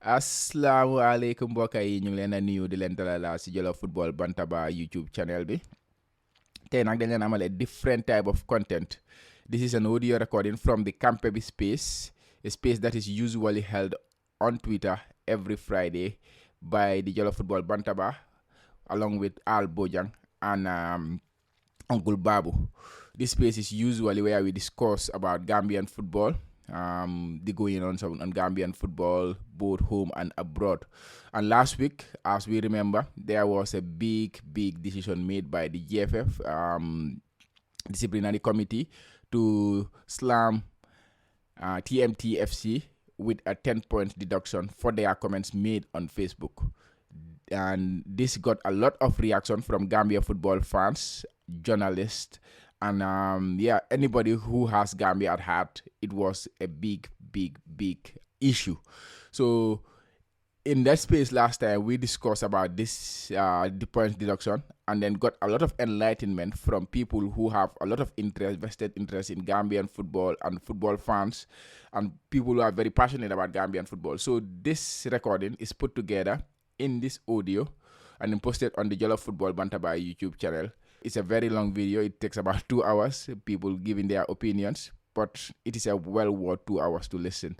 Assalamualaikum mbokk yi ñu ngi leen a nuyu di leen dalal si Jollof Football Bantaba YouTube channel bi tey nag dañ leen amal a different type of content. This is an audio recording from the CAMPEH space, a space that is usually held on Twitter every Friday by the Jollof Football Bantaba along with Al Bojang and Uncle Babu. This space is usually where we discuss about Gambian football, the going on Gambian football, both home and abroad. And last week, as we remember, there was a big decision made by the GFF disciplinary committee to slam TMT FC with a 10-point deduction for their comments made on Facebook. And this got a lot of reaction from Gambia football fans, journalists, and anybody who has Gambia at heart. It was a big issue. So in that space last time, we discussed about this the points deduction, and then got a lot of enlightenment from people who have a lot of vested interest in Gambian football and football fans, and people who are very passionate about Gambian football. So this recording is put together in this audio and then posted on the Jollof Football Bantaba YouTube channel. It's a very long video. It takes about 2 hours, people giving their opinions, but it is a well worth 2 hours to listen.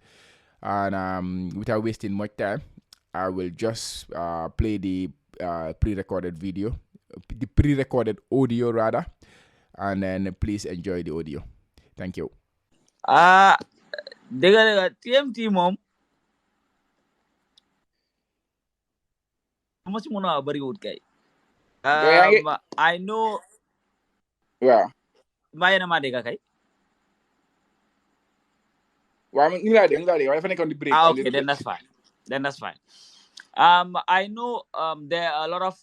And without wasting much time, I will just play the pre-recorded audio rather, and then please enjoy the audio. Thank you. Dega TMT mom. Masih muna bari wood kay. I know. Yeah. Maya na madega kay. Well, okay, then that's fine. I know there are a lot of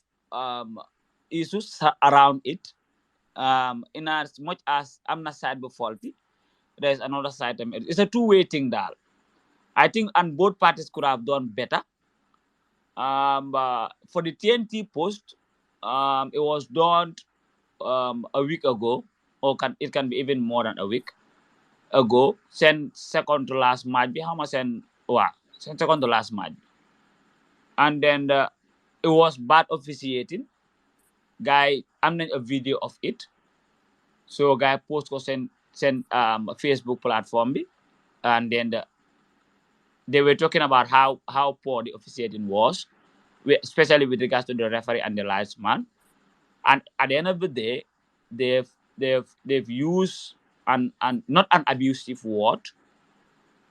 issues around it. In as much as I'm not side but faulty, there's another side. It's a two-way thing, dal. I think and both parties could have done better. For the TNT post, it was done a week ago, or it can be even more than a week ago. Second to last match, second to last match, and then it was bad officiating. Guy, I'm not a video of it, so guy post ko send Facebook platform bi, and then they were talking about how poor the officiating was, especially with regards to the referee and the linesman. And at the end of the day, they've used an not an abusive word.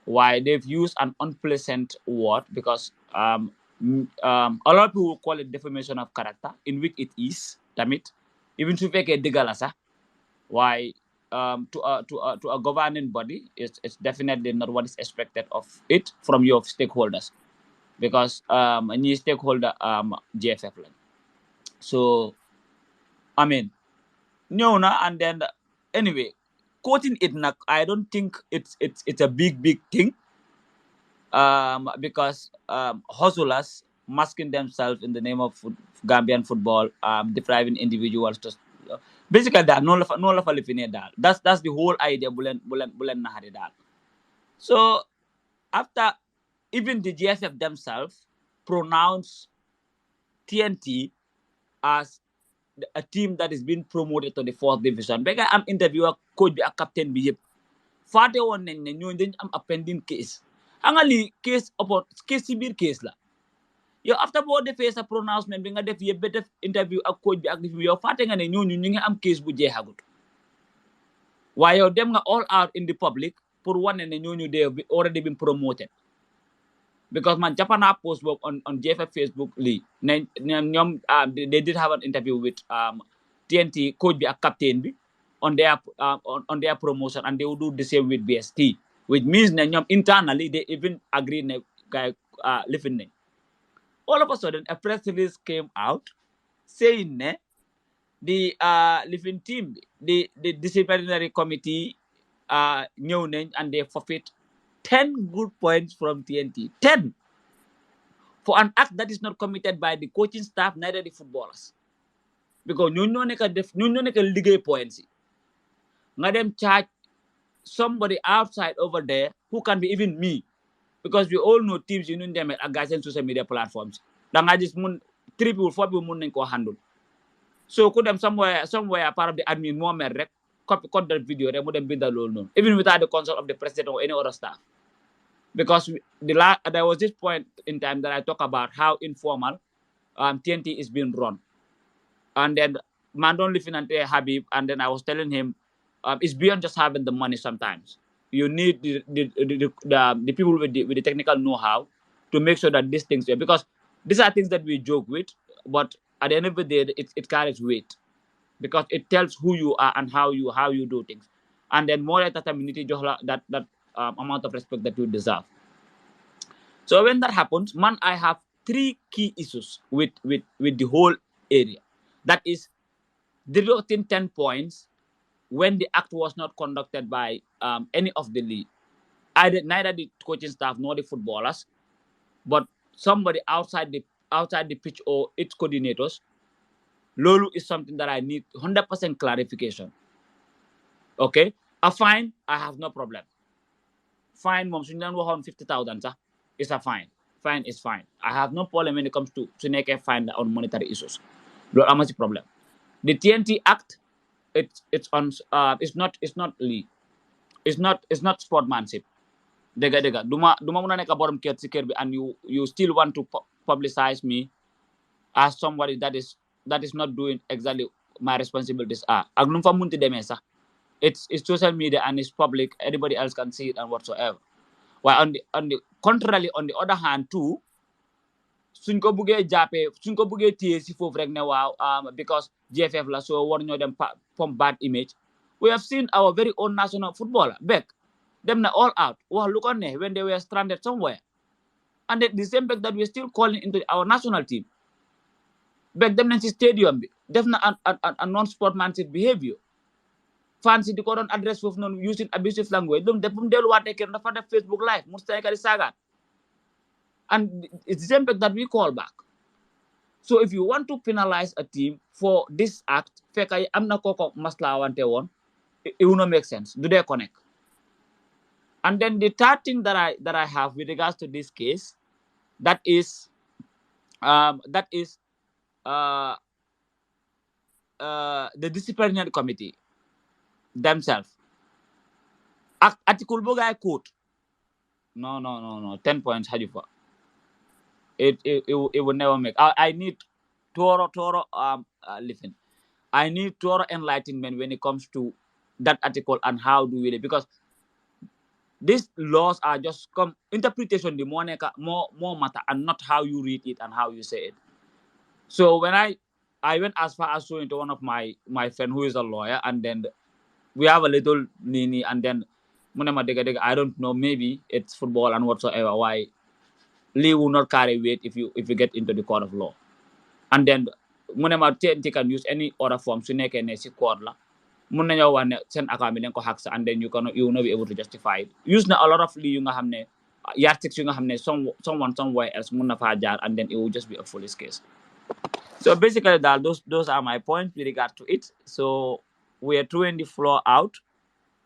Why they've used an unpleasant word, because a lot of people call it defamation of character, in which it is. Damn it, even to fake a digalasa. Why? To a governing body, it's definitely not what is expected of it from your stakeholders, because any stakeholder GFF. So I mean, no, and then anyway, quoting it, I don't think it's a big thing, because hustlers masking themselves in the name of Gambian football, depriving individuals to basically that no lafa lifine dal. That's the whole idea bulen nahari dal. So after even the GFF themselves pronounce TNT as a team that is being promoted to the 4th division. Bega am interviewer coach bi ak captain bi yep. Faté won nañ ne ñoo dañ am a pending case. Angali case upon case ci biir case la. Yow after boo defee sa pronouncement bi nga def yëpp ba def interview ak coach bi ak yow faté nga ne ñooñu ñu ngi am case bu jeexagut. Waaye yow dem nga all out in the public pour wane ne ñooñu they have already been promoted. Because man Japan post work on JFF Facebook Lee. They did have an interview with TNT coach bi ak captain bi on their promotion, and they will do the same with BST, which means that internally they even agree ne guy living ne. All of a sudden a press release came out saying ne the living team, the disciplinary committee ñëw nañ and they forfeit 10 good points from TNT. 10 for an act that is not committed by the coaching staff, neither the footballers. Because ñu ñoo nekk liggéey points yi. Nga dem charge somebody outside over there who can be even me because we all know teams yu ñu demee ak gars seen social media platforms da nga gis mun 3 people 4 people mun nañ koo handle so ku dem somewhere part of the admin moo mer rek copy cut that video rek mu dem bindal loolu noonu even without the consult of the president or any other staff because there was this point in time that I talk about how informal TNT is being run. And then man don't live in Habib, and then I was telling him it's beyond just having the money sometimes. You need the people with the technical know-how to make sure that these things are, because these are things that we joke with, but at the end of the day it carries weight because it tells who you are and how you do things. And then more that community that amount of respect that you deserve. So when that happens, man, I have 3 key issues with the whole area. That is deducting 10 points when the act was not conducted by any of the league. Neither the coaching staff nor the footballers, but somebody outside the pitch or its coordinators. Lolu is something that I need 100% clarification. Okay? A fine, I have no problem. Fine, mom, suñu leen waxoon 50,000 sax is a fine. Fine is fine. I have no problem when it comes to nekkee fine on monetary issues. Loolu ama ci problem. The TNT Act, it's not league. It's not sportsmanship. Dega. Duma muna nekk borom kër ci kër bi and you still want to publicize me as somebody that is not doing exactly my responsibilities are. Ak nu fa munti demee sax. It's social media and it's public. Anybody else can see it and whatsoever. While on the contrary, on the other hand too, suñ ko buggee téye si foofu rek ne waaw because GFF la so war ñoo dem pump bad image. We have seen our very own national footballer Beck them na all out wax lu ko ne when they were stranded somewhere, and the same Beck that we're still calling into our national team. Beck dem nañ si stadium bi def na a non-sportsmanship behavior. Fans di ko doon address foofu noonu using abusive language donc def bu mu delluwaatee kër dafa def Facebook live mu nekk di saagaat, and it's the same Beck that we call back. So if you want to penalize a team for this act fekk am na kooko maslawante woon, it will not make sense. Do they connect? And then the third thing that I have with regards to this case, that is the disciplinary committee themselves. Article boga quote. No. 10 points Hadifa. It will never make. I need thorough listen. I need thorough enlightenment when it comes to that article and how do we, because these laws are just interpretation the more matter and not how you read it and how you say it. So when I went as far as showing to one of my friend who is a lawyer, and then we have a little nini, and then I don't know, maybe it's football and whatsoever, why Lee will not carry weight if you get into the court of law. And then munema TNT can use any other form su nekkee ne si court la mun nañoo wax ne seen account bi dañ ko hack, and then you will not be able to justify it. Use na a lot of lii yu nga xam ne yardsticks yu nga xam ne someone somewhere else mun na faa jaar, and then it will just be a foolish case. So basically those are my points with regard to it. So we are throwing the floor out.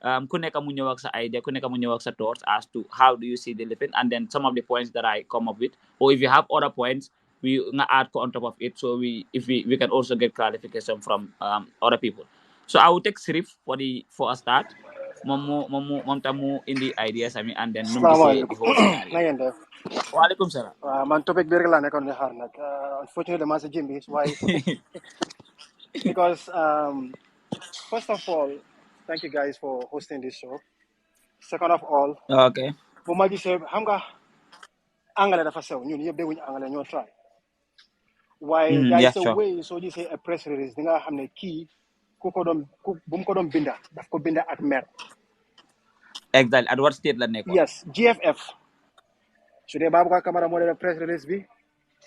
Ku nekk mu ñëw ak sa idea, ku nekk mu ñëw ak sa thoughts as to how do you see the living, and then some of the points that I come up with, or if you have other points we add on top of it, so we can also get clarification from other people. So I will take Sirif for a start. Mom tamu in the ideas, I mean, and then num gisee the whole scenario. Waalaikum salam. Man topic bi rek laa nekkoon di xaar nag unfortunately dama si jim bi waaye because first of all, thank you guys for hosting this show. Second of all, Okay. bu ma gisee xam nga anglais dafa sew, ñun yëpp dégguñu anglais ñoo try waaye there Yeah, is a sure. way soo gisee a press release di nga xam ne kii bu mu ko doon binda daf ko binda ak mer. Exactly. At what state la nekkoon? Yes, GFF su dee Baboucarr Camara moo def press release bi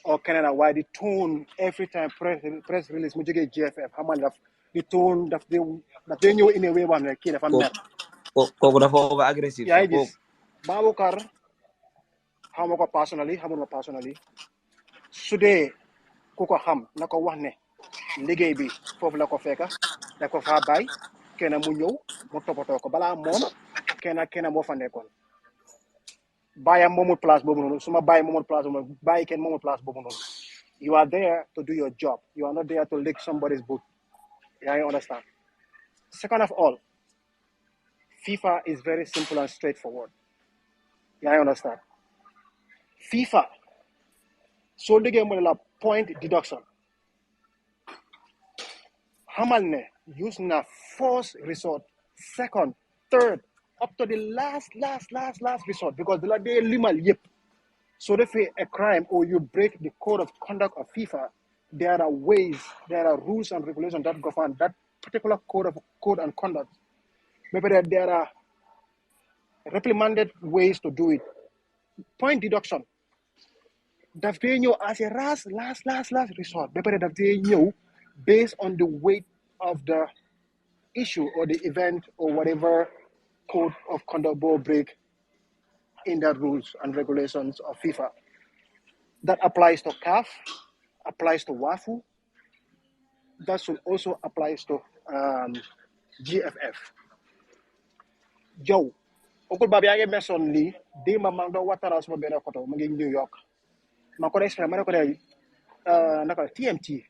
or Canada, waaye the tone every time press release mu jógee GFF xam nga daf the tone daf dee ñëw in a way boo xam ne kii dafa mer. Kooku dafa over aggressive. yaa ngi gis Baboucarr xamuma ko personally xamuma personally su dee ku ko xam na ko wax ne liggéey bi foofu la ko fekka da ko faa bàyyi kenn mu ñëw mu toppatoo ko balaa moom kenn moo fa nekkoon bàyyam moomul place boobu noonu suma bàyyi moomul place boobu noonu bàyyi kenn moomul place boobu noonu you are there to do your job you are not there to lick somebody's boot yaa ngi understand second of all FIFA is very simple and straightforward yaa ngi understand FIFA soo déggee mu ne la point deduction xamal ne use na first resort second third up to the last resort because the la dee limal yëpp so if a crime or you break the code of conduct of FIFA there are ways there are rules and regulations that govern that particular code and conduct maybe there are reprimanded ways to do it point deduction daf dee ñëw as a last resort ba pare daf dee ñëw based on the weight of the issue or the event or whatever code of conduct boo break in the rules and regulations of FIFA. That applies to CAF, applies to WAFU, that should also applies to GFF. Joe, Uncle Babi, I get on Lee, they mamang do what else for better koto, maging New York. Makore explain, manako naka TMT.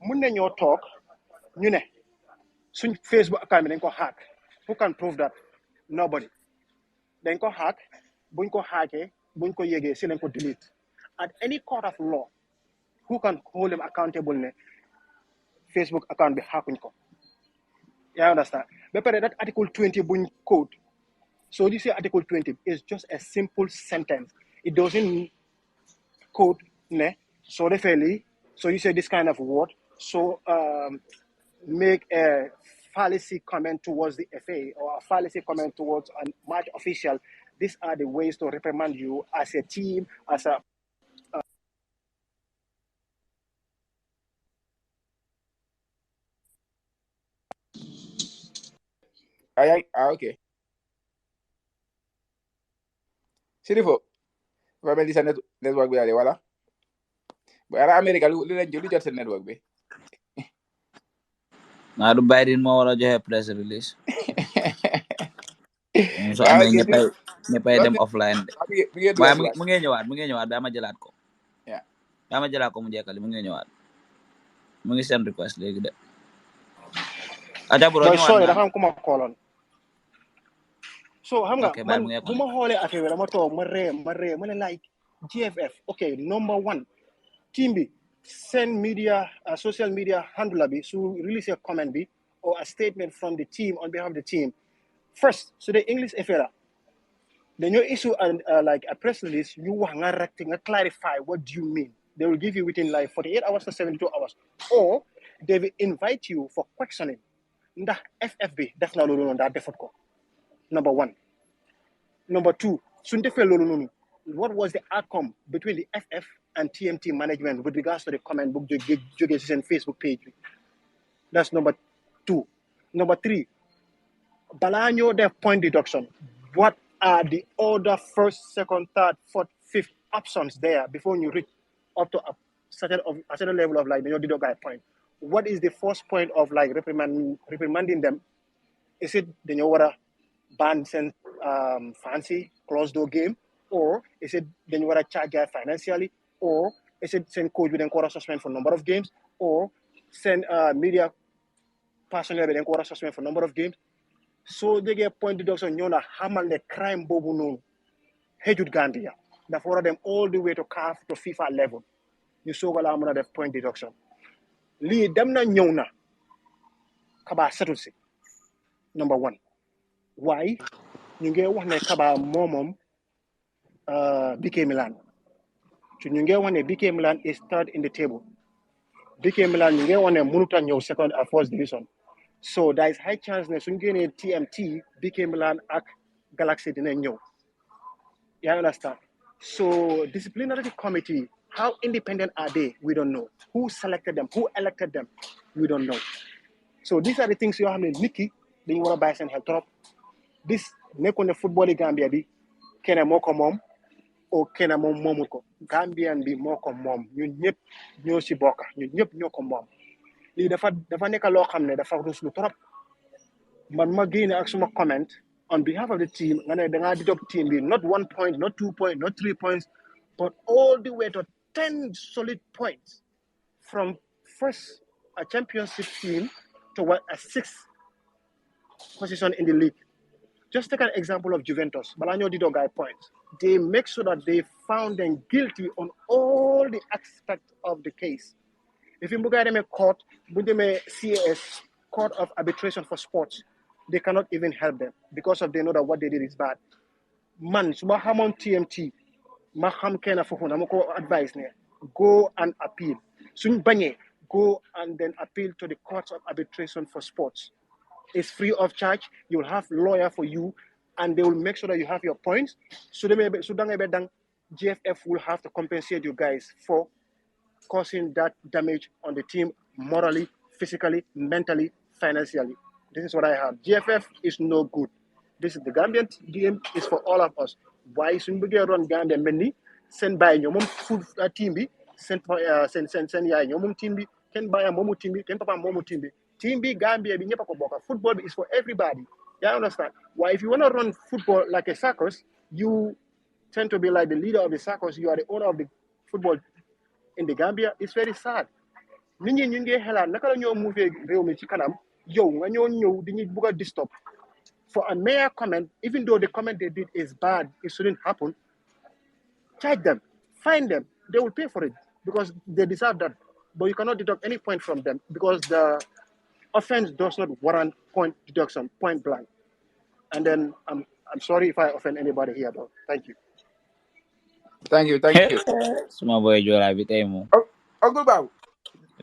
Munne ñoo talk, ñu ne, suñ Facebook account dañ ko hack. Who can prove that? Nobody. Dañ ko hack, buñ ko hacké, buñ ko yégué, si lañ ko delete. At any court of law, who can hold them accountable ne Facebook account be hackuñ ko? You understand? But that Article 20 buñ code. So you say Article 20 is just a simple sentence. It doesn't code ne. So definitely, so you say this kind of word. So make a fallacy comment towards the FA or a fallacy comment towards a match official. These are the ways to reprimand you as a team, as a Okay. Sirifo, fa mel ni sa network bi daal wala bu ara America lu leen jot seen network bi naa du Biden moo war a joxe press release so waaw amee ñëppay dem offline de mi ngi waaye dugal mu ngi ñëwaat daa ma jëlaat ko yeah daa ma jëlaat ko mu jekkali mu ngi ñëwaat mu ngi send request léegi de aja bro boy ñëwaat sorry na dafa am ku ma kooloon so xam nga ok bàyyi man mu ngi bu ma xoolee affaire bi dama toog ma ree ma ne like GFF okay number one team bi send media social media handler bi su release a comment bi or a statement from the team on behalf of the team first so the English affaire then you issue like a press release you wax nga recti nga clarify what do you mean they will give you within like 48 hours to 72 hours or they will invite you for questioning ndax FFB def na loolu noonu daa defut ko number one number two suñ defee loolu noonu what was the outcome between the FF and TMT management with regards to the comment book jógee si seen Facebook page bi that's number two number three balaa ñoo def point deduction what are the other first, second, third, fourth, fifth options there before you reach up to a certain level of like the deduct by point? What is the first point of like reprimanding them? Is it the water ban send fancy closed door game, or is it the water charge guy financially, or is it send coach with an quarter suspend for number of games, or send media personnel with an quarter suspend for number of games? So they get point deduction ñoo na xamal ne crime boobu noonu xëjut Gambia dafa war a dem all the way to CAF to FIFA level ñu soog a laa mën a def point deduction lii dem na ñëw na Kaba setul si number one waaye ñu ngi wax ne Kaba moomam BK Milan so ñu ngi wax ne BK Milan is third in the table BK Milan ñu ngi wax ne mënut a ñëw second or first division so there is high chance ne suñ génnee TMT BK Milan ak Galaxy dinañ ñëw you understand so disciplinary committee how independent are they we don't know who selected them who elected them we don't know so these are the things yoo xam ne nit ki dañu war a bàyyi seen xel trop this nekkoon ne football yi Gambia bi kenn moo ko moom o kenn moom moomul ko Gambian bi moo ko moom ñun ñëpp ñoo si bokk ñun ñëpp ñoo ko moom lii dafa nekk loo xam ne dafa ruslu trop man ma génne ak suma comment on behalf of the team, they deduct team B, not 1 point, not 2 points, not 3 points, but all the way to 10 solid points from first a championship team to a sixth position in the league. Just take an example of Juventus. Balanyo did guy points. They make sure that they found them guilty on all the aspects of the case. If you look at them a court, CAS, Court of Arbitration for Sports, they cannot even help them because of they know that what they did is bad. Man, so on TMT, maham kena fuhuna moko advice ne, go and appeal. Soon banye, go and then appeal to the Court of Arbitration for Sports. It's free of charge. You'll have lawyer for you, and they will make sure that you have your points. So GFF will have to compensate you guys for causing that damage on the team morally, physically, mentally, financially. This is what I have. GFF is no good. This is the Gambian game. Is for all of us. Why should we run Gambia many? Send by your mom food team be send ya your mom team be can buy a momo team be can papa momo team be. Team B, Gambia, football is for everybody. You understand? Why, if you want to run football like a circus, you tend to be like the leader of the circus. You are the owner of the football in the Gambia. It's very sad. For a mere comment, even though the comment they did is bad, it shouldn't happen. Charge them, fine them. They will pay for it because they deserve that. But you cannot deduct any point from them because the offense does not warrant point deduction, point blank. And then I'm sorry if I offend anybody here, though. Thank you. Thank you. Semua boy jual habis temu. Uncle Bow,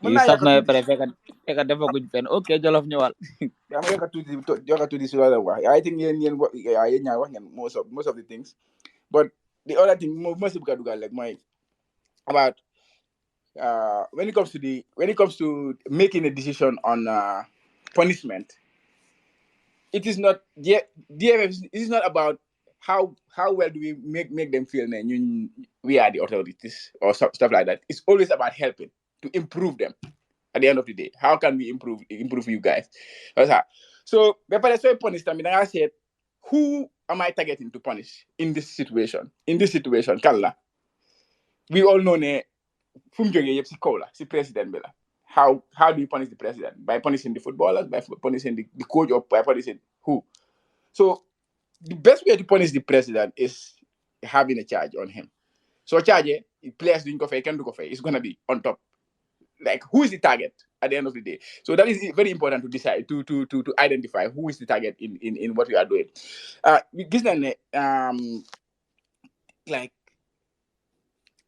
Isap na pare peka defa good pen. Okay, jollof nyawal. I'm going to this other way. I think most of the things. But the other thing, most people can do like my about when it comes to making a decision on punishment, it is not DFF. It is not about how well do we make them feel we are the authorities or stuff like that. It's always about helping to improve them. At the end of the day, how can we improve you guys? So, that's why punish them. I said, who am I targeting to punish in this situation? In this situation, Kalla, we all know si president bela. How do you punish the president? By punishing the footballers, by punishing the coach, or by punishing who? So the best way to punish the president is having a charge on him. So charge, players doing coffee, can do coffee. It's gonna be on top. Like, who is the target at the end of the day? So that is very important to decide to identify who is the target in what we are doing. Like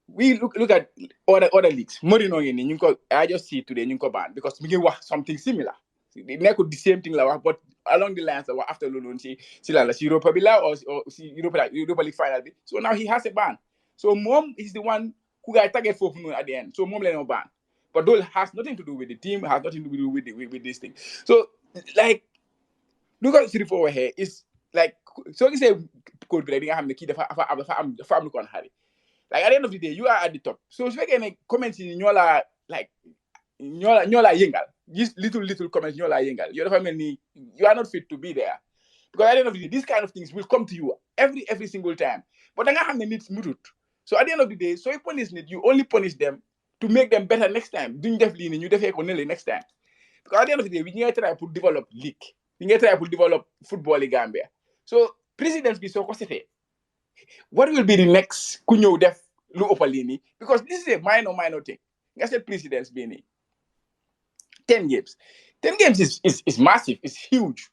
we look at other leagues. Morino I just see today ban because we give something similar. They could the same thing but along the lines of after Lulun see Europa Bila or Europa League final. So now he has a ban. So mom is the one who got target for at the end. So mom let no ban. But those has nothing to do with the team, has nothing to do with this thing. So like look at 3-4 here is like so you say could be like have the key the family con Harry. Like at the end of the day, you are at the top. So if you can comment in your like your yengal, these little comments your yengal, your family, you are not fit to be there. Because at the end of the day, these kind of things will come to you every single time. But then I have the needs mutut. So at the end of the day, so if punish need, you only punish them to make them better next time. Doing definitely you definitely next time. Because at the end of the day, we need to try to develop league. We need to try to develop football in Gambia. So presidents be so concentrated. What will be the next kunyo def lu opalini? Because this is a minor thing. I said presidents being 10 games. 10 games is massive, it's huge.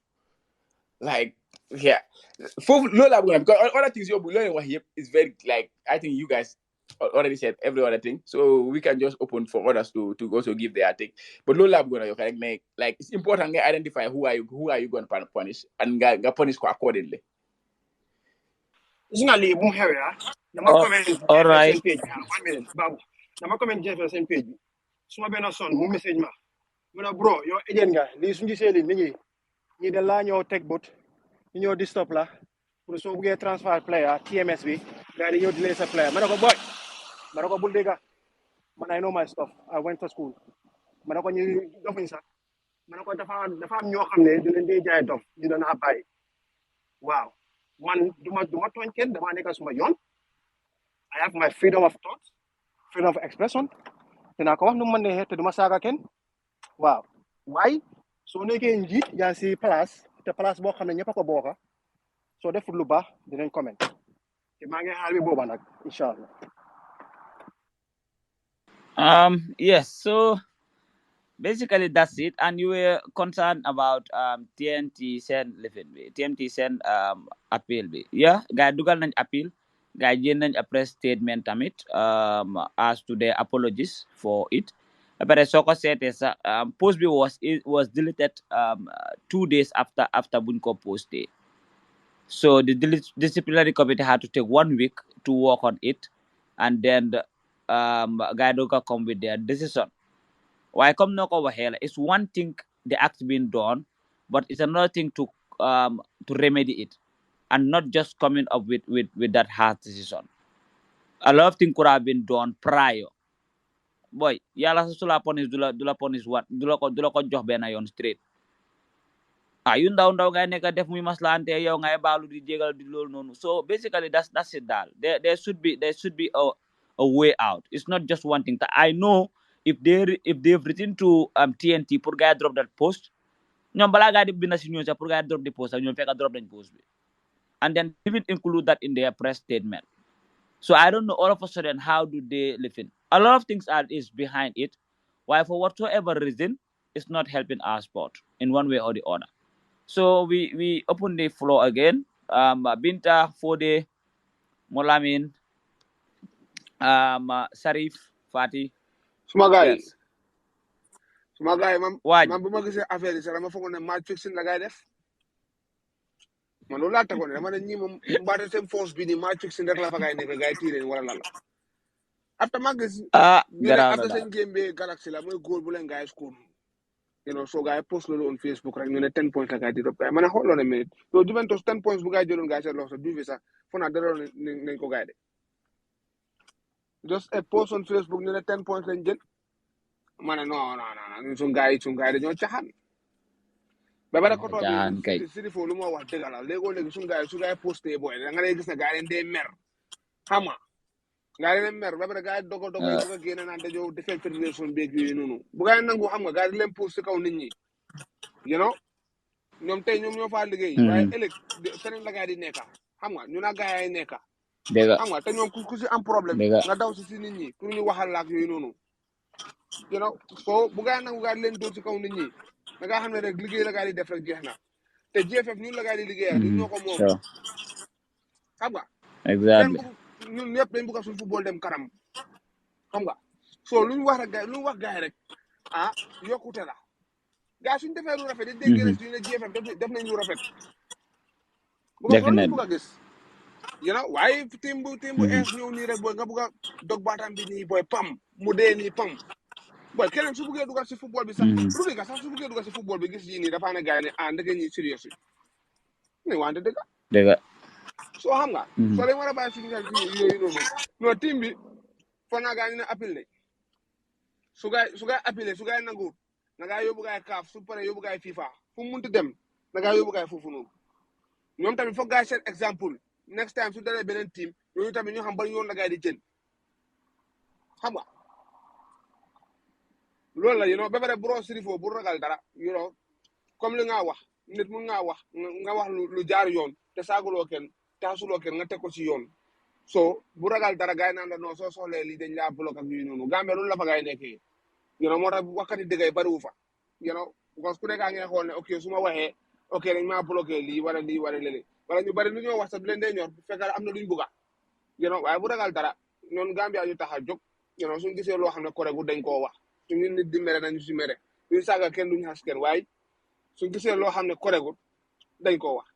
Like, yeah. For Lola, because other things you're learning is very like I think you guys already said every other thing. So we can just open for others to also give their take. But Lola like it's important to identify who are you going to punish and punish accordingly. It's not the boom area. All right. Same page. 1 minute, Babu. Nama comment Jeff same page. Suma bena son mu message ma. Muna bro, yo agent nga. Li suñu seli ni de la ñoo tek bot. Ñoo di stop la. Pour so buge transfer player TMS bi. Dal ñoo delay sa player. Manako boy. Manako bul dega. Man I know my stuff. I went to school. Manako ñu dofuñ sax. Manako dafa am ñoo xamne di leen dé jaay dof. Ñu doon ha bay. waaw man duma tooñ kenn dama nekk suma yoon I have my freedom of thought freedom of expression dinaa ko wax nu ma neexee te duma saaga kenn waaw waaye soo nekkee njiit yaa si place te place boo xam ne ñëpp a ko bokka soo defut lu baax dinañ comment te maa ngi xaar bi booba nag incha allah Yes, so basically that's it. And you were concerned about TNT send living bi TMT send appeal bi. Yeah, guy dugal nañ appeal. Guy jël nañ a press statement tamit as to their apologies for it. But soo ko seetee sax post bi was deleted 2 days after buñ ko posté. So the disciplinary committee had to take 1 week to work on it, and then guy doga come with their decision. Why come no over here? It's one thing the act being done, but it's another thing to remedy it, and not just coming up with that hard decision. A lot of things could have been done prior. Boy, yala sa sula punish dula punish what dula ko jox ben yon straight. Yu ndaw ngay nekk def muy maslante yow ngay balu di jégal di lol nonu. So basically that's it dal. There should be a way out. It's not just one thing. I know if they've written to TNT pour gars drop that post, ñom bala gars di bind ci ñoo pour gars drop the post ak ñom fekk drop dañ post bi. And then even include that in their press statement. So I don't know all of a sudden how do they live in. A lot of things is behind it. Why for whatsoever reason it's not helping our sport in one way or the other. So we open the floor again. Binta, Fode, Molamin, Sarif, Fati. suma gars yi Yes. man Waaj. bu ma gisee affaire yi sax dama foogoon ne match fixing la gars def man loolu laa tegoon ne dama ne ñii moom mbaate seen force bi nii match fixing rek la fa gars yi nekk gars yi tiireen wala lan la after ma gis ñu ne after seen game bi Galaxy la mooy góor bu leen gars yi score so gars yi post loolu on Facebook rek ñu ne 10 points la gars yi di topp ma ne xooloon ne minute yow Juventus 10 points bu gars yi jëloon gars yi seen loxo duufi sax foo naa daloon nañ ko gars yi de just a post on Facebook ñu ne 10 points lañ jël ma ne non suñu gars yi dañoo caxaan ba pare koto bi sidi fo lu ma wax dëgg la léegi suñu gars yi posté booy da nga lay gis ne gars yi dee mer xam nga gars yi mer ba pare gars yi dogo yi bu ko génne naan dañoo defee fédération beeg yooyu noonu bu gars yi nangu xam nga gars yi leen post si kaw nit ñi ñoom tey ñoom ñoo faa liggéey waaye ëllëg feneen la gars yi di nekka xam nga ñu na gars yi nekka xam nga te ñoom ku si am problème nga daw si nit ñi pour ñu waxal la ak yooyu noonu so bu gars yi nangu gars yi leen dóor si kaw nit ñi da nga xam ne rek liggéey la gars yi def rek jeex na te GFF ñun la gars yi di liggéeyal ñun ñoo ko moom xam nga exactly ñun ñëpp dañ bëgg suñu football dem kanam xam nga so lu ñu wax rek lu ñu wax gars yi rek yokkute la gars suñu defee lu rafet dañ dégg rek suñu ne GFF def nañ lu rafet bu ko loolu lañ bëgg a gis waaye team bu es ñëw nii rek booy nga bëgg a dog baatam bi nii booy pam mu dee nii pam boy keneen su bëggee dugal si football bi sax Rudiger sax su bëggee dugal si football bi gis yi nii dafa ne gars yi ne ndeke ñi sérieux ne wante dëgg soo xam nga soo leen war a bàyyi suñu yooyu noonu non team bi foog naa gars yi ne appel ne su gaay appelé su gaay nangu na gaay yóbbu gaay kaaf su paree yóbbu gaay FIFA fu mu munti dem na gaay yóbbu gaay foofu noonu ñoom tamit foog gaay seen exemple next time su dalee beneen team ñooñu tamit ñu xam ban yoon la gaay di jël xam nga loolu la ba pare bro sirifo bu ragal dara comme li nga wax nit mun nga wax lu jaar yoon te saaguloo kenn taasuloo kenn nga teg ko ci yoon so bu ragal dara gaay naan la non soo soxlee lii dañ laa bloqué ak yooyu noonu Gambie loolu la fa gaay nekkee moo tax wakkati dëggay bariwu fa parce que ku nekk ngay xool ne ok su ma waxee ok dañ maa bloqué lii wala lële wala ñu bari lu ñoo wax sax du leen dee ñor bu fekkee am na luñ bugga waaye bu ragal dara noonu Gambia ñu tax a jóg suñu gisee loo xam ne correct dañ koo wax suñu nit di mere nañu si mere duñu saaga kenn duñu xas kenn waaye suñu gisee loo xam ne correct dañ koo wax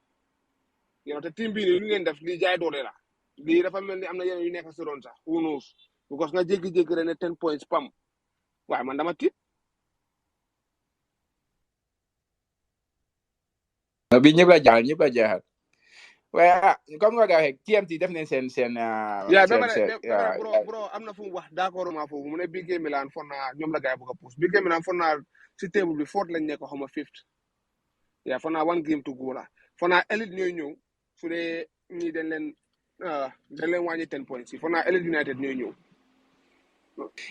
te team bii nii lu ngeen def lii jaay doole la lii dafa mel ni am na yeneen yu nekk si roon sax who knows because nga jékki-jékki rek ne 10 points pam waaye man dama tiit bi ñëpp a jaaxal waaye comme nga waxee TMT def nañ seen bro am na fu mu wax d'accord ma foofu mu ne bii game Milan fon naa ñoom la gars yi bëgg a pousse bii game Milan fon naa si table bi fourth lañ nekk xaw ma fifth fon naa 1 game to go la fon naa élite ñooy ñëw su dee ñii dañ leen wàññi 10 points yi foog naa Elite United ñooy ñëw.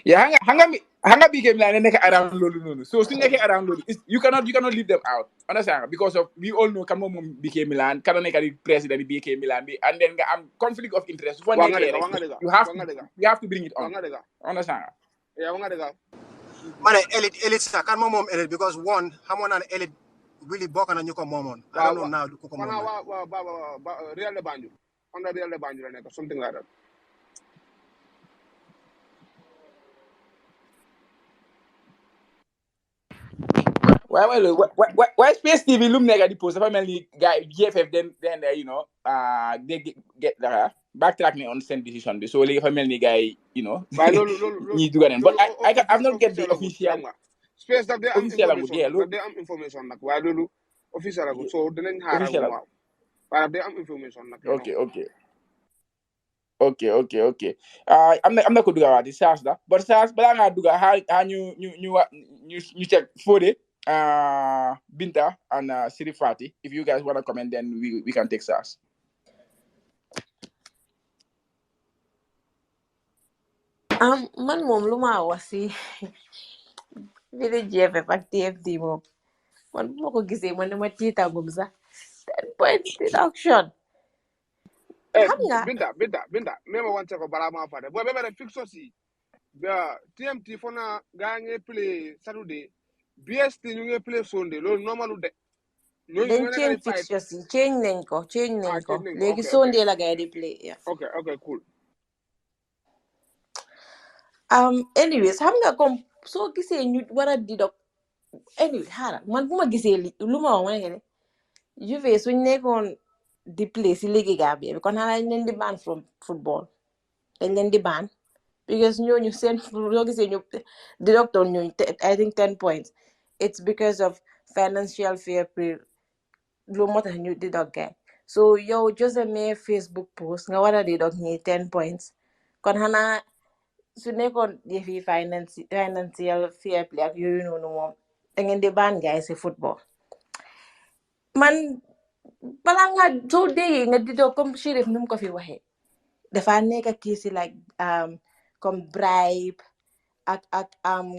Yeah, hanga became like nek around lolu. So su nek around lolu, you cannot leave them out. Understand? Because of we all know kan mom BK Milan, kan nek di president di BK Milan bi, and then nga am conflict of interest. Wax nga dëgg You have to bring it on. wax nga dëgg. Understand? Yeah, wax nga dëgg. ma ne Elite sax kan moom Elite because one xamoon naa ne Elite really bokk na ñu ko moomoon. I don't know now ku ko moomoon. waa Real de Banjul under Real de Banjul la nekk something like that. Why Space TV lum nega di post dafa melni guy GFF then you know they get backtrack me on same decision bi so legi dafa melni guy you know waaye loolu ñi duga nen but I've not get the official Space daf dee am official information nag waaye loolu official agul so dinañ xaaral waaw waaye daf dee am information nag okay am na ko duga waati saas da but saas bala nga duga ha ñu check Fodé Binta and Sirifati. If you guys want to comment, then we can take SARS. Man moom lu ma wax si GFF ak TMT moom man bu ma ko gisee man dama tiitagum sax 10 point deduction. Xam nga Binta même wante ko balaa maa fàtte boo bébé fixo si TMT fo na gaa ngi play Saturday BST ñu ngi play Sunday loolu normalu de. dañ change fixtures yi change nañ ko léegi Sunday la gay di play. Okay, cool. Anyways xam nga comme soo gisee ñu war a deduct anyway xaaral man bu ma gisee lu ma wax ma ne Juve suñ nekkoon di play si Ligue Gambia bi kon xanaa dañ leen di ban from football dañ leen di ban because ñooñu seen soo gisee ñu deduct on ñooñu I think 10 points it's because of financial fair play lu moo tax ñu deduct gaay so yow Jose May Facebook post nga war a deduct ñi 10 points kon xanaa su nekkoon yëfi financial fair play ak yooyu noonu moom da ngeen di ban gaay si football man balaa nga soo déggee nga deduct comme Chérif nu mu ko fi waxee dafa nekk kii si like comme bribe ak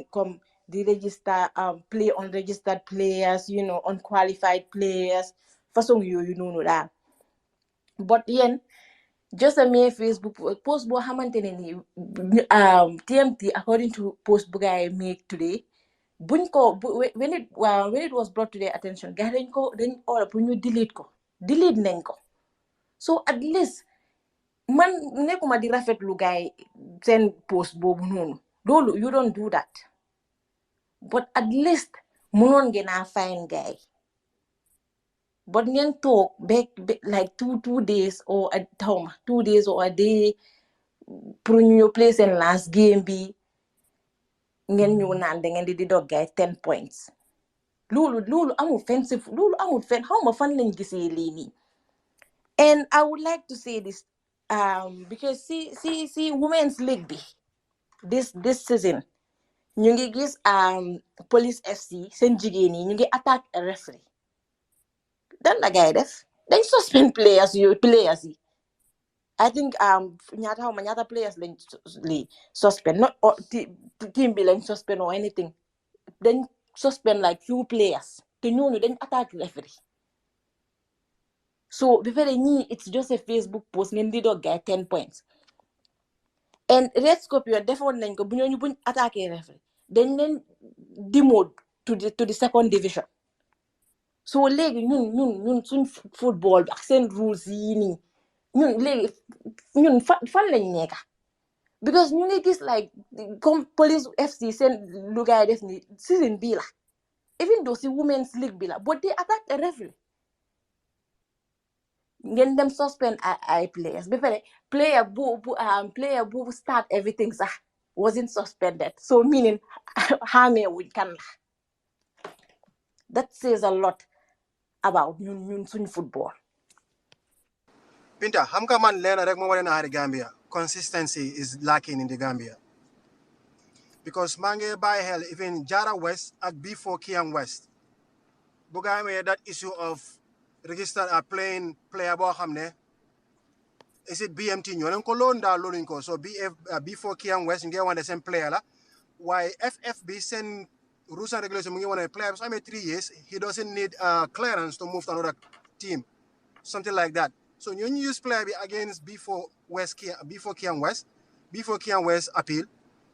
comme di register play unregistered players you know unqualified players façon yooyu noonu daal but yéen just a mere Facebook post boo xamante ne nii TMT according to post bu gaay make today buñ ko when it was brought to their attention gaay dañ order pour ñu delete nañ ko so at least man nekkuma di rafetlu gaay seen post boobu noonu loolu you don't do that but at least mënoon ngeen a fine gaay but ngeen toog like two days or a day pour ñu play seen last game bi ngeen ñëw naan da ngeen di deduct gaay 10 points loolu amul offensive loolu amul fen xaw ma fan lañ gisee lii nii and I would like to say this because see women's league bi this season ñu ngi gis Police FC seen jigéen yi ñu ngi attaque referee dan la gaay def dañ suspend players yi I think ñaata players lañ suspend not team bi lañ suspend or anything dañ suspend like few players te ñooñu dañ attaque referee so before ñii it's just a Facebook post ngeen di doog gaay 10 points and Red Scorpion defoon nañ ko bu ñooñu buñ attaqué referee dañ leen demote to the second division so léegi ñun suñ football bi ak seen rules yi nii ñun fan lañ nekka because ñu ngi gis like comme Police FC seen lu gaay def ni season bii la even though si women's league bi la but they attack a referee ngeen dem suspend ay players ba pare player bu start everything sax wasn't suspended so meaning xamee wuñ kan la that says a lot about ñun suñ football. Binta xam nga man leena rek moo wane na Gambia consistency is lacking in the Gambia because maa ngi bàyyi xel even Jara West ak before Kiang West bu nga amee that issue of register a playing player boo xam ne is it BMT ñoo leen ko loon daal looluñ ko so before Kiang West ngeen wane seen player la waaye FF bi seen rules and regulation mu ngi wane player bi su amee 3 years he doesn't need clearance to move to another team something like that so ñooñu use player bi against before Kiang West appeal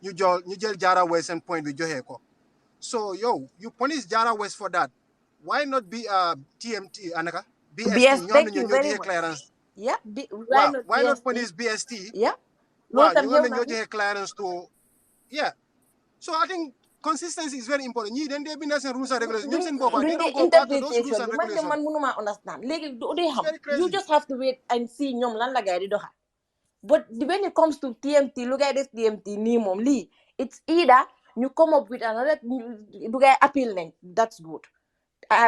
ñu jël Jara West seen point bi joxe ko so you punish Jara West for that why not be TMT anaka BST ñoo xam ne thank you ñoo very joxe much. clearance Yeah, waaw why not BST? punish BST Yeah, waaw loolu tam ñu ñëw xam ne na ñoo fi. joxe clearance to yeah so I think consistency is very important ñii dañ dee bind seen rules and regulations ñoom seen boppa they don't go back to those rules interpretation and bi man de regulations man mënuma understand léegi du dee it's xam very you crazy just have to wait and see ñoom lan la gaay di doxa but when it comes to TMT lu gaay def TMT nii moom lii it's either ñu come up with another du gaay appeal nañ that's good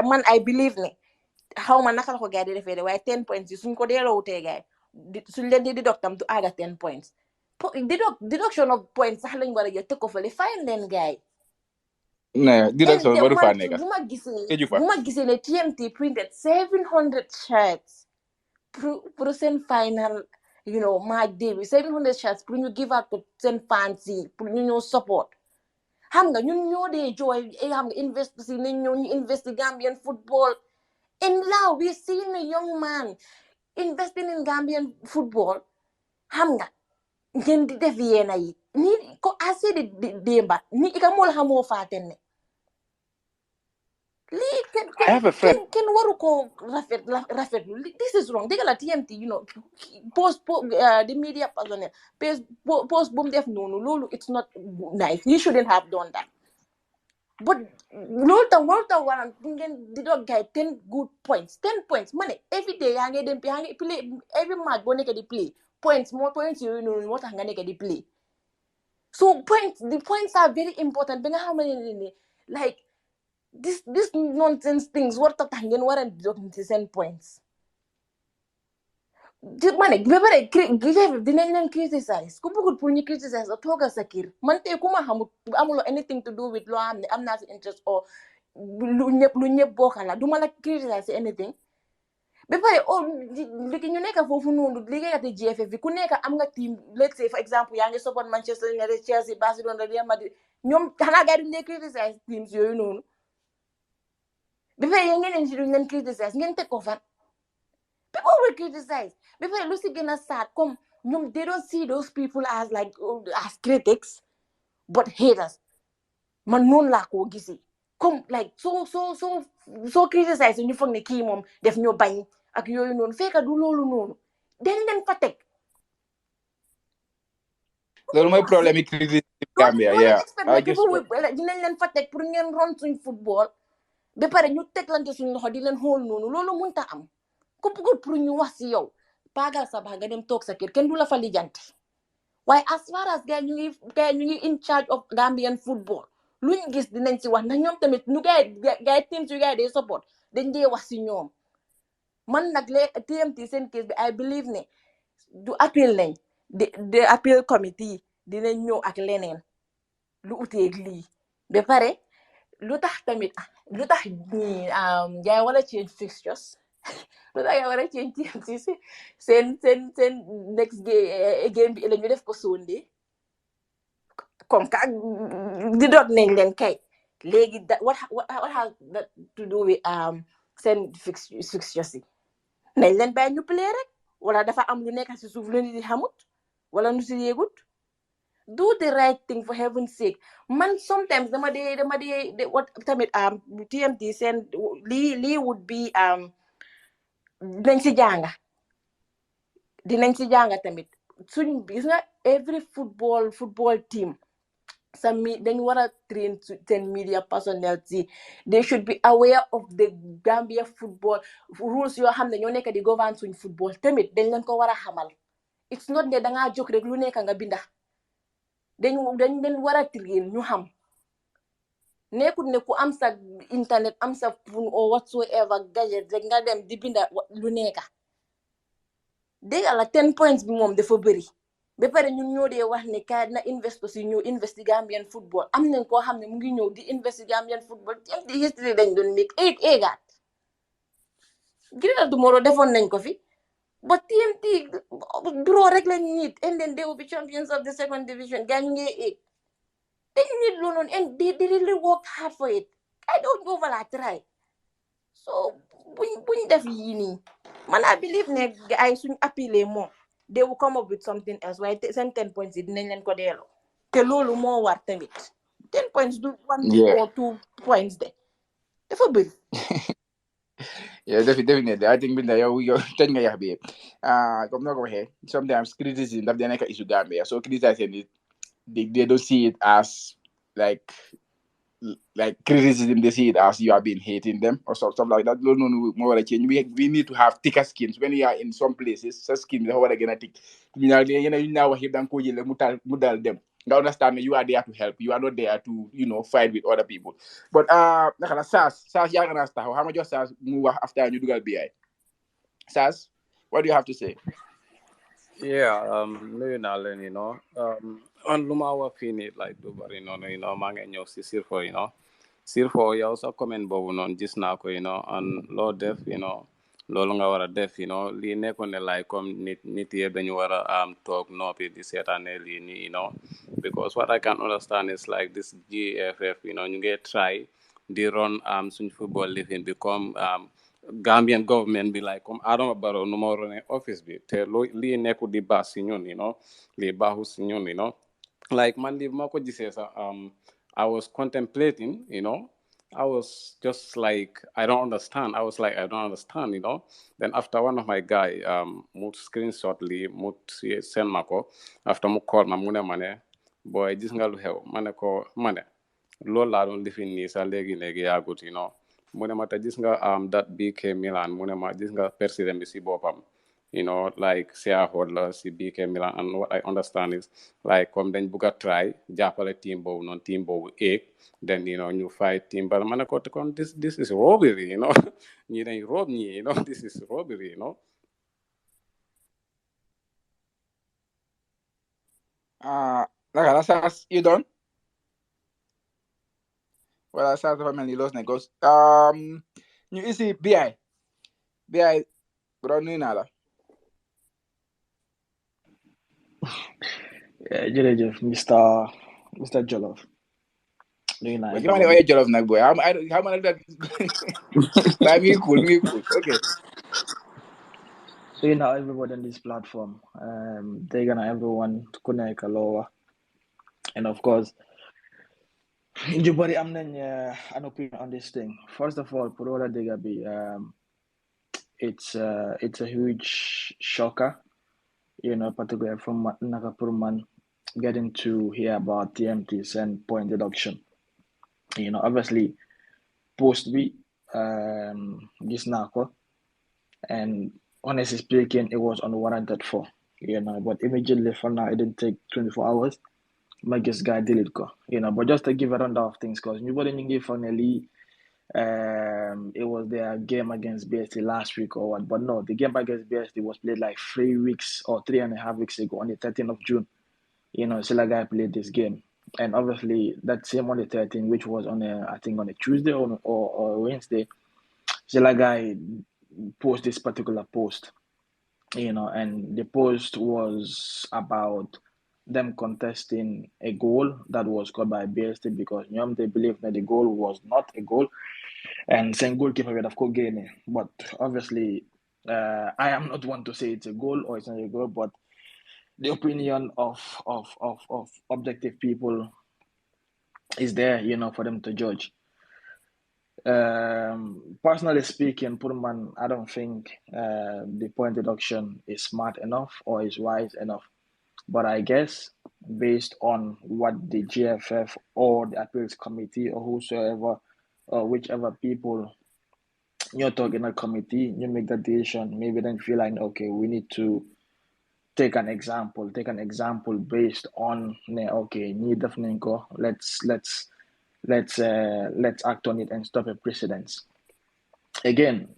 man I believe ne xaw ma naka la ko gaay di defee de waaye 10 points yi suñ ko delloowutee gaay suñ leen di deduct tam du àgga 10 points deduction of points sax lañ war a jël teg ko fële fine leen gaay ne deduction waru fa man nekk bu ma eju fa gisee ne TMT printed 700 shirts pour seen final match day bi 700 shirts pour ñu give out to seen fans yi pour ñu ñëw support xam nga ñun ñoo dee jooy xam nga invest si nañ ñëw ñu invest in Gambian football and now we seen a young man investing in Gambian football xam nga ngeen di def yeena yi ni ko assez de démba ni ika mool xamoo faaten ne lii I have a friend kenn waru ko rafet this is wrong dégg la TMT post the media personnel post bu mu def noonu loolu it's not nice you shouldn't have done that but loolu tam waran ngeen di doog gaay 10 good points 10 points ma ne every day yaa ngi dem yaa ngi play every match boo nekk di play points yooyu noonu moo tax nga nekk di play so the points are very important ba nga xamante ne like this nonsense things war tax ngeen war a jóg ci seen points ma ne ba pare dinañ leen criticize ku bëggul pour ñu criticize a toogal sa kër man tey ku ma xamul amuloo anything to do with loo xam ne am naa si interest or lu ñëpp bokka la du ma la criticize si anything ba pare léegi ñu nekk foofu noonu liggéeyati GFF bi ku nekk am nga team let's say for exemple yaa ngi support Manchester United Chelsea Barcelona Real Madrid ñoom xanaa gars yi duñ leen criticize teams yooyu noonu ba pare yéen ngeen si duñ leen criticize ngeen teg ko fan people will criticize ba pare lu si gën a sad comme ñoom they don't see those people as like as critics but haters man noonu laa koo gisee comme like soo criticize ñu foog ne kii moom def ñoo bañ ak yooyu noonu fekk du loolu noonu dañ leen fa teg loolu mooy problème yi critique Gambia loolu yeah expect I ne just people dinañ leen fa teg pour ngeen ron suñ football ba pare ñu teglante suñ loxo di leen xool noonu loolu mënta am ku bëggul pour ñu wax si yow paagal sa baax nga dem toog sa kër kenn du la fa lijjanti waaye as far as gars ñu ngi in charge of Gambian football luñ gis dinañ si wax ndax ñoom tamit ñu gars teams yu gars dee support dañ dee wax si ñoom man nag TMT seen case bi I believe ne du appel nañ de appel committee dinañ ñëw ak leneen lu uteeg lii ba pare lu tax tamit lu tax ñi gars wala change fixtures lu tax war a change TMT seen next game bi ñu def ko Sunday comme que di doot nañ leen kay léegi what has that to do with seen fixtures yi nañ leen bàyyi ñu play rek wala dafa am lu nekk si suuf lu nit di xamut wala nu si yéegut do the right thing for heaven's sake man sometimes dama dee what tamit TMT seen lii would be dinañ si jànga tamit suñ gis nga every football team dañ war a train seen media personnel si they should be aware of the Gambia football rules yoo xam ne ñoo nekk di govern suñ football tamit dañ leen ko war a xamal it's not ne dangaa jóg rek lu nekk nga binda dañ leen war a train ñu xam nekkut ne ku am sa internet am sa phone or whatsoever gadget rek nga dem di binda lu nekk dégg la 10 points bi moom dafa bëri ba pare ñun ñoo dee wax ne kaay na investor si ñëw investi Gambian football am nañ koo xam ne mu ngi ñëw di investi Gambian football TMT history dañ doon make 8 égaat Green tomorrow defoon nañ ko fi. But TMT draw rek lañ need, and then they will be champions of the second division. Gagne it. They need loan, and they really worked hard for it. I don't go for that try. So buñ def yii nii man I believe ne ay suñ appeler more, they will come up with something else. Waaye seen 10 points yi dinañ leen ko delloo. Te loolu moo war tamit. 10 points do 1 Yeah. or 2 points de. Dafa bëri. Yeah, definitely. I think Binda, yow tëj nga yax bi comme noo ko waxee sometimes criticism daf dee nekk issue Gambia so criticizing it they don't see it as like criticism. They see it as you have been hating them or something like that. No, more like change. We need to have thicker skins when you are in some places. So skin the whole again thick. You now hip dan ko jele mudal them. You understand me? You are there to help. You are not there to fight with other people. But nakala SAS yaga na start. How much just SAS move after you do BI? SAS, what do you have to say? Yeah, nuyu naa leen, on lu ma wax fii nii like du bari noonu, maa ngi ñëw si Sirfo, Sirfo yow sa comment boobu noonu gis naa ko, and loo def, loolu nga war a def, lii nekkoon ne like comme nit yëpp dañu war a toog noppi di seetaane lii nii, because what I can understand is like this GFF, ñu ngi try di run suñ football living bi comme Gambian government be like Adama Barrow no more running office bi te li nekku di baax si ñun li baaxu si ñun like man li ma ko gisee sax I was contemplating I was just like I don't understand I was like I don't understand then after one of my guy mu screenshot li mu send ma ko after mu call ma mu ne ma ne boy gis nga lu xew ma ne ko ma ne loolu laa doon lifin nii sax léegi yaagut mu ne ma te gis nga that BK Milan mu ne ma gis nga président bi si boppam like shareholder si BK Milan and what I understand is like comme dañ bugg a try jàppale team boobu noonu team boobu egg then ñu fight team bala ma ne ko kon this is robbery ñii dañ rob ñii this is robbery Nakala SAS, you done? Well, SAS dafa mel ni loos ne gos ñu isi BI bro nuyu naa la. jërëjëf Mr. Jollof nuyu naa Well, you want to Jollof nag boy. How much that? But me cool. Okay. nuyu naa everybody on this platform dégg naa everyone ku nekk loo wax and of course ñu bari am nañ an opinion on this thing. First of all pour wala dégg bi it's a huge shocker particularly from naka pour man getting to hear about TMTs and point deduction obviously post bi gis naa ko and honestly speaking it was unwarranted for but immediately for now it didn't take 24 hours my guess guy delete ko but just to give a rundown of things because nobody knew finally it was their game against BST last week or what, but no, the game against BST was played like 3 weeks or 3.5 weeks ago on the 13th of June. Silla guy played this game, and obviously that same on the 13th, which was on I think on a Tuesday or Wednesday, Silla guy post this particular post, and the post was about them contesting a goal that was scored by BST because they believe that the goal was not a goal. And saying goalkeeper would have got game. But obviously, I am not one to say it's a goal or it's not a goal, but the opinion of objective people is there, for them to judge. Personally speaking, Purman, I don't think the point deduction is smart enough or is wise enough. But I guess based on what the GFF or the appeals committee or whosoever or whichever people you're talking a committee, you make that decision, maybe then feel like, okay, we need to take an example based on, okay, let's act on it and stop a precedence. Again,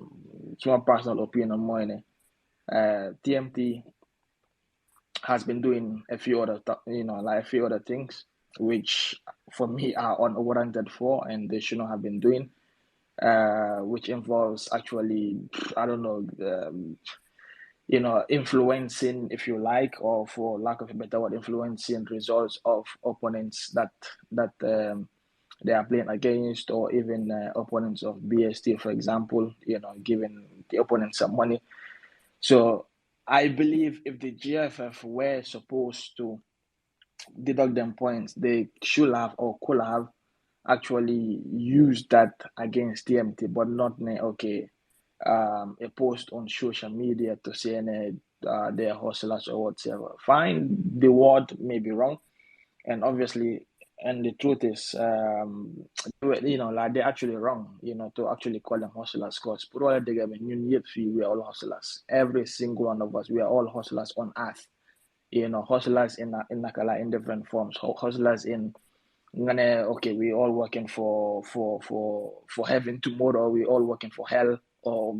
it's my personal opinion on mine. TMT has been doing a few other things, which for me are unwarranted for, and they should not have been doing. which involves actually, I don't know, influencing, if you like, or for lack of a better word, influencing results of opponents that they are playing against, or even opponents of BST, for example, giving the opponent some money. So I believe if the GFF were supposed to deduct them points, they should have or could have actually used that against TMT, but not a post on social media to say they're hustlers or whatever. Fine, the word may be wrong, and obviously, and the truth is, like they're actually wrong, to actually call them hustlers. Because we're all hustlers. Every single one of us, we are all hustlers on earth. Hustlers in different forms. Hustlers in okay, we all working for heaven tomorrow. We all working for hell, or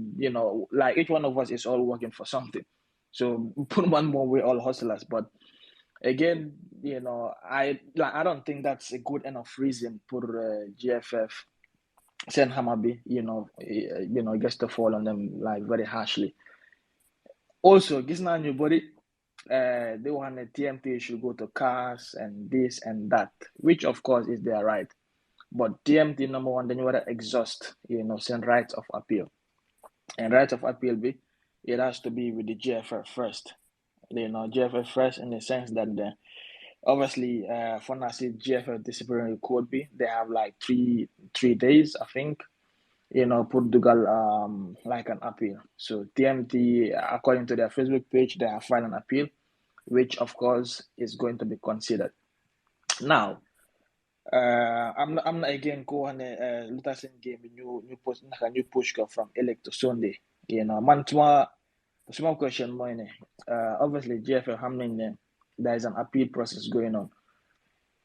like each one of us is all working for something. So put one more, we're all hustlers. But again, I don't think that's a good enough reason for GFF send Hamabi, just to fall on them like very harshly. Also, this not new body. They want a TMT should go to cars and this and that, which of course is their right. But TMT number one, then you want to exhaust, send rights of appeal. And rights of appeal it has to be with the GFF first. GFF first in the sense that obviously for Nasi GFF disciplinary code they have like three days, I think, Portugal like an appeal. So TMT, according to their Facebook page, they have filed an appeal, which of course is going to be considered. Now, I'm not again go on a Lutheran game new push from elect to Sunday. Man, small question mine. Obviously GFL Hamlin there is an appeal process going on.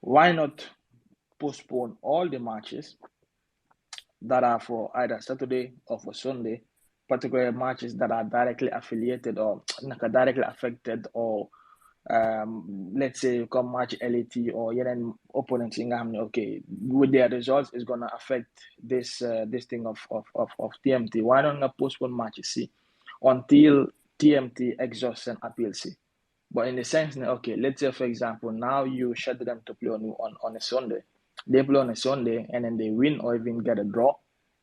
Why not postpone all the matches that are for either Saturday or for Sunday, particularly matches that are directly affiliated or directly affected, or let's say come match LAT or then opponents in okay, with their results is gonna affect this thing of TMT. Why don't postpone matches until TMT exhausts and appeals? But in the sense that, okay, let's say for example now you shut them to play on a Sunday. They play on a Sunday and then they win or even get a draw.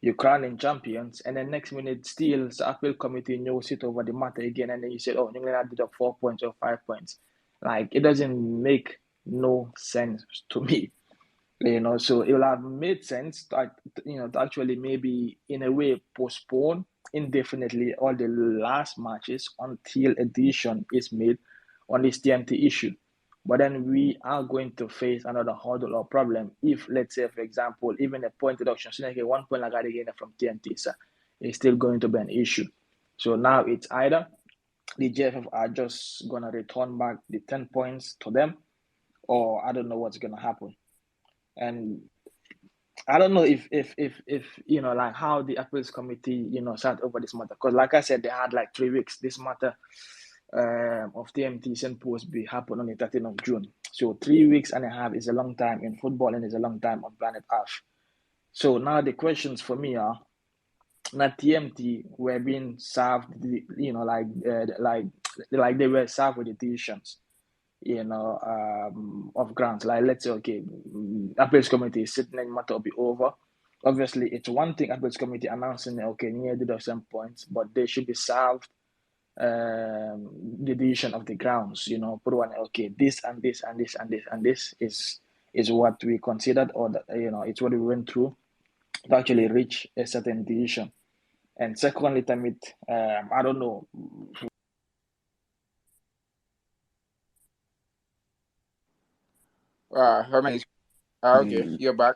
You crowning champions, and then next minute still the appeal committee sit over the matter again, and then you say, oh, New England did up 4 points or 5 points. Like, it doesn't make no sense to me. So it will have made sense to actually maybe in a way postpone indefinitely all the last matches until a decision is made on this TMT issue. But then we are going to face another hurdle or problem if, let's say, for example, even a point deduction, so like 1 point like that again from TMT, so it's still going to be an issue. So now it's either the GFF are just going to return back the 10 points to them, or I don't know what's going to happen. And I don't know if like how the appeals committee sat over this matter, because like I said, they had like 3 weeks. This matter of TMT sent post be happen on the 13th of June. So 3 weeks and a half is a long time in football, and is a long time on planet Earth. So now the questions for me are: not TMT were being served, like they were served with the decisions, of grants. Like, let's say, okay, appeals committee is sitting and matter will be over. Obviously, it's one thing appeals committee announcing, okay, near deduction points, but they should be served the decision of the grounds. Put one, okay, this and this and this and this and this is what we considered, or that, it's what we went through to actually reach a certain decision. And secondly, I don't know. How many? Okay, you're back.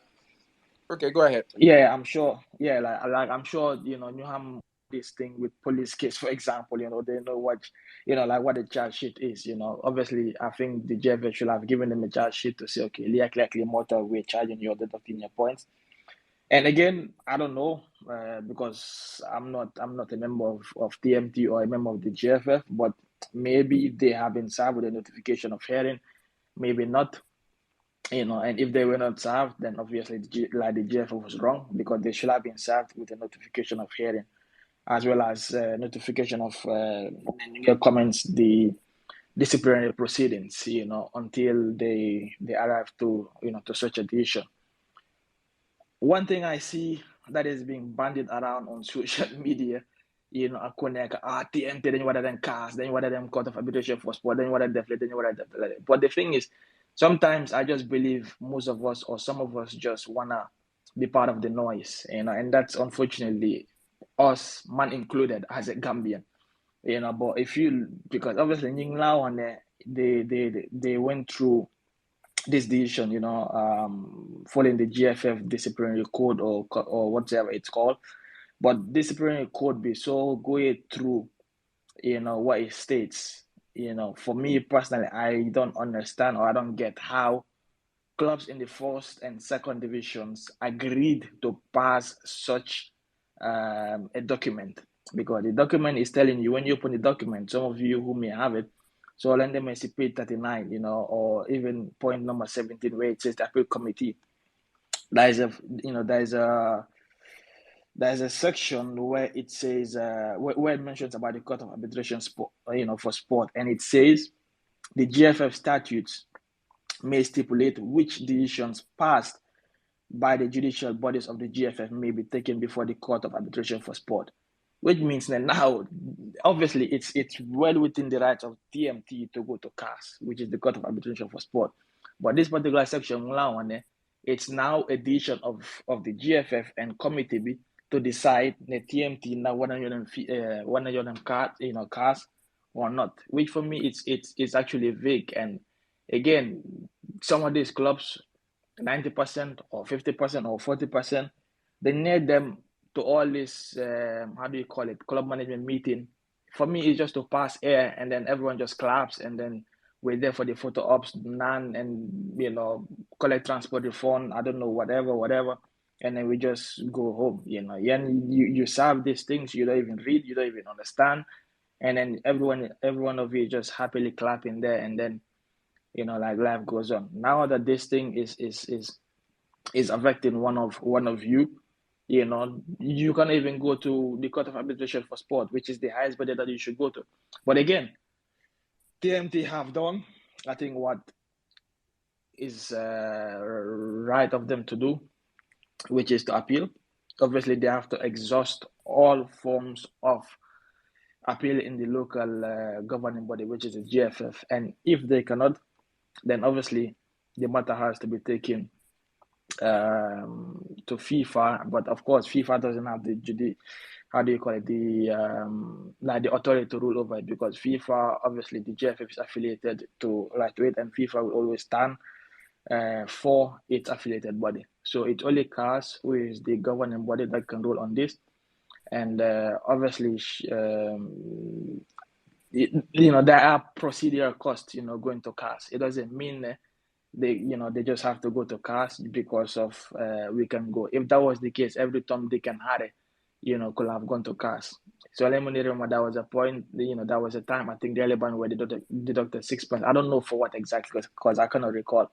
Okay, go ahead. Yeah, I'm sure. Yeah, like I'm sure, Newham this thing with police case, for example, they know what, like what the charge sheet is, Obviously, I think the JV should have given them a charge sheet to say, okay, likely motor, we're charging you, deducting your points. And again, I don't know, because I'm not a member of TMT or a member of the GFF, but maybe they have been served with a notification of hearing, maybe not. And if they were not served, then obviously the GFF was wrong, because they should have been served with a notification of hearing, as well as notification of your comments, the disciplinary proceedings, until they arrive to to such a decision. One thing I see that is being bandied around on social media, TMT, then you want them cast, then you want them court of arbitration for sport, then you want them deflate, then you want them deflate. But the thing is, sometimes I just believe most of us, or some of us, just wanna be part of the noise, and that's unfortunately us, man included, as a Gambian. But because obviously Yinglau and they went through this decision, following the GFF disciplinary code, or whatever it's called. But disciplinary code be so go through, what it states. For me personally, I don't understand, or I don't get how clubs in the first and second divisions agreed to pass such a document, because the document is telling you, when you open the document, some of you who may have it, so let them see page 39, or even point number 17, where it says the appeal committee. There's a section where it says where it mentions about the court of arbitration sport, for sport, and it says the GFF statutes may stipulate which decisions passed by the judicial bodies of the GFF may be taken before the court of arbitration for sport, which means that now, obviously, it's well within the rights of TMT to go to CAS, which is the court of arbitration for sport. But this particular section, it's now a decision of the GFF and committee to decide the TMT now one of them CAS or not, which for me it's actually vague. And again, some of these clubs, 90% or 50% or 40%, they need them to all this, club management meeting. For me, it's just to pass air, and then everyone just claps, and then we're there for the photo ops, and collect transport refund, I don't know, whatever, and then we just go home. You serve these things, you don't even read, you don't even understand, and then everyone of you just happily clapping there, and then like life goes on. Now that this thing is affecting one of you, you can't even go to the court of arbitration for sport, which is the highest body that you should go to. But again, TMT have done, I think, what is right of them to do, which is to appeal. Obviously, they have to exhaust all forms of appeal in the local governing body, which is the GFF. And if they cannot, then obviously the matter has to be taken to FIFA. But of course, FIFA doesn't have the the authority to rule over it, because FIFA, obviously the GFF is affiliated to lightweight, and FIFA will always stand for its affiliated body. So it's only CAS, who is the governing body, that can rule on this. And obviously, there are procedural costs, going to CAS. It doesn't mean they just have to go to CAS because of we can go. If that was the case, every Tom, Dick, and Harry, could have gone to CAS. So let me remember, that was a point, that was a time, I think, the Eleban where they deducted 6 points. I don't know for what exactly, because I cannot recall.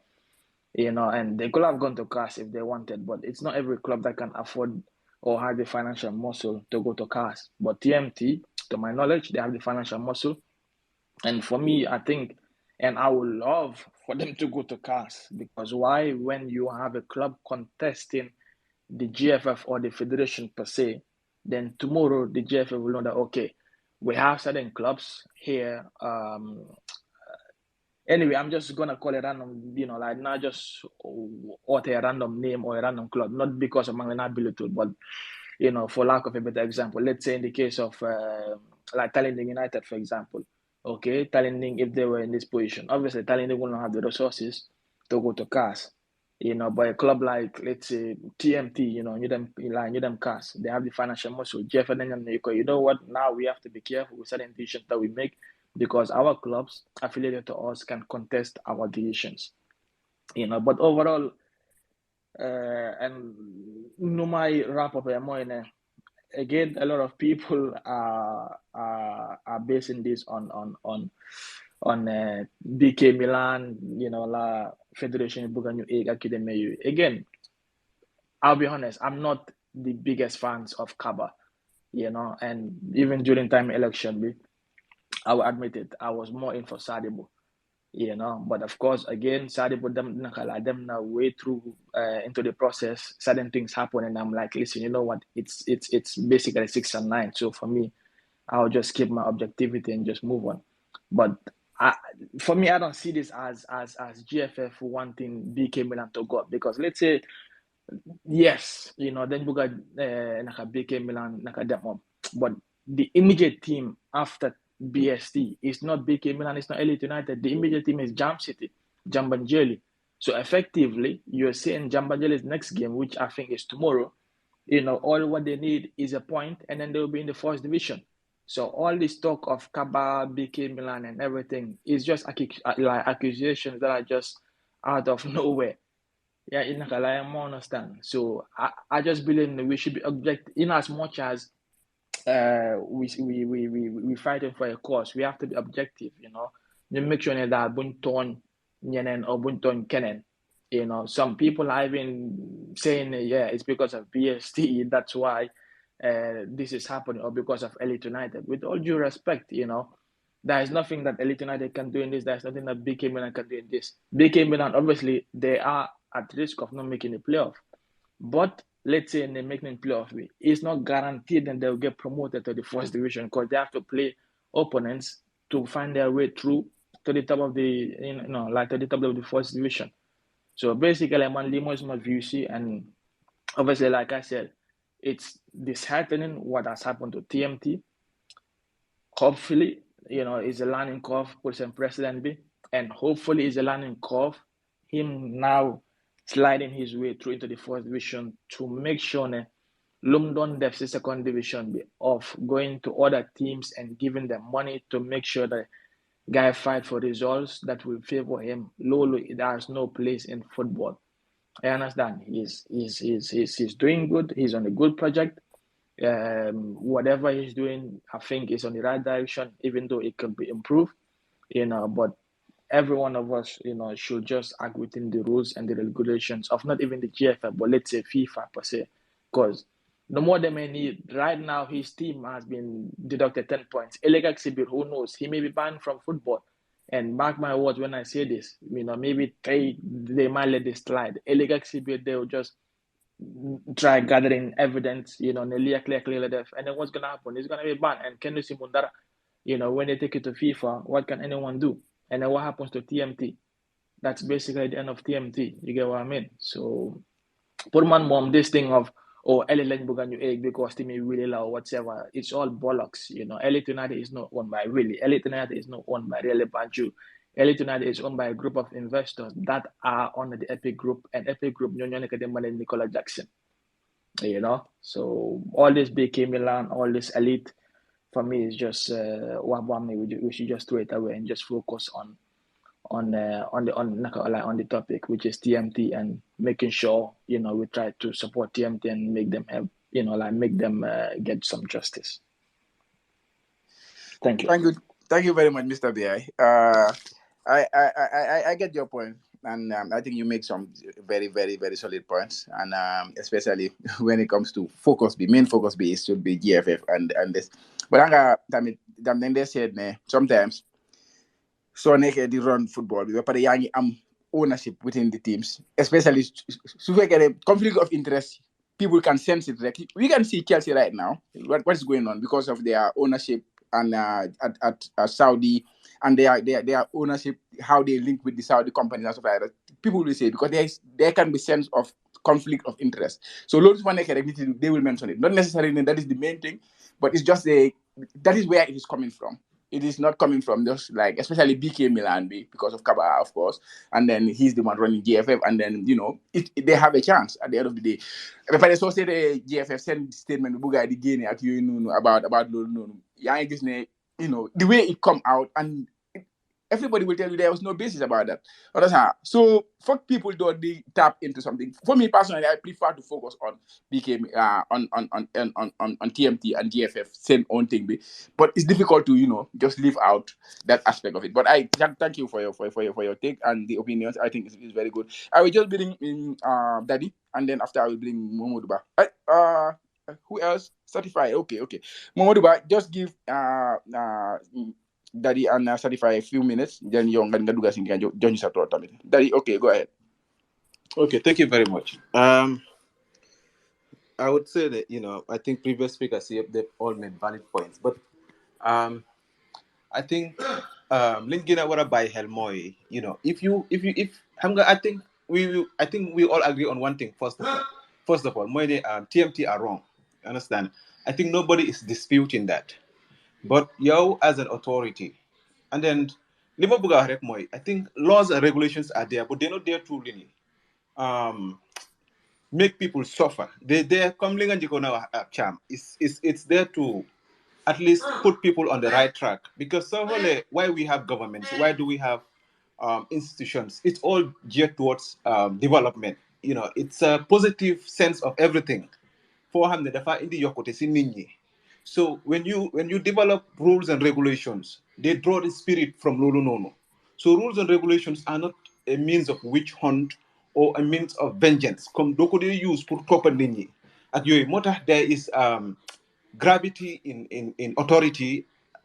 And they could have gone to CAS if they wanted, but it's not every club that can afford or have the financial muscle to go to CAS. But TMT, to my knowledge, they have the financial muscle. And for me, I think, and I would love for them to go to CAS, because why? When you have a club contesting the GFF or the federation per se, then tomorrow the GFF will know that, okay, we have certain clubs here. Anyway, I'm just gonna call it random, like not just author a random name or a random club, not because of my ability, but for lack of a better example, let's say in the case of like Tallinding United, for example. Okay, Tallinding, if they were in this position, obviously Tallinding will not have the resources to go to CAS. But a club like, let's say, TMT, New them CAS, they have the financial muscle. Jeff and you know what? Now we have to be careful with certain decisions that we make, because our clubs affiliated to us can contest our decisions. But overall, and no my wrap up again, a lot of people are basing this on on BK Milan, la Federation Buga New Egg Academy. Again, I'll be honest, I'm not the biggest fans of Kaba, and even during time election, I will admit it, I was more in for Sadibo, but of course, again, Sadibo them now way through into the process, certain things happen, and I'm like, listen, you know what, it's basically 6 and 9, so for me, I'll just keep my objectivity and just move on. But for me, I don't see this as GFF wanting BK Milan to go up, because let's say yes, then you got naka BK Milan naka them up. But the immediate team after BST is not BK Milan, it's not Elite United. The immediate team is Jam City, Jambanjeli. So effectively, you're saying Jambanjeli's next game, which I think is tomorrow, all what they need is a point, and then they'll be in the first division. So all this talk of Kaba, BK Milan, and everything is just like accusations that are just out of nowhere. Yeah, in I understand. So I just believe that we should be objective in as much as we fighting for a cause. We have to be objective, You make sure that bunton nyenen or bunton kenen. Some people are even saying, yeah, it's because of BST. That's why this is happening, or because of Elite United. With all due respect, there is nothing that Elite United can do in this. There's nothing that BK Milan can do in this. BK Milan, obviously, they are at risk of not making the playoff. But let's say they're making the playoff, it's not guaranteed that they'll get promoted to the first division, because they have to play opponents to find their way through to the top of the, to the top of the first division. So basically, I'm on Limo's my view, and obviously, like I said, it's disheartening what has happened to TMT. Hopefully, it's a learning curve for some President B, and hopefully it's a learning curve him now sliding his way through into the first division to make sure London Def second division be of going to other teams and giving them money to make sure that guy fight for results that will favor him. Lolo, there's no place in football. I understand. He's doing good. He's on a good project. Whatever he's doing, I think is on the right direction, even though it can be improved. But every one of us, should just act within the rules and the regulations of not even the GFF, but let's say FIFA per se. Because the more they may need, right now his team has been deducted 10 points. Elegak Sibir, who knows? He may be banned from football. And mark my words when I say this, maybe they might let this slide. Elegak Sibir, they'll just try gathering evidence, clear, and then what's gonna happen? It's gonna be banned. And Kenu Simundara, when they take it to FIFA, what can anyone do? And then what happens to TMT? That's basically the end of TMT. You get what I mean? So, Purman mom, this thing of LLN Bugan you egg because Team Willie or whatever, it's all bollocks. Elite United is not owned by Willie. Elite United is not owned by Really Banju. Elite United is owned by a group of investors that are under the Epic Group, and Epic Group, Nicola Jackson. So all this BK Milan, all this elite, for me is just we should just throw it away and just focus on the topic, which is TMT, and making sure we try to support TMT and make them have make them get some justice. Thank you. Thank you very much, Mr. BI. I get your point, and I think you make some very, very, very solid points, and especially when it comes to main focus B should be GFF and this. But then they said sometimes so they run football, but they ownership within the teams, especially so we get a conflict of interest. People can sense it. Like, we can see Chelsea right now. What's going on because of their ownership and at Saudi, and their ownership, how they link with the Saudi companies and stuff like that. People will say because there can be sense of conflict of interest. So loads one they will mention it. Not necessarily that is the main thing, but it's just that is where it is coming from. It is not coming from just like, especially BK Milan because of Kaba, of course, and then he's the one running GFF, and then they have a chance at the end of the day. But I saw say the GFF send statement Buga the Guinea about the way it come out, and everybody will tell you there was no basis about that. Understand? So for people to they tap into something. For me personally, I prefer to focus on BK on TMT and GFF same own thing. But it's difficult to just leave out that aspect of it. But I thank you for your take and the opinions. I think it's very good. I will just bring in Daddy, and then after I will bring Momoduba. Who else? Certify. Okay. Momoduba, just give Daddy and certify a few minutes, then you can do guys in join you. Daddy, okay, go ahead. Okay, thank you very much. I would say that I think previous speakers here they've all made valid points, but I think liñ gën a war a bàyyi xel mooy if xam nga I think we all agree on one thing first of all mooy ne TMT are wrong. You understand? I think nobody is disputing that, but yow as an authority, and then li ma bëgg a wax rek mooy I think laws and regulations are there, but they're not there to really make people suffer. They come li nga njëkkoon a wax Cham. It's there to at least put people on the right track, because certainly why we have governments, why do we have institutions? It's all geared towards development. It's a positive sense of everything. For xam ne dafa indi yokkute si nit ñi. So when you develop rules and regulations, they draw the spirit from loolu noonu. So rules and regulations are not a means of witch hunt or a means of vengeance. Comme doo ko dee use pour toppa nit ñi ak yooyu moo tax there is gravity in authority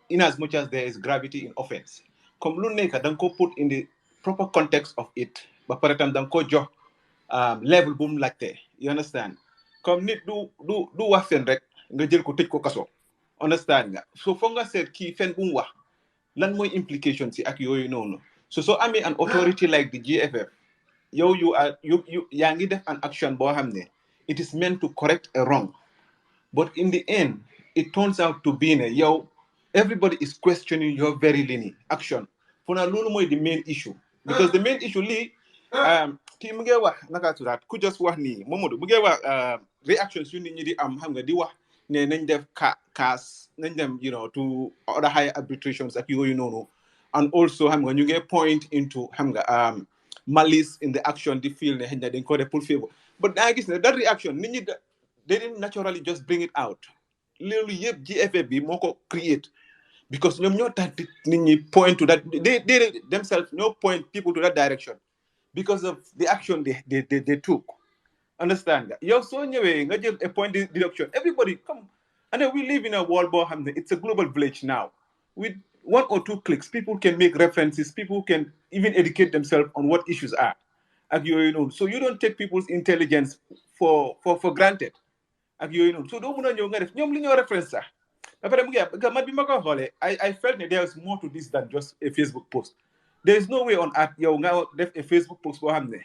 in as much as there is gravity in offense. Comme lu nekk da nga ko put in the proper context of it ba pare tam da nga ko jox level bu mu laajte. You understand? Comme nit du wax fen rek nga jël ko tëj ko kaso. Understand nga? So foog nga seet kii fen bu mu wax lan mooy implication si ak yooyu noonu. So amee an authority like the GFF, yow yaa ngi def an action boo xam ne it is meant to correct a wrong. But in the end, it turns out to be everybody is questioning your very linear action. For now, the main issue. Because the main issue, ki mu ngi wax naka turat ku just wax ni Momodu bu ngi wax reactions yu nit ñi di am xam nga di wax ne nañ def case nañ dem to other higher arbitrations ak yooyu noonu, and also xam nga ñu ngi point into xam nga malice in the action di feel ne xëy na dañ ko def pour favor, but da gis ne that reaction nit ñi they didn't naturally just bring it out. Literally, GFA bi moko create, because ñom ñoo tax nit ñi point to that. They themselves no point people to that direction because of the action they took. Understand that? Yow so ñëwé nga jël a point deduction. Everybody come, and then we live in a world where it's a global village now. With 1 or 2 clicks, people can make references. People can even educate themselves on what issues are. So you don't take people's intelligence for granted. Ak yooyu noonu so doo mën a ñëw nga def ñoom li ñoo reference sax après mu ngi man bi ma ko xoolee I felt that there is more to this than just a Facebook post. There is no way on earth yow nga def a Facebook post boo xam ne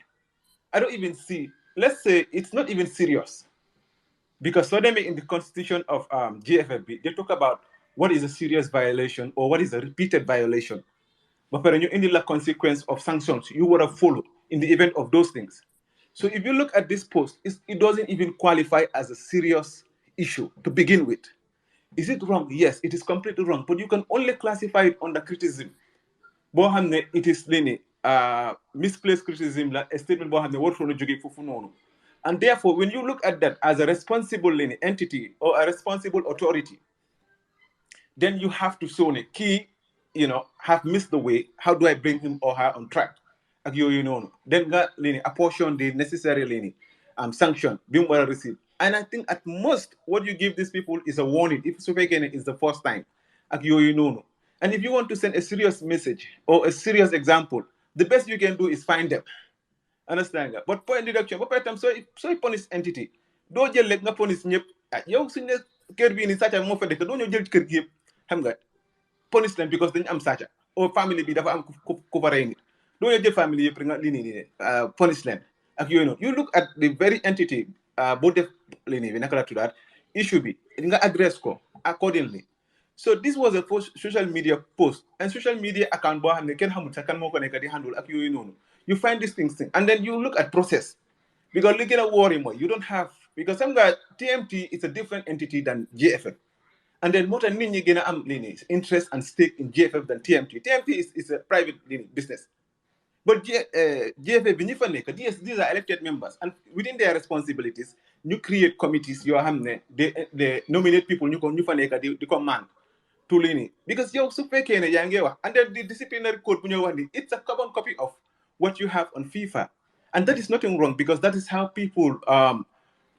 I don't even see, let's say it's not even serious, because so in the constitution of GFFB they talk about what is a serious violation or what is a repeated violation, but when you in the consequence of sanctions you would have followed in the event of those things. So if you look at this post, it doesn't even qualify as a serious issue to begin with. Is it wrong? Yes, it is completely wrong, but you can only classify it under criticism. It is misplaced criticism, a statement and therefore, when you look at that as a responsible entity or a responsible authority, then you have to show key, have missed the way. How do I bring him or her on track? Then apportion the necessary sanction being well received. And I think at most what you give these people is a warning if Sufekene is the first time. And if you want to send a serious message or a serious example, the best you can do is find them. Understand that? But point deduction, but time so punish entity. Don't just let nga punish ñep. Yow suñ ne kër bi ni sàcca moo fa dëkk doo ñëw jël kër gi yëpp xam nga punish them because dañu am sàcca or family bi dafa am ku fa rey nit doo ñëw jël family yëpp nga lii nii punish them ak yooyu noonu. You look at the very entity boo def lii nii bi naka la tuddaat issue bi nga address ko accordingly. So this was a social media post and social media account boo xam ne kenn xamul sax kan moo ko nekk di handle ak yooyu noonu. You find these things, and then you look at process. Because look at a worry more. You don't have, because some guy TMT is a different entity than GFF. And then more than nit ñi gën a am interest and stake in GFF than TMT. TMT is a private business. But GFF, these are elected members, and within their responsibilities, you create committees. They nominate people. You fa nekk di command to lini because yow su fekkee ne yaa ngi wax, and then the disciplinary code bu ñu wax ni, it's a carbon copy of what you have on FIFA, and that is nothing wrong because that is how people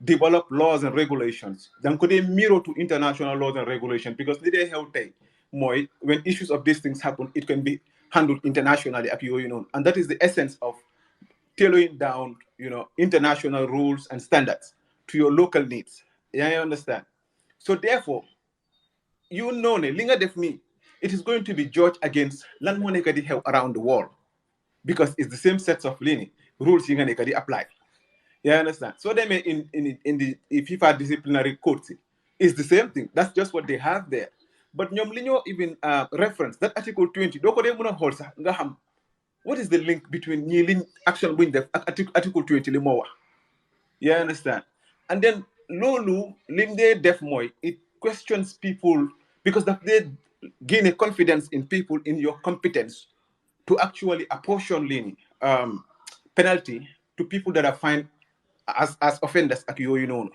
develop laws and regulations. Then could they mirror to international laws and regulations because they help more when issues of these things happen, it can be handled internationally, and that is the essence of tailoring down, international rules and standards to your local needs. Yeah, I understand. So therefore, linga def me, it is going to be judged against land money around the world because it's the same sets of rules you can apply. Yeah, I understand. So they may in the FIFA disciplinary code, it's the same thing. That's just what they have there. But ñom li ñoo even reference that article 20 doo ko dee mën a xool sax nga xam what is the link between ñii liñ action buñ def ak article 20 li moo wax. Yeah, I understand. And then loolu lim dee def mooy it questions people because they gain a confidence in people in your competence to actually apportion penalty to people that are fined as offenders ak yooyu noonu.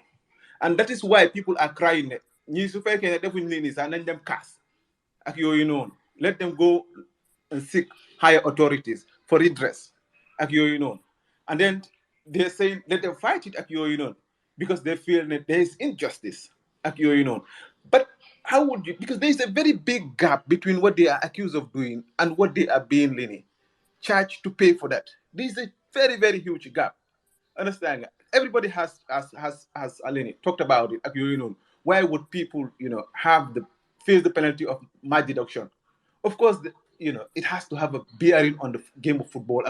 And that is why people are crying ne ñii su fekkee ne defuñ lii nii sax nañ dem kaas ak yooyu noonu. Let them go and seek higher authorities for redress ak yooyu noonu. And then they're saying let them fight it ak yooyu noonu because they feel that there is injustice ak yooyu noonu. But how would you, because there is a very big gap between what they are accused of doing and what they are being charged to pay for that. There is a very, very huge gap. Understand? Everybody has Aleni talked about it. Why would people, have the face the penalty of my deduction? Of course, it has to have a bearing on the game of football,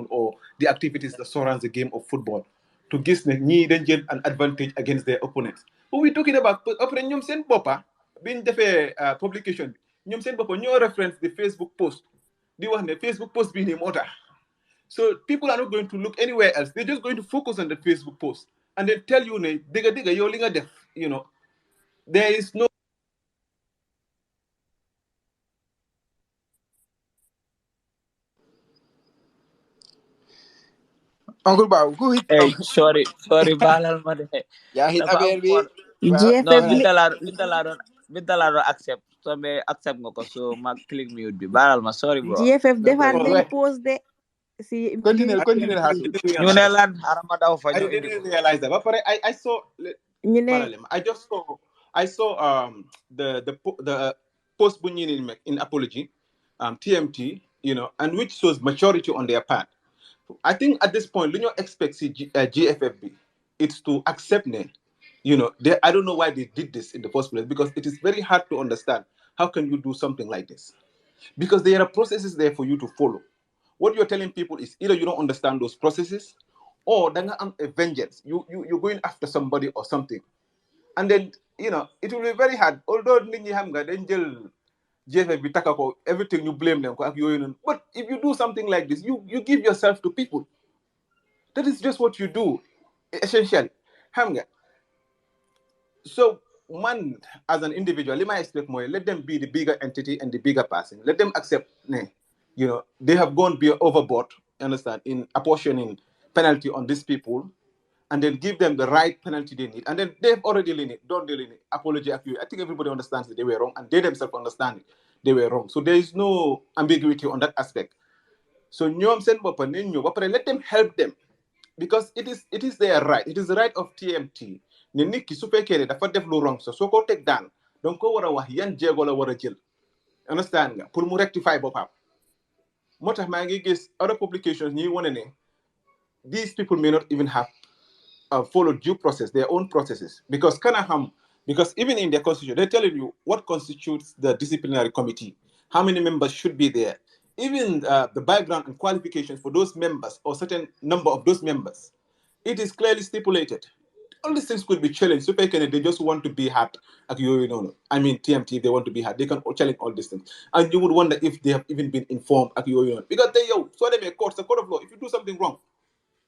or the activities that surrounds the game of football, to give them an advantage against their opponents. But we're talking about opponent ñoom seen boppa biñ defee publication ñoom seen boppa ñoo reference the Facebook post. Di wax ne Facebook post bi nii moo tax. So people are not going to look anywhere else. They're just going to focus on the Facebook post and then tell you, diga, yo linga def, there is no. Uncle Bob, who hit? Hey, sorry, balal ma de. Yeah, hit Dafa am affaire bi. no, GFF li binta la doon accept. So me accept nga ko so ma click mute bi. Balal ma, sorry bro. GFF defaat All nañ right. pause de si Continue, I Hasu. didn't Ñu ne realize. lan harama daw fa I ñu indi didn't ko. realize that. But I saw. ñu ne I just saw. I saw the post in apology, TMT, and which shows maturity on their part. I think at this point, when you expect GFFB, it's to accept ne. I don't know why they did this in the first place because it is very hard to understand. How can you do something like this? Because there are processes there for you to follow. What you're telling people is either you don't understand those processes, or a vengeance. You're going after somebody or something, and then it will be very hard. Although Angel JFB Takako, everything you blame them, but if you do something like this, you give yourself to people. That is just what you do, essentially. Hamga. So one, as an individual, let me expect more. Let them be the bigger entity and the bigger person. Let them accept, they have gone overboard, understand, in apportioning penalty on these people, and then give them the right penalty they need. And then they've already done the apology. I think everybody understands that they were wrong, and they themselves understand it. They were wrong. So there is no ambiguity on that aspect. So let them help them because it is their right. It is the right of TMT. Ne nit ki su fekkee ne dafa def lu wrong so ko teg daan donc ko war a wax yan jéego la war a jël understand nga pour mu rectify boppam moo tax maa ngi gis other publications ñuy wane ne these people may not even have followed due process, their own processes, because because even in their constitution, they're telling you what constitutes the disciplinary committee, how many members should be there, even the background and qualifications for those members or certain number of those members. It is clearly stipulated. All these things could be challenged. So they just want to be hard. I mean, TMT, they want to be hard. They can challenge all these things. And you would wonder if they have even been informed. Because so they may court, it's a court of law. If you do something wrong,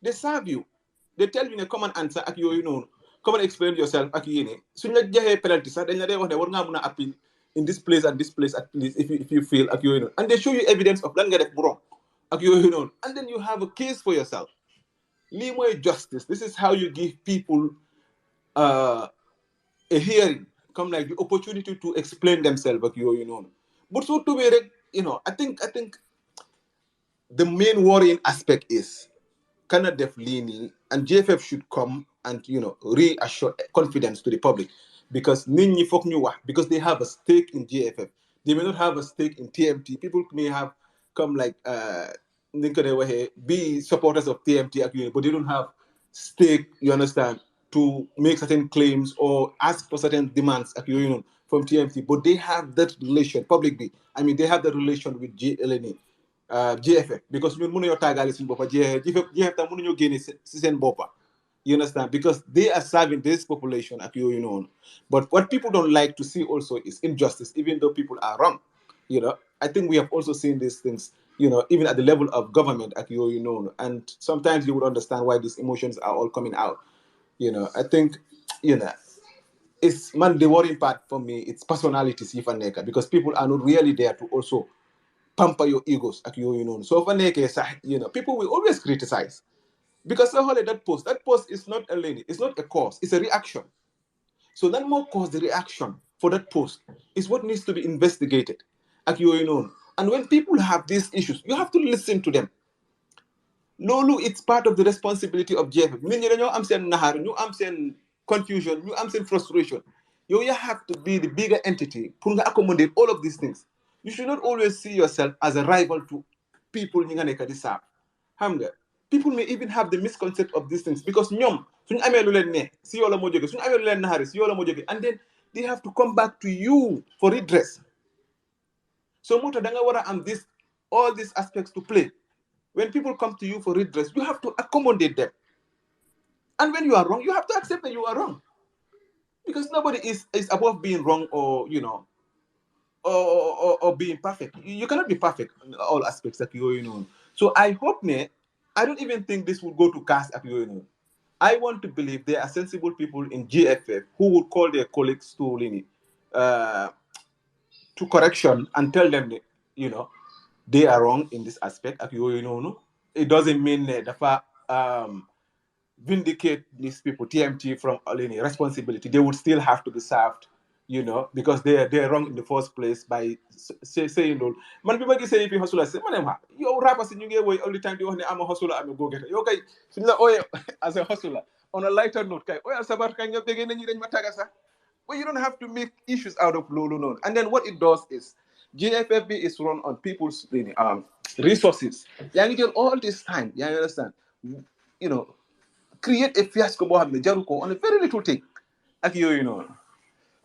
they serve you. They tell you in a common answer, come and explain yourself ak yéene suñ la joxee penalty sax dañ la dee wax ne war ngaa mun a appeal in this place and this place at least if you feel ak yooyu noonu and they show you evidence of lan nga def bu wrong ak yooyu noonu and then you have a case for yourself lii mooy justice. This is how you give people a hearing, come like the opportunity to explain themselves ak yooyu noonu but so to be rek I think the main worrying aspect is kind of def leaning, and GFF should come and reassure confidence to the public because nit ñi foog ñu wax because they have a stake in GFF. They may not have a stake in TMT. People may have come like ni ko dee waxee be supporters of TMT ak but they don't have stake, you understand, to make certain claims or ask for certain demands ak from TMT, but they have that relation publicly. I mean, they have that relation with GFF because ñun mënuñoo tàggaale suñu boppa GFF tam mënuñoo génne si seen boppa, you understand, because they are serving this population ak yooyu noonu. But what people don't like to see also is injustice, even though people are wrong. I think we have also seen these things, even at the level of government ak yooyu noonu, and sometimes you would understand why these emotions are all coming out. I think it's the worrying part for me, it's personalities yi fa nekk because people are not really there to also pamper your egos ak yooyu noonu. So fa nekkee sax people will always criticize because that post is not a lady, it's not a cause, it's a reaction. So that more cause, the reaction for that post is what needs to be investigated ak yooyu noonu. And when people have these issues, you have to listen to them. Lolu, it's part of the responsibility of GFF. Nit ñi dañoo am seen naxar, ñu am seen confusion, ñu am seen frustration. You have to be the bigger entity pour nga accommodate all of these things. You should not always see yourself as a rival to people ñi nga nekk di saab. Xam nga, people may even have the misconcept of these things because ñoom suñu amee lu leen ne si yow la moo jóge, suñu amee lu leen naxari si yow la moo jóge, and then they have to come back to you for redress. So moo tax da nga war a am all these aspects to play. When people come to you for redress, you have to accommodate them. And when you are wrong, you have to accept that you are wrong. Because nobody is above being wrong or, or being perfect. You cannot be perfect in all aspects. So I hope, I don't even think this will go to cast. I want to believe there are sensible people in GFF who would call their colleagues to correction and tell them, they are wrong in this aspect. It doesn't mean that vindicate these people, TMT, from any responsibility. They would still have to be served, because they're wrong in the first place by saying, man, people can say if you hustle, I say, man, you rappers in you all the time, I'm a hustler, I'm a go-getter. Okay, as a hustler. On a lighter note, but you don't have to make issues out of Lulu. And then what it does is, GFFB is run on people's resources. All this time, you understand? Create a fiasco on a very little thing.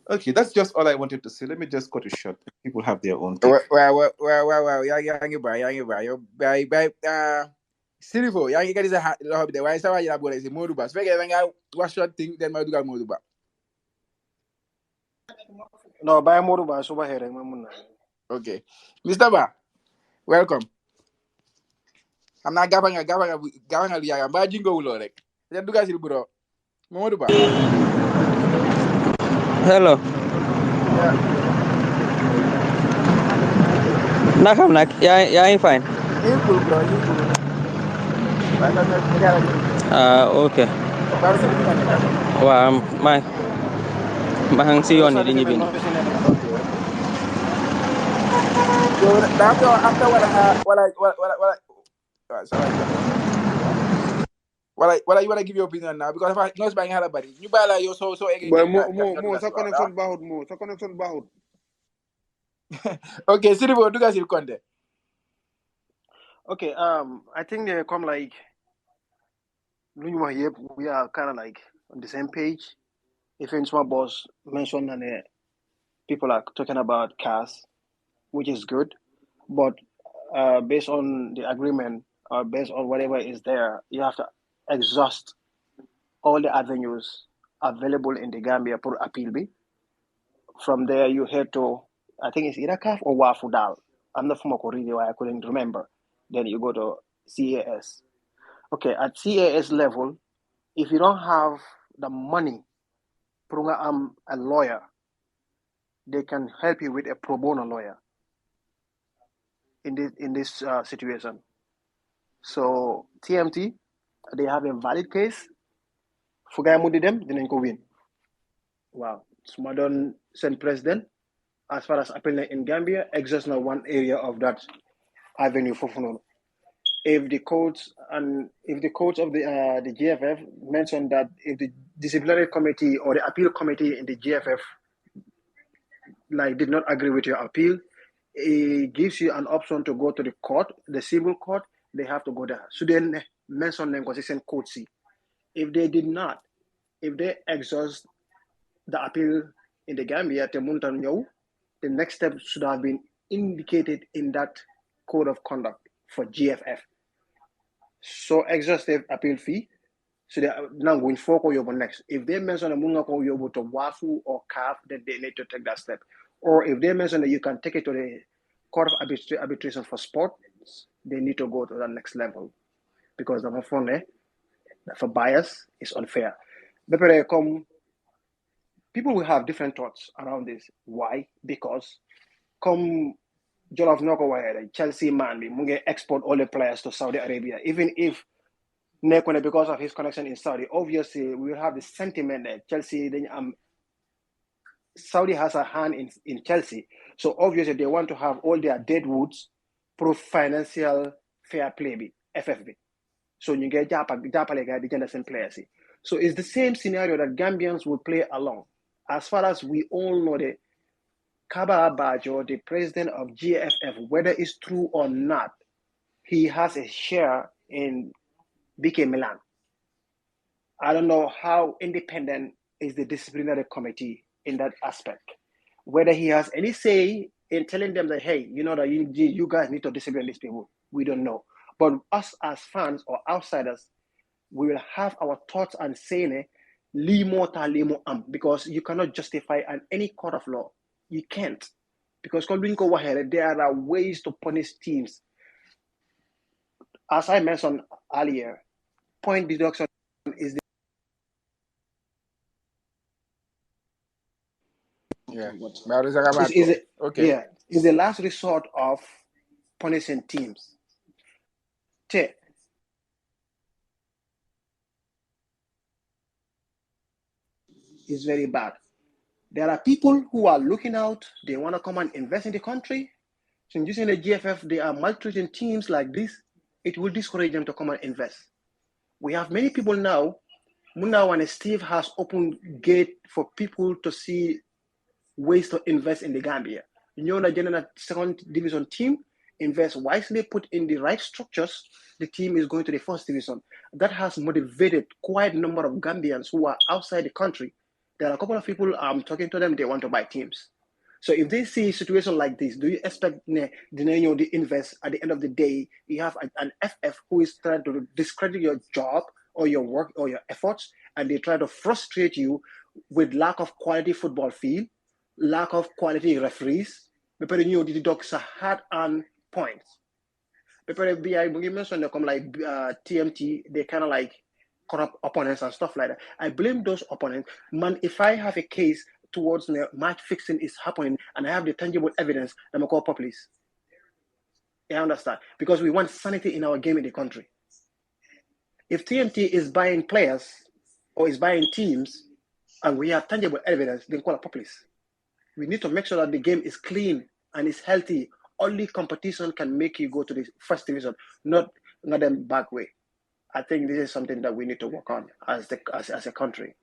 Okay, that's just all I wanted to say. Let me just cut it short. People have their own thing. Well, Silvo, yang ikan isa hobby de. Why sa wajib boleh si moduba. Sebagai orang wash short thing then mau juga moduba. No, by Moru ba suba here mamuna. Okay, Mr. Ba, welcome. I'm not gabang liya. Ba jingo ulo rek. Jangan duga sil bro. Moduba. Hello. Yeah. Nakam nak, yeah, fine. You cool bro, you cool. Okay. Wah, mahang si yon ni nyibin. So after what you want to give your opinion now? Because if I not buying her body, you buy like you so again. Boy, mo sa connection bahut. Okay, Silvo, do guys content. Okay, I think they come like we are kind of like on the same page. If in small boss mentioned and people are talking about cars, which is good, but based on the agreement or based on whatever is there, you have to exhaust all the avenues available in the Gambia for appeal. From there, you head to, I think it's either CAF or Wafudal. I'm not from Okoridi, why I couldn't remember. Then you go to CAS. Okay, at CAS level, if you don't have the money a lawyer, they can help you with a pro bono lawyer in this situation. So TMT, they have a valid case. Fu gaay mu di dem dinañ ko win. Wow. su ma doon seen president, as far as appeal in Gambia, exhaust na one area of that avenue foofu noonu. If the coach of the GFF mentioned that if the disciplinary committee or the appeal committee in the GFF did not agree with your appeal, it gives you an option to go to the court, the civil court. They have to go there. So then mention them consistent court C. If they did not, if they exhaust the appeal in the Gambia, the next step should have been indicated in that code of conduct for GFF. So exhaustive appeal fee. So they are now going for yobo next. If they mention a munga ko yobo to wafu or calf, then they need to take that step. Or if they mention that you can take it to the court of arbitration for sport, they need to go to the next level because the phone for bias is unfair. But people will have different thoughts around this. Why? Because come Jollof Noko Chelsea man, we export all the players to Saudi Arabia, even if Nekone, because of his connection in Saudi, obviously we will have the sentiment that Chelsea, Saudi has a hand in Chelsea. So obviously they want to have all their deadwoods proof financial fair play, FFB. So you get the players. So it's the same scenario that Gambians will play along. As far as we all know, the Kaba Bajo, the president of GFF, whether it's true or not, he has a share in BK Milan. I don't know how independent is the disciplinary committee in that aspect. Whether he has any say in telling them that, hey, you know that you guys need to discipline these people, we don't know. But us as fans or outsiders, we will have our thoughts and saying limo ta limo because you cannot justify an any court of law. You can't. Because there are ways to punish teams. As I mentioned earlier, point deduction is the is the last resort of punishing teams. Is very bad. There are people who are looking out, they want to come and invest in the country. So using the GFF, they are maltreating teams like this. It will discourage them to come and invest. We have many people now. Muna and Steve has opened gate for people to see ways to invest in the Gambia. You know, the general second division team invest wisely, put in the right structures. The team is going to the first division. That has motivated quite a number of Gambians who are outside the country. There are a couple of people I'm talking to them, they want to buy teams. So if they see a situation like this, do you expect the invest at the end of the day? You have an FF who is trying to discredit your job or your work or your efforts, and they try to frustrate you with lack of quality football field, lack of quality referees. But the dogs are hard-earned points. But BI mentioned come like TMT, they kind of like corrupt opponents and stuff like that. I blame those opponents. Man, if I have a case towards match fixing is happening and I have the tangible evidence, I'm going to call police. I understand. Because we want sanity in our game in the country. If TMT is buying players or is buying teams and we have tangible evidence, then call a police. We need to make sure that the game is clean and is healthy. Only competition can make you go to the first division, not them back way. I think this is something that we need to work on as a country.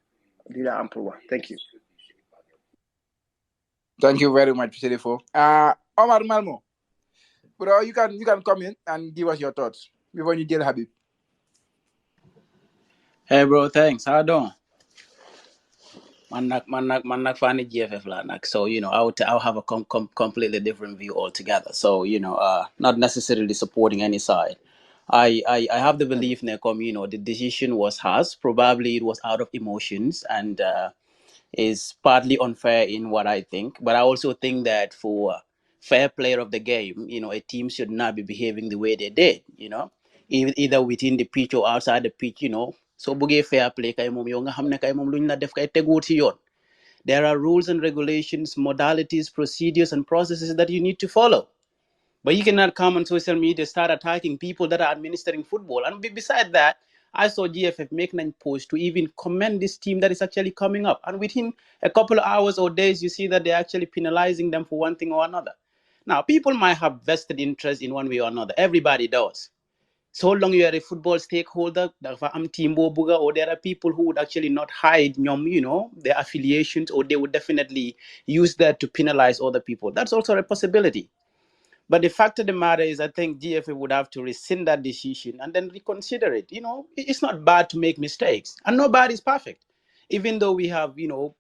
Thank you. Thank you very much, Serifo. Omar Malmo, bro, you can come in and give us your thoughts before you deal Habib. Hey bro, thanks. How doing? Man nak fani GFF la nak. So I'll have a completely different view altogether. So not necessarily supporting any side. I have the belief the decision was harsh. Probably it was out of emotions and is partly unfair in what I think. But I also think that for fair player of the game, a team should not be behaving the way they did. Either within the pitch or outside the pitch. So buggee fair play kay moom yow nga xam ne kay moom luñ la def kay teguut ci yoon There are rules and regulations, modalities, procedures, and processes that you need to follow. But you cannot come on social media, start attacking people that are administering football. And beside that, I saw GFF making a post to even commend this team that is actually coming up. And within a couple of hours or days, you see that they're actually penalizing them for one thing or another. Now, people might have vested interest in one way or another. Everybody does. So long you are a football stakeholder, or there are people who would actually not hide their affiliations, or they would definitely use that to penalize other people. That's also a possibility. But the fact of the matter is, I think GFA would have to rescind that decision and then reconsider it. It's not bad to make mistakes, and nobody's perfect. Even though we have,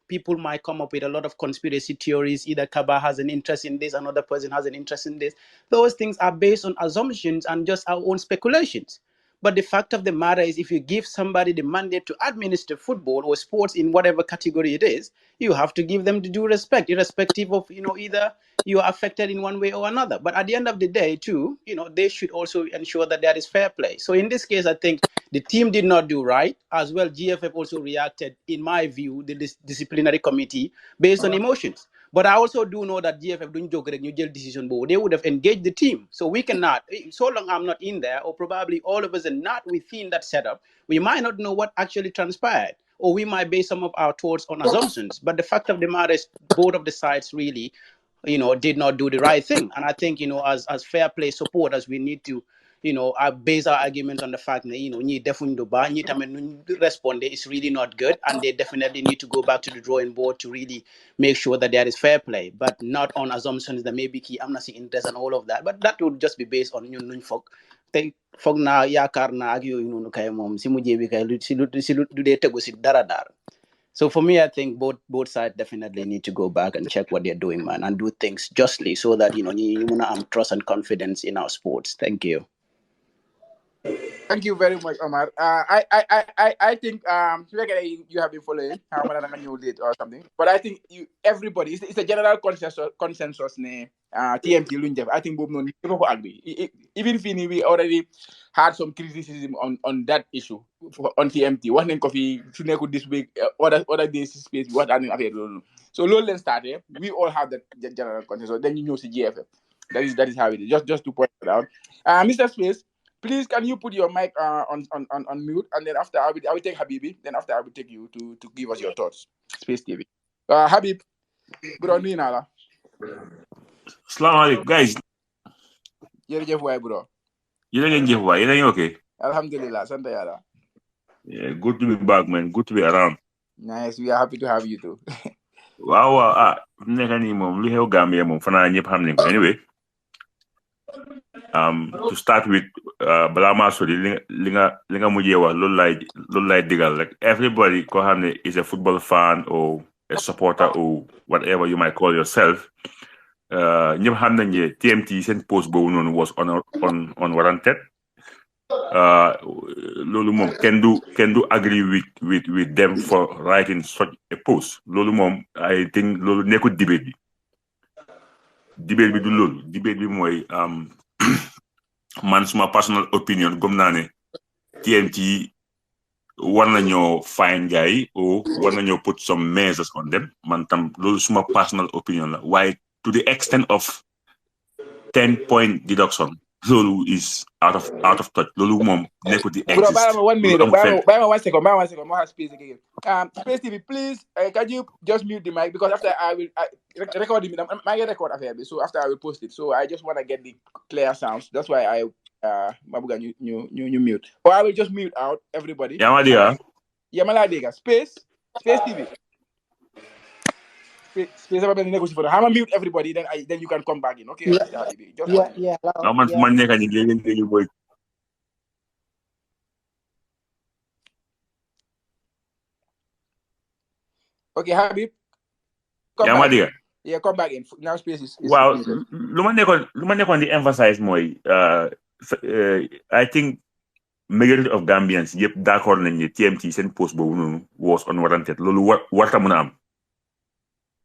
people might come up with a lot of conspiracy theories. Either Kaba has an interest in this, another person has an interest in this. Those things are based on assumptions and just our own speculations. But the fact of the matter is, if you give somebody the mandate to administer football or sports in whatever category it is, you have to give them the due respect, irrespective of, either you are affected in one way or another. But at the end of the day, too, they should also ensure that there is fair play. So in this case, I think the team did not do right. As well, GFF also reacted, in my view, the disciplinary committee, based on emotions. But I also do know that GFF don't joke new jail decision board. They would have engaged the team. So we cannot, so long I'm not in there, or probably all of us are not within that setup, we might not know what actually transpired. Or we might base some of our thoughts on assumptions. But the fact of the matter is, both of the sides really, did not do the right thing. And I think, as fair play supporters, we need to, base our arguments on the fact that, you definitely respond, it's really not good. And they definitely need to go back to the drawing board to really make sure that there is fair play, but not on assumptions that maybe key amnesty interest and all of that. But that would just be based on folk. They folk na yaakaar naa ak yooyu noonu kay moom si mujjee bi kay si lu dee tegu si dara. So for me, I think both sides definitely need to go back and check what they're doing, man, and do things justly so that you trust and confidence in our sports. Thank you. Thank you very much, Omar. I think you have been following how many new late or something, but I think everybody, it's a general consensus TMT Lunjef. I think both people agree. Even if we already had some criticism on that issue on TMT. One thing coffee this week, other days space what I mean. So let's start here. We all have that general consensus. Then GFF. That is how it is. Just to point it out. Mr. Space, please, can you put your mic on mute, and then after I will take Habibi. Then after I will take you to give us your thoughts. Space TV. Habib, good on you, Nala. Assalamualaikum, guys. Jërëjëf waay, bro. Jërëjëf waay, yéen a ngi okay? Alhamdulillah, sant yàlla. Yeah, good to be back, man. Good to be around. Nice, we are happy to have you too. Waaw, nekk nii moom lu xew Gambia moom fanaa ñëpp xam nañ ko. Anyway, to start with, balaa maa sori li nga mujjee wax loolu lay digal rek. Everybody ko xam ne is a football fan or a supporter or whatever you might call yourself. ñëpp xam nañ ne TMT seen post boobu noonu was unwarranted. Loolu moom can do agree with them for writing such a post. Loolu moom I think loolu nekkul debate bi du loolu. Debate bi mooy man suma personal opinion gëm naa ne TMT war nañoo fine guy or war nañoo put some measures on them. Man tam loolu suma personal opinion la. Why to the extent of 10-point deduction, loolu is out of touch. Loolu moom nekkul di exist. Bro, 1 minute. Buy me 1 second. More space again. Space TV, please. Can you just mute the mic, because after I will record it. I record affair, so after I will post it. So I just want to get the clear sounds. That's why I Mabuga you mute. Or I will just mute out everybody. Yamala Space TV. Space about negotiate. I'm gonna mute everybody. Then you can come back in. Okay. Yeah. Okay, Habib. Come back in. Now space is Wow. Lu ma nekkoon di emphasize mooy I think majority of Gambians yëpp d'accord nañ ne TMT seen post boobu noonu was unwarranted. Loolu warta mun a am.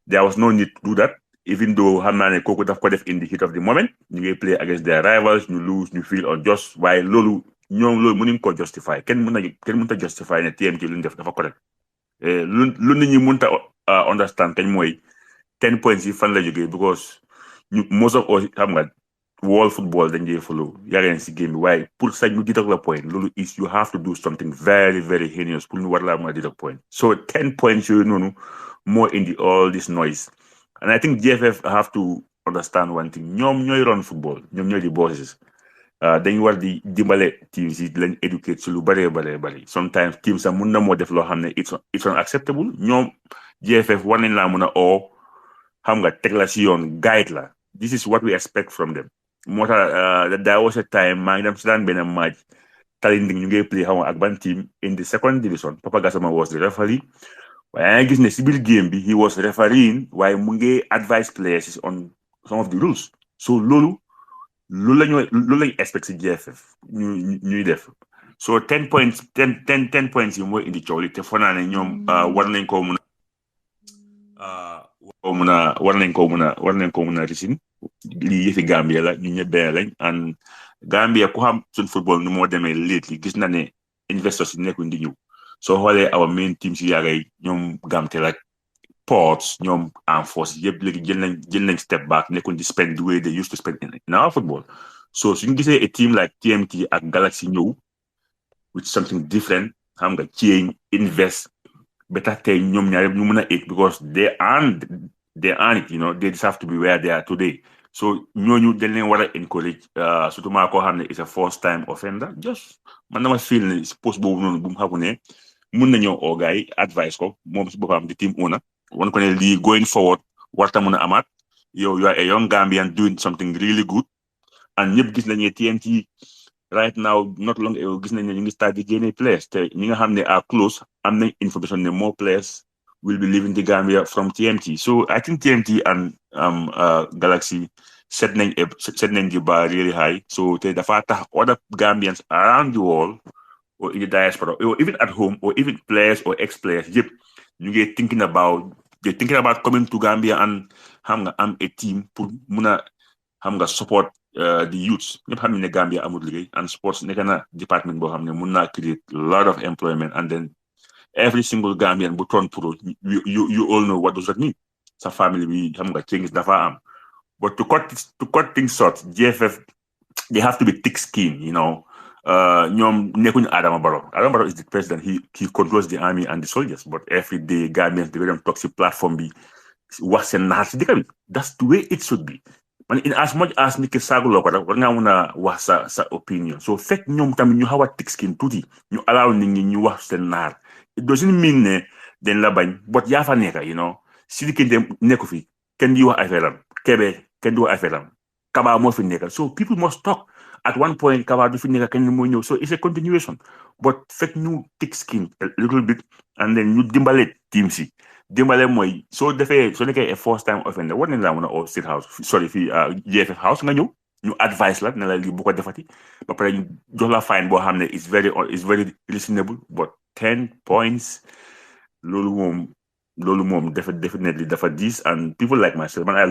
There was no need to do that, even though xam naa ne kooku daf ko def in the heat of the moment. ñu ngi play against their rivals, ñu lose, ñu feel unjust. Waaye loolu mënuñ ko justify. Kenn mënta justify ne TMT lu ñu def dafa correct. Lu nit ñi mënta understand kañ mooy 10 points yi fan la jógee because most of us xam nga world football dañ dee follow yareen si game bi waaye pour sax ñu deduct la point loolu is you have to do something very very heinous pour ñu war laa mën a deduct point so 10 points yooyu noonu moo indi all this noise and I think GFF have to understand one thing ñoom ñooy run football ñoom ñooy di bosses dañ war di dimbale teams yi lañ educate si lu bëree bëri sometimes teams sax mun na moo def loo xam ne it's unacceptable ñoom GFF war nañ laa mun a oo xam nga teg la si yoon guide la this is what we expect from them moo tax there was a time maa ngi dem si daan benn match Talinding ñu ngi play xam nga ak ban team in the second division Papa Gassama was the referee waaye gis ne si biir game bi he was refereeing waaye mu ngi advise players on some of the rules so loolu lañu expect si GFF ñuy def so 10 points yi mooy indi coow li te foo naa ne ñoom war nañ koo mun war nañ koo mun a risin lii yëfi Gambia la ñu ñëpp benn lañ and Gambia ku xam suñ football nu moo demee lately gis na ne investors yi nekkuñ di ñëw soo xoolee our main teams yi yaagay ñoom Gamtel ak Ports ñoom en force yëpp léegi jël nañ step back nekkuñ di spend the way they used to spend in our football so suñu gisee a team like TMT ak Galaxy ñëw with something different xam nga change invest better tey ñoom ñaar ñu mën a eat because they earned it you know they deserve to be where they are today so ñooñu dañ leen war a encourage surtout maa koo xam ne is a first time offender just man dama feel ne post boobu noonu bu mu xamu ne mun nañoo oo gars yi advice ko moom si boppam di team owner wan ko ne lii going forward warta mun a amaat yow you are a young Gambian doing something really good and ñëpp gis nañu TMT right now not long ago gis nañ ne ñu ngi start di génne players te ñi nga xam ne are close am nañ information ne more players will be leaving the Gambia from TMT so I think TMT and Galaxy set nañ the bar really high so te dafa tax other Gambians around the world or in the diaspora or even at home or even players or ex-players yëpp ñu ngi thinking about coming to Gambia and xam nga am a team pour mun a xam nga support the youths ñëpp xam ne Gambia amul liggéey and sports nekk na department boo xam ne mun naa create a lot of employment and then every single Gambian bu turn pro you all know what does that mean sa family bi xam nga things dafa am but to cut things short GFF they have to be thick-skinned you know ñoom nekkuñu Adama Barrow is the president he controls the army and the soldiers but every day Gambians they dem toog si plateforme bi wax seen naxar si dëkk bi that's the way it should be man in as much as nit ki saaguloo ko rek war ngaa mun a wax sa opinion so fekk ñoom tamit ñu xaw a thick-skinned tuuti ñu allow nit ñi ñu wax seen naxar it doesn't mean ne dañ la bañ but yaa fa nekk you know Sidiki nekku fi kenn di wax affaire am Kebe kenn di wax affaire am Kaba moo fi nekk so people must talk at one point Kaba du fi nekk kenn moo ñëw so it's a continuation but fekk ñu thick-skinned a little bit and then ñu dimbale team si dimbale mooy soo nekkee a first time offender war nañ laa mën a oo State House sorry fii GFF House nga ñëw ñu advice la ne la lii bu ko defati ba pare ñu jox la fine boo xam ne is very reasonable but 10 points loolu moom definitely dafa diis and people like myself man I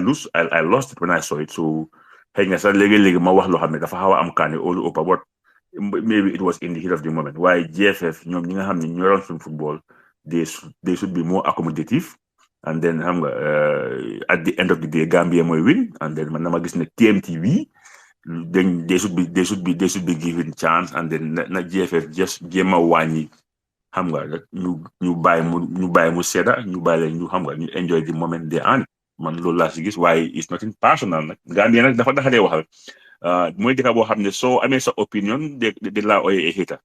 lost it when I saw it so xëy na sax léegi ma wax loo xam ne dafa xaw a am kaane all over but maybe it was in the heat of the moment waaye GFF ñoom ñi nga xam ne ñoo doon suñu football they should be more accommodative and then xam nga at the end of the day Gambia mooy win and then man dama gis ne TMT bi then they should be given chance and then na GFF just jéem a wàññi xam nga ñu bàyyi mu sedda ñu bàyyi leen ñu xam nga ñu enjoy the moment they earn man loolu laa si gis waaye it's nothing personal nag Gambia nag dafa dee waxal mooy dëkk boo xam ne soo amee sa opinion de laa ooyee a hater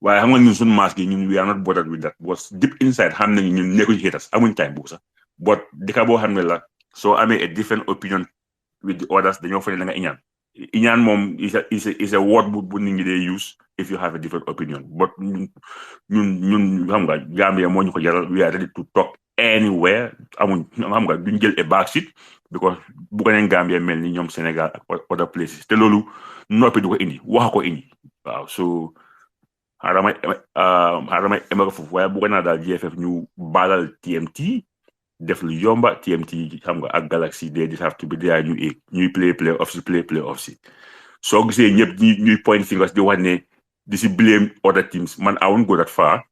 waaye xam nga ñun suñu maas gi ñun we are not bothered with that because deep inside xam nañu ñun nekkuñu haters amuñ time boobu sax but dëkk boo xam ne la soo amee a different opinion with the others dañoo fa ne da nga iñaan moom is a word bu nit ñi dee use if you have a different opinion but ñun xam nga Gambia moo ñu ko jaral we are ready to talk anywhere amuñ xam nga duñ jël a back seat because bu ko neen Gambia mel ni ñoom Sénégal ak other places te loolu noppi du ko indi waxa ko indi waaw so xaaral ma emako foofu waaye bu ko naa daal GFF ñu baalal TMT def lu yomba TMT xam nga ak Galaxy they just have to be there ñuy play off si soo gisee ñëpp ñuy point fingers di wax ne di si blame other teams man I won't go that far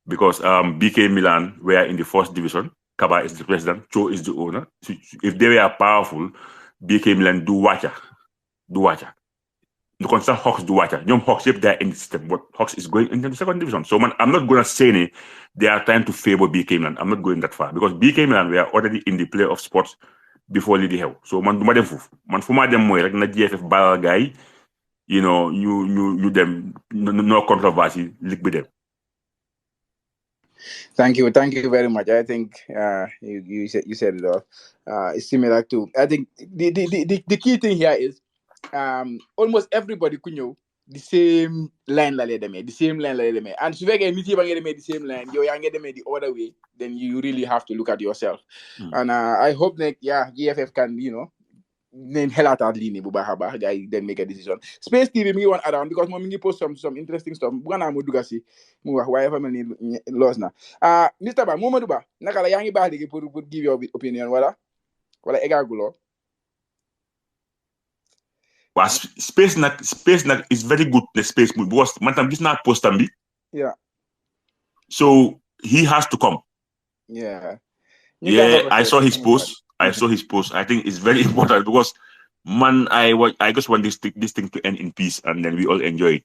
because BK Milan were in the first division Kaba is the president, Cho is the owner. So if they were powerful, BK Milan do watcha. The constant Hawks do watcha. Young Hawks, if they're in the system, but Hawks is going into the second division. So man, I'm not gonna say they are trying to favor BK Milan. I'm not going that far because BK Milan were already in the play of sports before Lidi Hell. So man, do ma dem foofu. Man fu ma dem moy rek na GFF balal guy, you them no controversy league with them. Thank you very much. I think you said it all. It's similar to, I think the key thing here is almost everybody could know the same line la the same line la and so if you the same line, you get them the other way, then you really have to look at yourself. And I hope that GFF can then hell out at line bu baax guy then make a decision. Space TV me want around because mom ngi post some interesting stuff bu gana mo duga si mu wax waye fa melni loss na Mr. Ba Momadou Ba naka la yaangi baax legi pour give your opinion wala egagulo. Well, space nak is very good. The space because man tam gis na post tam bi. Yeah. So he has to come. Yeah. Yeah, I saw his post. I think it's very important because man, I just want this thing to end in peace and then we all enjoy it.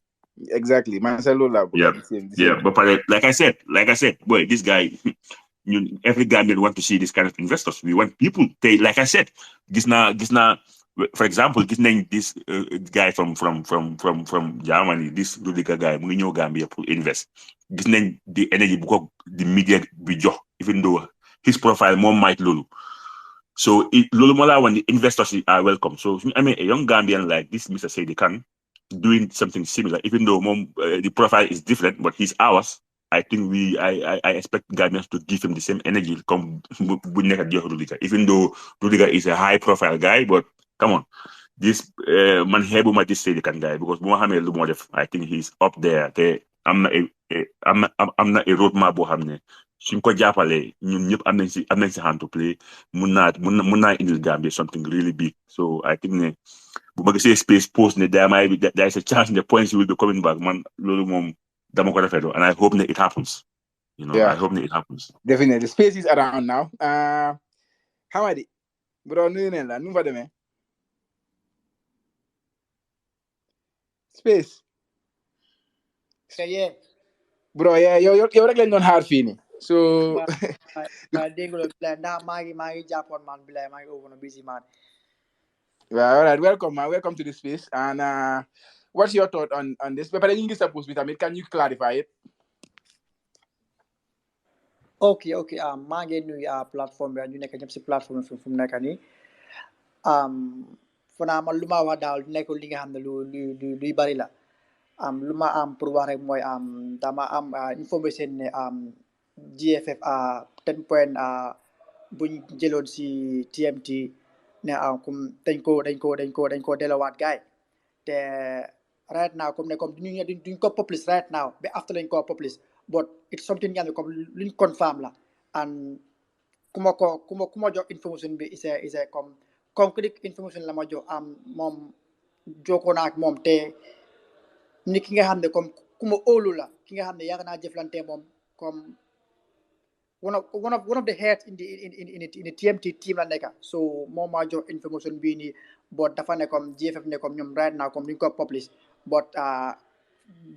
Exactly. Man, yeah. Yeah, but like I said, boy, this guy, every Gambian want to see this kind of investors. We want people. Like I said, Gisna, for example, this guy from Germany, this Rudiger guy, we know Gambia to invest. Gisna the energy because the media bijo, even though his profile more might lulu. So lulu mola when the investors are welcome. So I mean, a young Gambian like this, Mr. Say, they can doing something similar, even though the profile is different, but he's ours. I think I expect Gambians to give him the same energy. Come, even though Rudiger is a high profile guy, but come on, this man Hebu might just say the can guy because Mohamed Lumodef, I think he's up there. I'm not a roadmap Bohamne. Suñ ko jàppale ñun ñëpp am nañ si hand to play mun naa indil Gambia something really big. So I think ne bu ma gisee space post ne there is a chance the points will be coming back man loolu moom dama ko rafetlu and I hope ne it happens. I hope ne it happens. Definitely. Space is around now. Hamadi bro nuyu neen la nu fa demee Space. Yeah. Bro, yow rek lañ doon xaar fii nii. So ma déglu ndax maa ngi jàppoon man bilay maa ngi over busy man. Well, all right, welcome man, welcome to the space. And what's your thought on this? But ñu ngi sa post bi tamit, can you clarify it? Okay maa ngi nuyu plateforme bi ñu nekk ñëpp si plateforme bi fu mu nekk nii fanaa man lu ma wax daal nekkul li nga xam ne luy bari la lu ma am pour wax rek mooy dama am information ne GFF 10 point buñ jëloon si TMT ne comme dañ ko delawaat gaay te right now comme duñ ko publish right now ba after lañ ko publish but it's something nga xam ne comme luñ confirm la and ku ma jox information bi is a comme concrete information la ma jox moom jokkoo naa ak moom te ni ki nga xam ne comme ku ma óolu la ki nga xam ne yàgg naa jëflante moom comme one of the heads in the TMT team la nekka so moom maa jox information bii nii but dafa ne comme GFF ne comme ñoom right now comme duñ ko publish but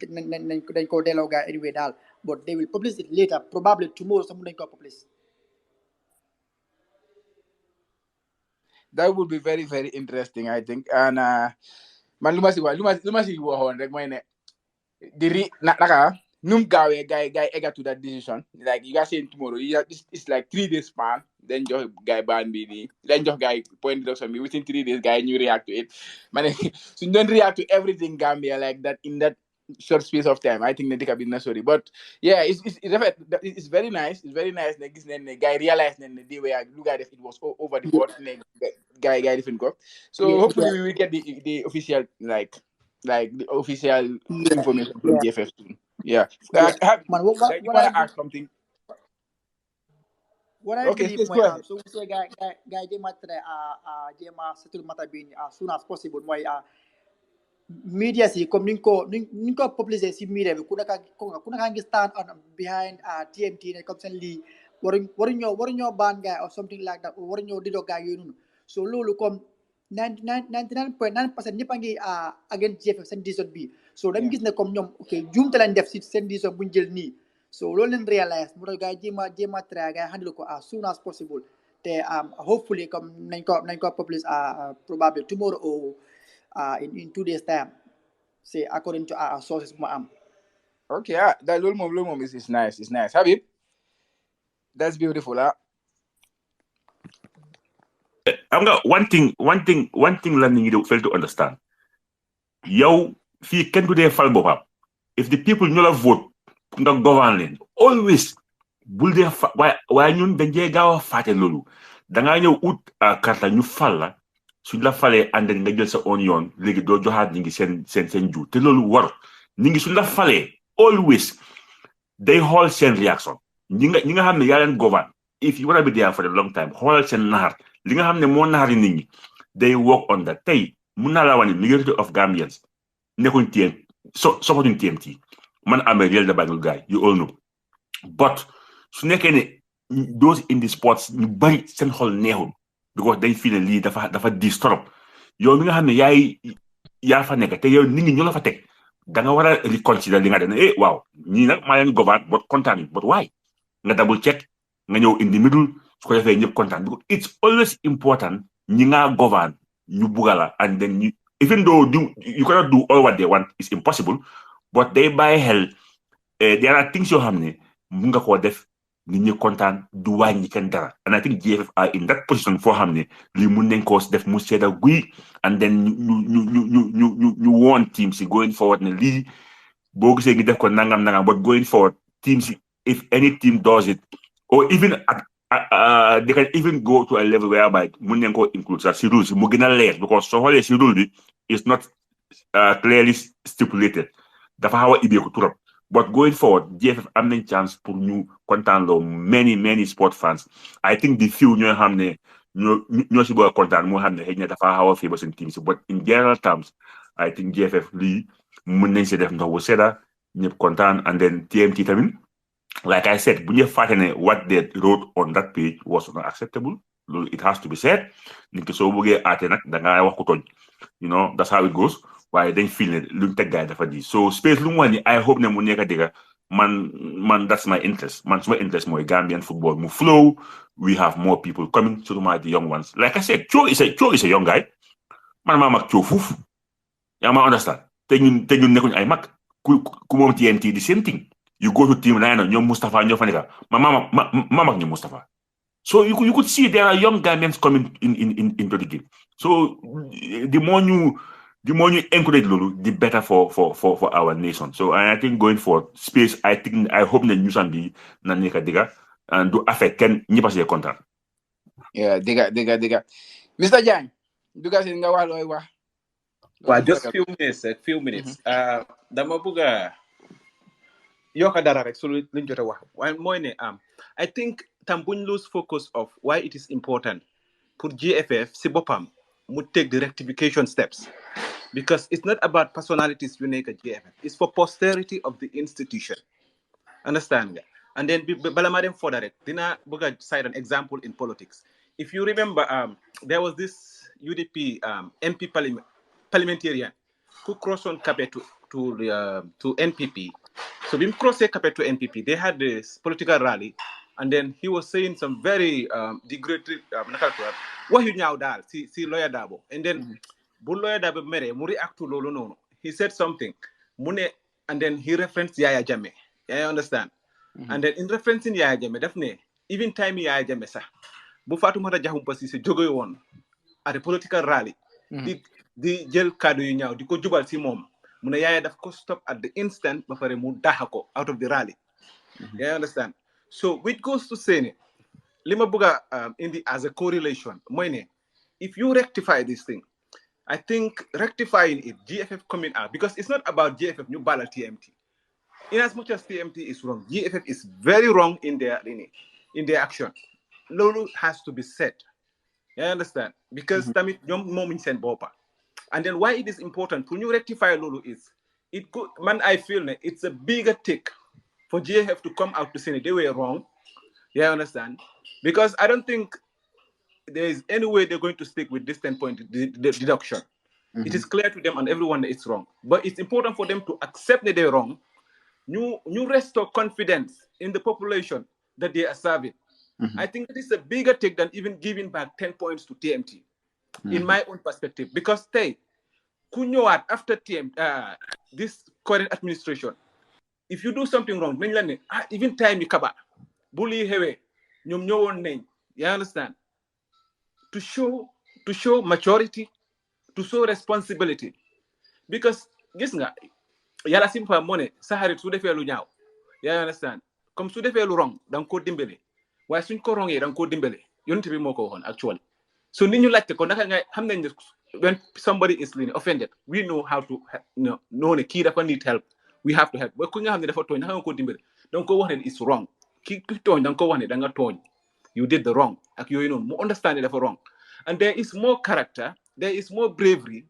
dañ ko delloo gaa anyway daal but they will publish it later probably tomorrow sax mun nañ ko publish. That would be very, very interesting, I think. And man, lu ma si waxoon rek mooy ne naka num gaawee guy egga to that decision. Like you guys saying tomorrow, it's like 3 days span. Then jox guy ban bi nii then jox guy point deduction bi within 3 days guy ñu react to it. Man, so you don't react to everything Gambia like that in that short space of time. I think ne dëkk bi na sorry, but yeah, it's very nice. It's very nice. Ne gis ne guy realize ne they were lu guy def it was over the board. Ne guy different go. So hopefully we will get the official like the official information from GFF soon. Yeah. Man, you want to ask something? What I Okay, believe, go ahead. so we say guy jema settle matter being as soon as possible. media si comme ni ñu ko publier si media bi ku nekk ngi stand on behind TMT ne comme seen lii waruñoo ban guy or something like that waruñoo dido guy yooyu noonu so loolu comme 99.9% ñëpp a ngi against GFF seen décision bi so dañ gis ne comme ñoom ok juumte lañ def si seen décision buñ jël nii so loolu leen realize moo tax gars yi jéem a try gars yi handle ko as soon as possible te hopefully comme nañ ko publish probably tomorrow or in 2 days time say according to our sources ma am. Okay, that little mom is nice. It's nice. Habib, that's beautiful. I'm got one thing la nit ñi fail to understand. Yow fii kenn du dee fal boppam. If the people ñoo la vote nga govern leen always bul dee waaye ñun dañ dee gaaw a fàtte loolu dangaa ñëw ut karta ñu fal la suñ la falee ànd nga jël sa own yoon léegi doo joxaat ñi ngi seen ju te loolu war ñi ngi suñ la falee always day xool seen reaction ñi nga xam ne yaa leen govern if you wanna be there for a long time xoolal seen naxar li nga xam ne moo naxari nit ñi day work on that tey mun naa laa wax ne majority of Gambians nekkuñ supporting TMT man am a real the Banjul guy you all know but su nekkee ne those in the sports ñu bari seen xol neexul because dañ fii ne lii dafa diis trop yow mi nga xam ne yaa fa nekk te yow nit ñi ñoo la fa teg da nga war a reconsider li nga def ne waaw ñii nag maa leen govern but kontaan but why nga double check nga ñëw in the middle su ko defee ñëpp kontaan because it's always important ñi nga govern ñu bugala and then even though you cannot do all what they want it's impossible but they bàyyi xel there are things yoo xam ne mun nga koo def nit ñi kontaan du wàññi kenn dara and I think GFF are in that position foo xam ne lii mun nañ koo def mu sedda guy and then ñu woon team si going forward ne lii boo gisee ngi def ko nangam but going forward teams if any team does it or even they can even go to a level whereby mun nañ koo include sax si rules mu gën a leer because soo xoolee si rule bi is not clearly stipulated dafa xaw a ibbeeku trop but going forward GFF am nañ chance pour ñu kontaan loo many sport fans I think the few ñoo xam ne ñoo si bëgg a kontaan moo xam ne xëy na dafa xaw a fii ba seen team si but in general terms I think GFF lii mun nañ si def ndox bu sedda ñëpp kontaan and then TMT tamit like I said bu ñu fàtte ne what they wrote on that page was not acceptable it has to be said nit ki soo bëggee aate nag da ngaa wax ko tooñ that's how it goes waaye dañ feel ne luñ teg gaay dafa di so space lu mu wax ni I hope ne mu nekk dëgga man that's my interest suma interest mooy Gambian football mu flow we have more people coming surtout the young ones like I said Cho is a young guy man maa mag Cho fuuf yaa ma understand te ñun nekkuñ ay mag ku moom TNT the same thing you go to team nine ñoom Mustafa ñoo fa nekk ma mag ñu Mustafa so you could see there are young Gambians coming into the game so the more you encourage lolu the better for our nation so I think going for space I hope ne ñu sambi na nekk diga and do affect ken ñi passé content yeah diga Mr. Jang duga si nga wax looy wax just few minutes dama bëgga yokka dara rek su luñ jot a wax waaye mooy ne I think tam buñ lose focus of why it is important pour GFF si boppam mu take the rectification steps because it's not about personalities yu nekk GFF it's for posterity of the institution understand nga and then bala ma dem further rek dina bëgg a cite an example in politics if you remember there was this UDP MP parliamentarian who crossed on CAMPEH to NPP. So when crossed CAMPEH to NPP, they had this political rally, and then he was saying some very degrading what he now dal see lawyer Dabo, and then lawyer Dabo mere mu react to lolo no. He said something, mune, and then he referenced Yaya Jammeh. I understand, and then in referencing Yaya Jammeh, definitely even time Yaya Jammeh sa, bu Fatoumata Jahumpa Cissé jogoy won at a political rally. di jël kàddu yu ñaaw di ko jubal si moom mu ne Yaya daf ko stop at the instant ba pare mu daxa ko out of the rally. You understand? So which goes to say ne li ma bëgg a indi as a correlation mooy ne if you rectify this thing I think rectifying it GFF coming out because it's not about GFF ñu balal TMT in as much as TMT is wrong GFF is very wrong in their action loolu has to be said. You understand? Because tamit ñoom moomuñ seen boppa And then why it is important to rectify lolu is it could man I feel it's a bigger tick for GFF to come out to say they were wrong. Yeah, I understand. Because I don't think there is any way they're going to stick with this 10-point deduction. It is clear to them and everyone that it's wrong. But it's important for them to accept that they're wrong. You restore confidence in the population that they are serving. I think that is a bigger take than even giving back 10 points to TMT, in my own perspective. Because after this current administration, if you do something wrong, even time you kaba, bully hewe, name, you understand? To show maturity, to show responsibility. Because gis nga yàlla simple money sa xarit su defee lu ñaaw yaa understand comme su defee lu wrong da nga koo dimbale waaye suñ ko wrongee da nga koo dimbale yonent bi moo ko waxoon actually so nit ñu laajte ko naka ngay xam nañ ne when somebody is offended we know how to know ne kii dafa need help we have to help ba ku nga xam ne dafa tooñ naka nga koo dimbale da nga koo wax ne it's wrong ki tooñ da nga koo wax ne da nga tooñ you did the wrong ak yooyu noonu mu understand ne dafa wrong and there is more character, there is more bravery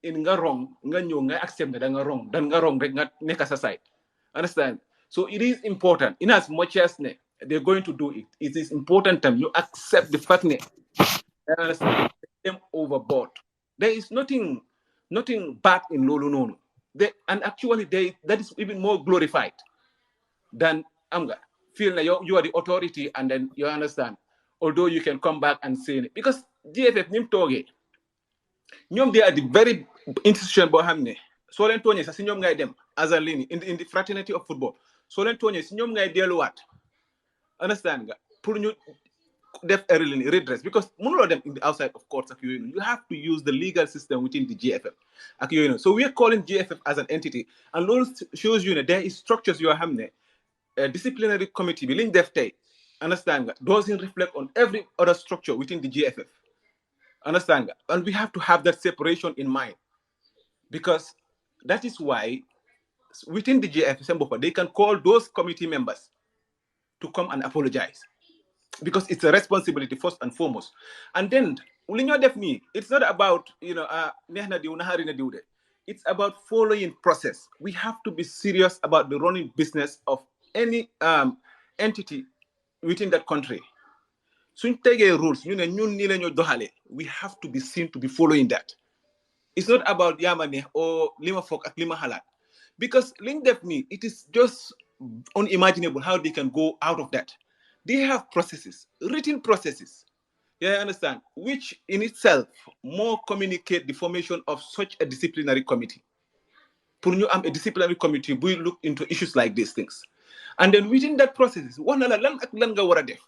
in nga wrong, nga ñëw nga accept that nga wrong, dan nga wrong rek nga nekk sa side. Understand? So it is important, in as much as they're going to do it, it is important that you accept the fact that understand them overboard. There is nothing bad in Lolo Nono. And actually that is even more glorified than feel that you are the authority and then you understand. Although you can come back and say it. Because GFF nim toge ñom they are the very institution bo xamne so len togné sa ci ñom ngay dem as a line in the fraternity of football so len togné ci ñom ngay delu wat understand nga pour ñu def a redress because mënulo dem in the outside of courts ak yoy you have to use the legal system within the GFF ak yoy so we are calling GFF as an entity and those shows you there is structures you xamne disciplinary committee bi liñ def tay understand nga doesn't reflect on every other structure within the GFF. Understand? And we have to have that separation in mind because that is why within the GFF, they can call those committee members to come and apologize because it's a responsibility first and foremost. And then, it's not about, it's about following process. We have to be serious about the running business of any entity within that country. Suñ tegee rules ñu ne ñun nii la ñu doxale we have to be seen to be following that. It's not about yamane or lima fok ak lima halat because liñ def nii it is just unimaginable how they can go out of that. They have processes, written processes, yeah, I understand, which in itself more communicate the formation of such a disciplinary committee. Pour ñu am a disciplinary committee buy look into issues like these things. And then within that process wax na la lan ak lan nga war a def.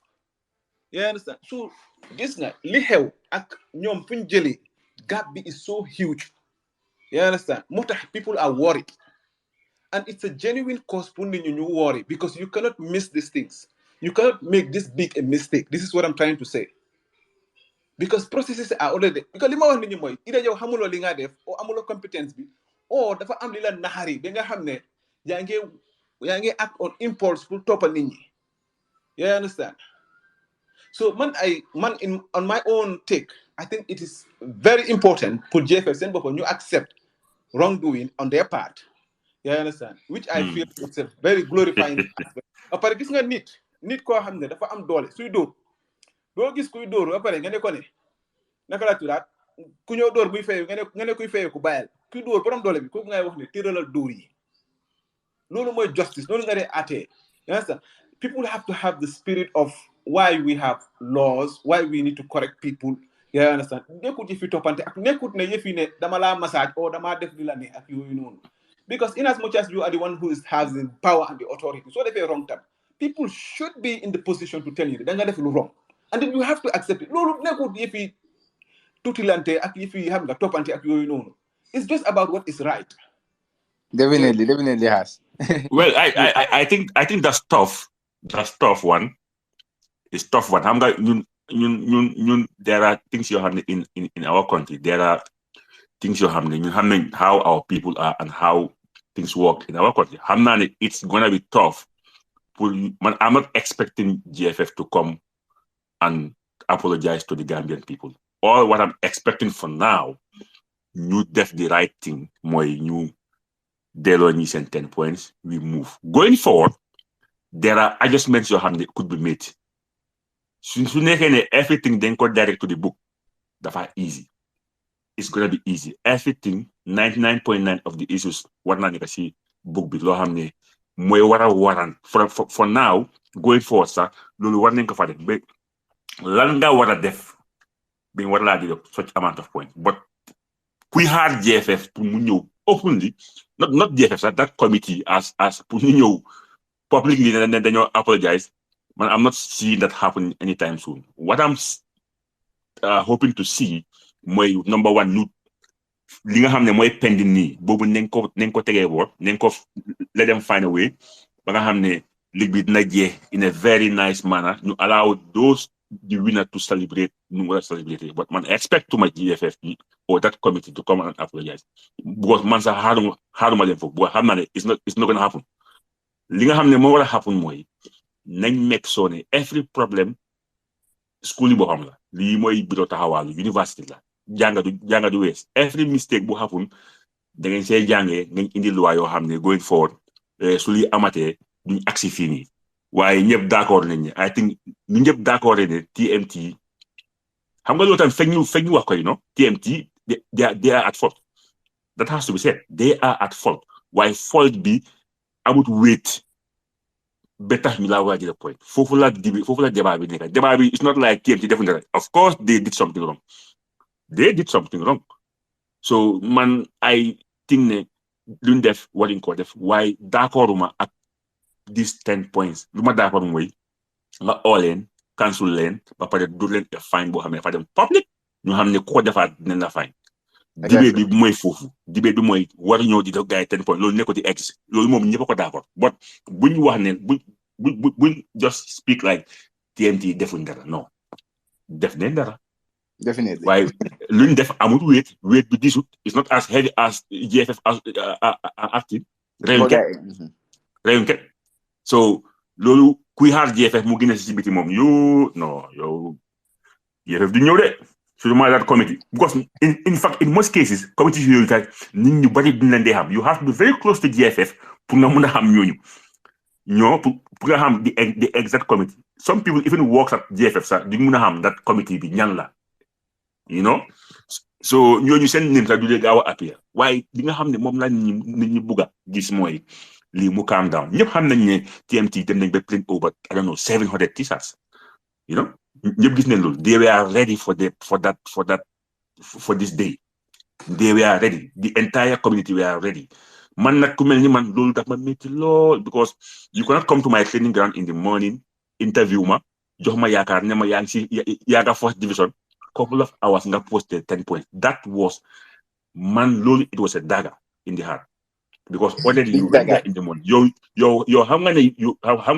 You understand? So this nga li xew ak ñoom fuñ jëlee gap bi is so huge. You understand? Moo tax people are worried. And it's a genuine cause pour nit ñu worry because you cannot miss these things. You cannot make this big a mistake. This is what I'm trying to say. Because processes are already because li ma wax nit ñi mooy ida yow xamuloo li nga def or amuloo competence bi or dafa am li la naxari ba nga xam ne yaa ngi act on impulse pour toppal nit ñi. You understand? So on my own take, I think it is very important for GFF send before you accept wrongdoing on their part. You understand? Which I feel it's a very glorifying aspect. Apare gis nga nit koo xam ne dafa am doole suy dóor doo gis kuy dóor apare nga ne ko ne naka la turaat ku ñëw dóor buy fayu nga ne kuy fayu ku bàyyal kuy dóor borom doole bi kooku ngay wax ne tëralal dóor yi loolu mooy justice loolu nga dee àttee. You understand? People have to have the spirit of why we have laws, why we need to correct people. You understand? Nekkut yëfi toppante ak nekkut ne yëfi ne dama laa massage or dama def li la ne ak yooyu noonu. Because in as much as you are the one who has the power and the authority, so defee wrong time, people should be in the position to tell you da nga def lu wrong. And then you have to accept it. Loolu nekkut yëfi tutilante ak yëfi xam nga toppante ak yooyu noonu. It's just about what is right. Definitely has. Well, I think that's tough. That's tough one. It's tough one. There are things you have in our country. There are things you have how our people are and how things work in our country. It's gonna be tough. I'm not expecting GFF to come and apologize to the Gambian people. All what I'm expecting for now ñu def the right thing mooy ñu delloo ñi seen 10 points we move going forward there are adjustments yoo xam ne could be made su nekkee ne everything dañ ko direct to the book dafa easy it's gonna be easy everything 99.9 of the issues war naa nekk si book bi loo xam ne mooy waran for now going forward sax loolu war nañ ko fa def ba lan nga war a def bi war laa di such amount of points but kuy xaar GFF pour mu ñëw openly not GFF sax that committee as pour ñu ñëw publicly ne dañoo apologize man I'm not seeing that happen anytime soon what I'm hoping to see mooy number one ñu li nga xam ne mooy pending nii boobu nañ ko tegee boor nañ ko let them find a way ba nga xam ne ligue bi dina jeex in a very nice manner ñu allow those the winner to celebrate ñu war a celebrate but man expect to my GFF or that committee to come and apologize because man sax xaaruma leen foofu because xam naa ne it's not gonna happen li nga xam ne moo war a happen mooy nañ make sure ne every problem school yi boo xam la lii mooy bureau taxawaalu university la jànga du wees every mistake bu happen da ngeen see jàngee ngeen indi loi yoo xam ne going forward su li amatee duñ agsi fii nii waaye ñëpp d'accord nañ ne I think ñu ñëpp d'accord ne TMT xam nga loolu tam fekk ñu wax koy no TMT they are at fault that has to be said they are at fault waaye fault bi amut wéet ba tax ñu laa war a jël point foofu la débat bi nekk débat bi it's not like TMT defuñ dara of course they did something wrong so man I think ne luñ def waruñ ko def waaye d'accorduma ak these 10 points lu ma d'accord mooy nga oo leen cancel leen ba pare du leen fine boo xam ne dafa dem public ñu xam ne ku ko defaat dinañ la fine dibee bi mooy foofu dibee bi mooy war ñëw di def gars yi 10 points loolu nekkati ex loolu moom ñëpp ko d'accord but buñ wax ne buñ just speak like TMT defuñ dara non def neen dara definitely waaye luñ def amul wéet bi disut it's not as heavy as GFF active réyun ket so loolu kuy xaar GFF mu gën a si biti moom yow GFF du ñëw de surtout that committee because in fact in most cases committee yooyu kay nit ñu bari duñ leen dee xam you have to be very close to GFF pour nga mun a xam ñoo pour nga xam the exact committee some people even works at GFF sax duñ mun a xam that committee bi ñan la so ñooñu seen nim sax du dee gaaw a appear waaye li nga xam ne moom la nit ñi bugg a gis mooy lii mu calm down ñëpp xam nañ ne TMT dem nañ ba print over I don't know 700 t-shirts ñëpp gis nañ loolu they were ready for this day they were ready the entire community were ready man nag ku mel ni man loolu daf ma métti lool because you cannot come to my training ground in the morning interview ma jox ma yaakaar ne ma yaa ngi si yaaga first division couple of hours nga posted 10 points that was man loolu it was a dagger in the heart because already you went there in the morning yow xam nga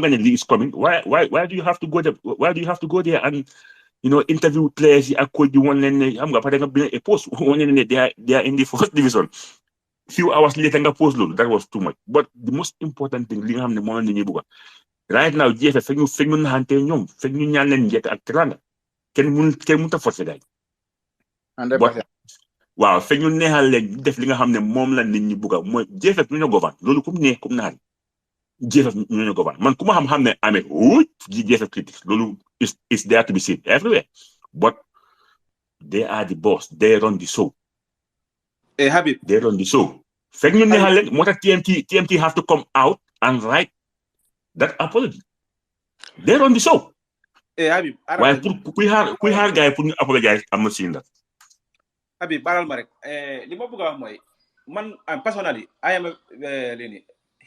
ne lii is coming why do you have to go there and interview players yi ak coach bi wan leen ne xam nga pare nga bind a post wan leen ne they are in the first division few hours later nga post loolu that was too much but the most important thing li nga xam ne moom la nit ñi bëgg right now GFF fekk ñu naxante ñoom fekk ñu ñaan leen njëkk ak teranga kenn mun ta forcer gars yi waaw fekk ñu neexal leen def li nga xam ne moom la nit ñi bëgg mooy GFF ñu govern loolu comme neex comme naxal GFF ñu govern man ku ma xam ne amee GFF critics loolu is there to be seen everywhere but they are the boss they run the show Habib they run the show fekk ñu neexal leen moo tax TMT have to come out and write that apology they run the show Habib waaye pour kuy xaar gars yi pour ñu apologize am na siin la Habib baral ma rek li ma bëgg a wax mooy man personally I am a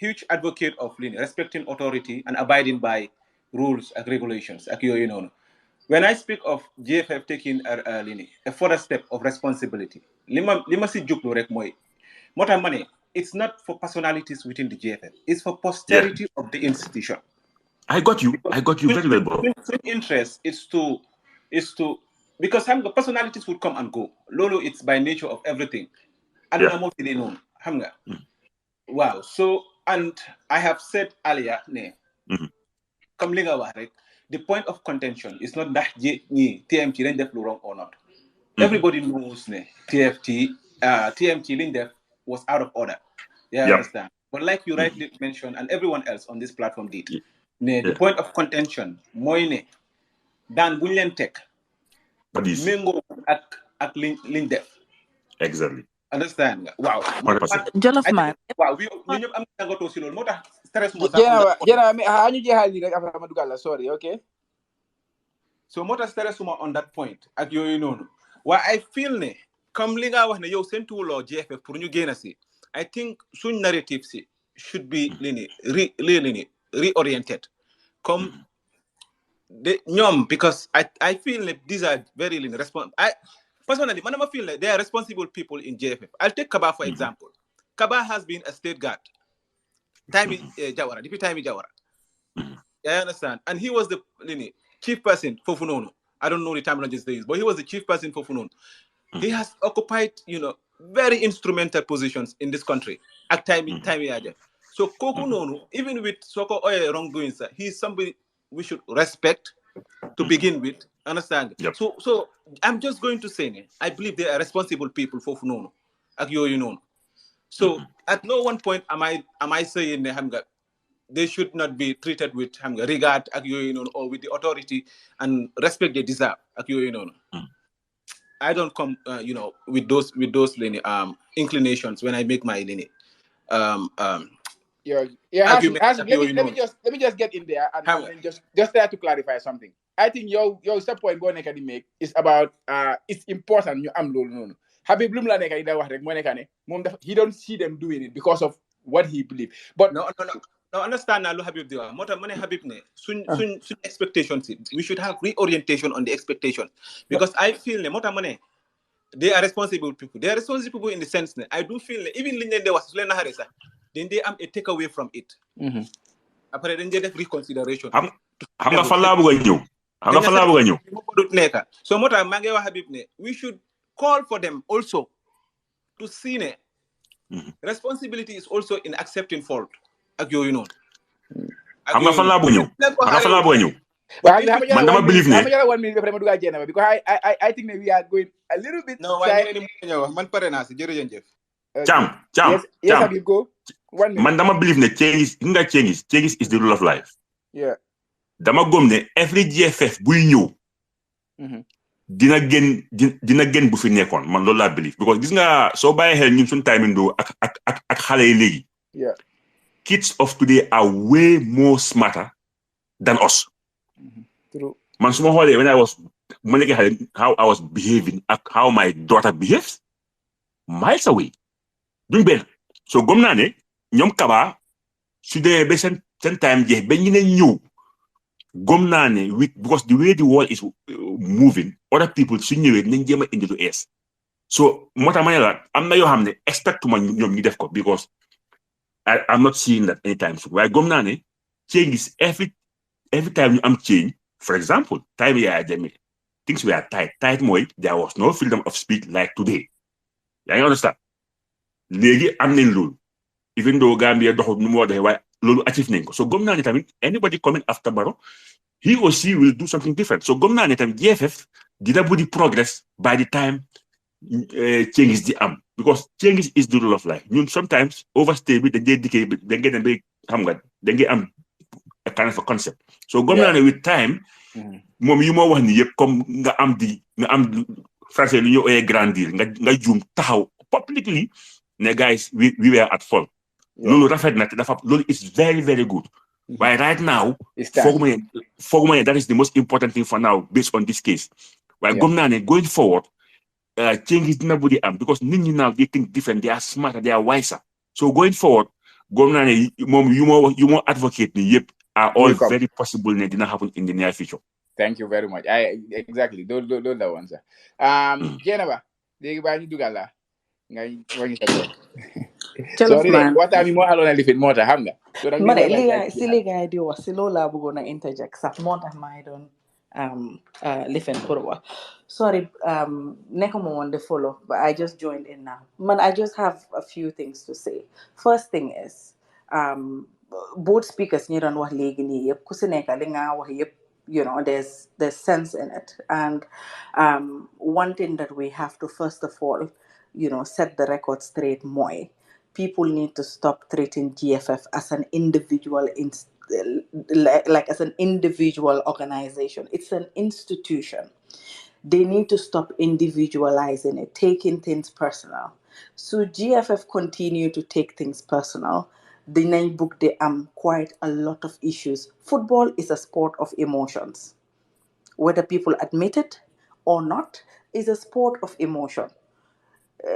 huge advocate of respecting authority and abiding by rules and regulations ak yooyu noonu when I speak of GFF taking a further step of responsibility li ma si jublu rek mooy moo tax ma ne it's not for personalities within the GFF it's for posterity of the institution. I got you very well, bro. Interest is to because the personalities would come and go. Lolo, it's by nature of everything. Wow. So, and I have said earlier, the point of contention is not that TMT def wrong or not. Everybody knows TFT TMT Lindef was out of order. Yeah, I Yep. understand. But like you rightly mentioned, and everyone else on this platform did, the Yeah. point of contention, moine, dan buñ tek, But this mengo ak Lindef. exactly. Understand nga? Wow. 100%. Jollof I man. think wow, ñu ñep am tangato ci lool motax stress mo sax on Jena that point. jena mi ha ñu jeexal li rek après ma dugal la sorry okay. So motax stress mo on that point ak yoyu nonu. Why I feel ne comme li nga wax ne yow sen toolo GFF pour ñu génn si, I think suñ narrative si should be reoriented. Come the ñom because I feel like these are very responsible. I personally, man, I feel like they are responsible people in JFF. I'll take Kaba for example. Kaba has been a state guard. Jawara, Deputy Taimi Jawara. I understand. And he was the chief person for Funono. I don't know the terminology these, but he was the chief person for Funono. He has occupied, very instrumental positions in this country at time. So Koku Nono, even with Soko Oye wrongdoings, he's somebody we should respect to begin with. Understand? Yep. So I'm just going to say, I believe they are responsible people for Funono. So at no one point am I saying they should not be treated with regard or with the authority and respect they deserve. I don't come with those inclinations when I make my argument. Let me just get in there and then just try to clarify something. I think your point go nekk di make is about it's important ñu am loolu noonu. Habib lu mu la nekk di wax rek moo nekk ne moom dafa he don't see them doing it because of what he believe. But no, understand now, Habib Diwa. Mota mane Habib ne soon expectations. We should have reorientation on the expectation because I feel ne mota mane they are responsible people. They are responsible people in the sense that I do feel that even Linda there was Lena Harisa, then they am a takeaway from it. Après then they have reconsideration. Xam nga fa laa bëgg a ñëw. Xam nga fa laa bëgg a ñëw. So mota mangi wa Habib ne we should call for them also to see ne responsibility is also in accepting fault. Ak yooyu noonu. Xam nga fa laa bëgg a ñëw. Xam nga fa laa bëgg a ñëw. Man dama believe ne. I think that we are going a little bit. No, man pare naa si jërëjëf. Cham. Yes, Habib, go. 1 minute. Man dama believe ne change is the rule of life. Yeah. Dama gëm ne every GFF buy ñëw. dina gën bu fi nekkoon man loolu laa believe because gis nga soo bàyyee xel ñun suñu timing do ak xale yi léegi. Yeah. Kids of today are way more smarter than us. True. Man suma xoolee when I was how I was behaving ak how my daughter behaves miles away. Duñ benn so gëm naa ne ñoom Kaba su dee ba seen time jeex ba ñu ne ñëw gëm naa ne because the way the world is moving other people su ñëwee nañ jéem a indi lu ees so moo tax ma ne la am na yoo xam ne expect ma ñoom ñu def ko because I'm not seeing that anytime soon waaye gëm naa ne changes every time ñu am change for example time Yaya Jammeh things were tight mooy there was no freedom of speech like today yaa ngi understand léegi am nañ loolu even though Gambia doxul nu mu war a doxee waaye loolu achieve nañ ko so gëm naa ne tamit anybody coming after Barrow he or she will do something different so gëm naa ne tamit GFF dina budi progress by the time changes di am because changes is the rule of life ñun sometimes overstay bi dañ dee dikkee da ngeen dem ba xam nga da ngeen am a kind of a concept so gëm naa ne with time moom yu moo wax ni yëpp comme nga am français lu ñu ooyee grandir nga juum taxaw publicly ne guys we were at fault loolu rafet na te dafa loolu is very very good waaye right now fooguma ne that is the most important thing for now based on this case waaye gëm naa ne going forward changes dina budi am because nit ñi now they think different they are smarter they are wiser so going forward gëm naa ne moom yu moo advocate ni yëpp are all very possible ne dina happen in the near future. Thank you very much. Exactly. Those the ones. Jenaba, léegi baa ñu dugal la nga wañi sa bopp. Sorry de waxtaan bi moo xaloon a lifin moo tax xam nga. Ma ne li nga di wax si loolu laa bëggoon a interject sax moo tax maa doon lifin pour wax. Sorry, nekkuma woon the follow, but I just joined in now. Man, I just have a few things to say. First thing is, both speakers ñi doon wax léegi nii yëpp ku si nekk li nga wax yëpp there's sense in it and one thing that we have to first of all set the record straight mooy people need to stop treating GFF as an individual like as an individual organization. It's an institution. They need to stop individualizing it, taking things personal. So GFF continue to take things personal. The nine book they quite a lot of issues. Football is a sport of emotions. Whether people admit it or not, is a sport of emotion.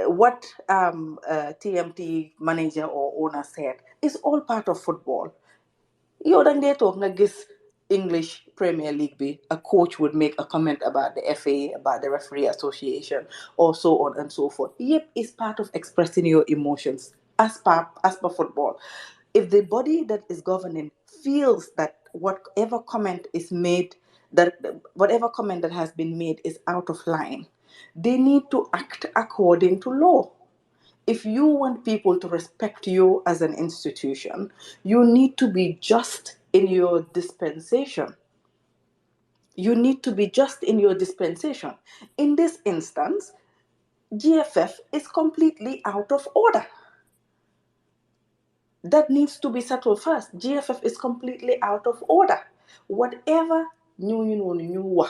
What TMT manager or owner said is all part of football. Yow dang dee toog nga gis English Premier League bi, a coach would make a comment about the FA, about the referee association, or so on and so forth. Yep, it's part of expressing your emotions as per football. If the body that is governing feels that whatever comment is made, that whatever comment that has been made is out of line, they need to act according to law. If you want people to respect you as an institution, you need to be just in your dispensation. You need to be just in your dispensation. In this instance, GFF is completely out of order. That needs to be settled first. GFF is completely out of order. Whatever new,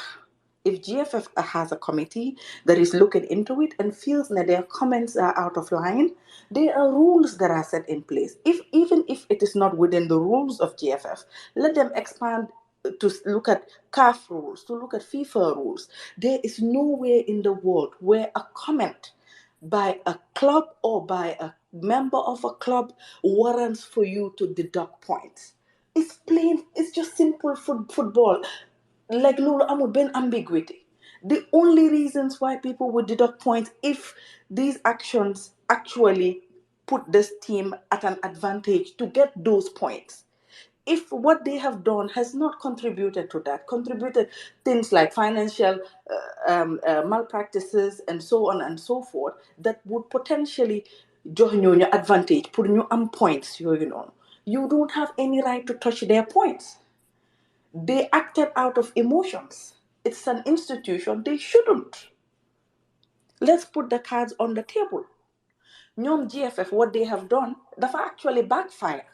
if GFF has a committee that is looking into it and feels that their comments are out of line, there are rules that are set in place. Even if it is not within the rules of GFF, let them expand to look at CAF rules, to look at FIFA rules. There is nowhere in the world where a comment by a club or by a member of a club warrants for you to deduct points. It's plain, it's just simple football. Like Lulu amul ben ambiguity. The only reasons why people would deduct points if these actions actually put this team at an advantage to get those points. If what they have done has not contributed to that, contributed things like financial malpractices and so on and so forth, that would potentially join you your advantage, put you on points, you don't have any right to touch their points. They acted out of emotions. It's an institution, they shouldn't. Let's put the cards on the table. Ñoom GFF, what they have done, dafa actually backfire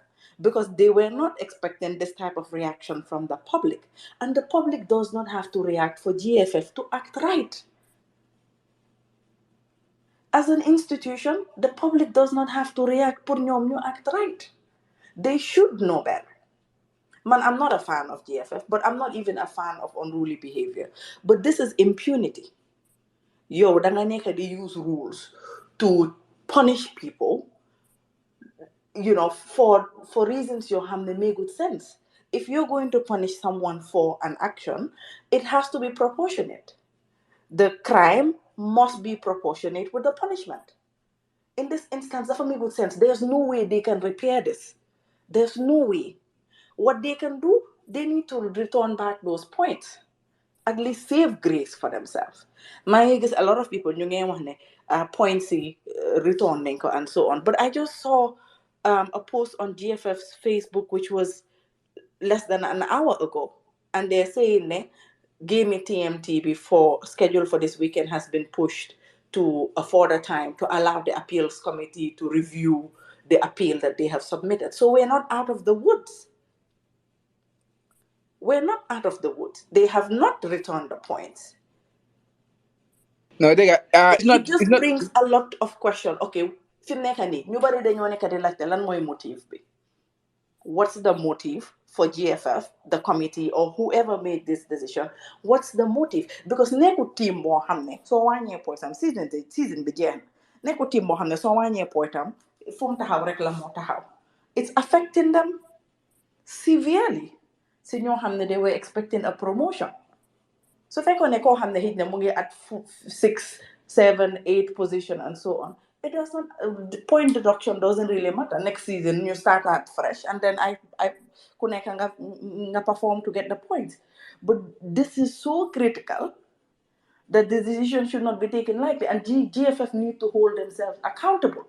because they were not expecting this type of reaction from the public. And the public does not have to react for GFF to act right. As an institution, the public does not have to react pour ñoom ñu act right. They should know better. Man, I'm not a fan of GFF, but I'm not even a fan of unruly behavior. But this is impunity. Yo, danga nekk di use rules to punish people, for reasons you have make good sense. If you're going to punish someone for an action, it has to be proportionate. The crime must be proportionate with the punishment. In this instance, that make good sense. There's no way they can repair this. There's no way. What they can do, they need to return back those points. At least save grace for themselves. My guess a lot of people ñu ngee wax ne points return nañ ko and so on. But I just saw a post on GFF's Facebook which was less than an hour ago, and they're saying ne game TMT before scheduled for this weekend has been pushed to a further time to allow the appeals committee to review the appeal that they have submitted. So we're not out of the woods. We're not out of the woods. They have not returned the points. No, they got, It just brings a lot of questions. Okay, fi mu nekk nii ñu bari dañoo nekk di laajte lan mooy motive bi. What's the motive for GFF, the committee, or whoever made this decision? What's the motive? Because nekku team boo xam ne soo wàññee pointam season bi jeex na nekku team boo xam ne soo wàññee pointam fu mu taxaw rek la moo taxaw. It's affecting them severely. Si ñoo xam ne they were expecting a promotion. So fekkoon ne koo xam ne xëy na mu ngi at 6, 7, 8 position and so on. It doesn't. Point deduction doesn't really matter. Next season you start out fresh, and then I ku nekk nga perform to get the points. But this is so critical that the decision should not be taken lightly, and GFF need to hold themselves accountable.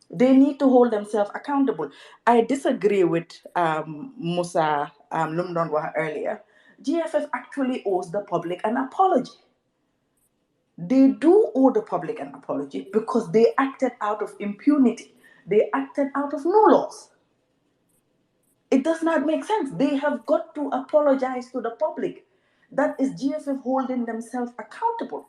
They need to hold themselves accountable. I disagree with Musa Lumdon earlier. GFF actually owes the public an apology. They do owe the public an apology because they acted out of impunity. They acted out of no laws. It does not make sense. They have got to apologize to the public. That is GFF holding themselves accountable.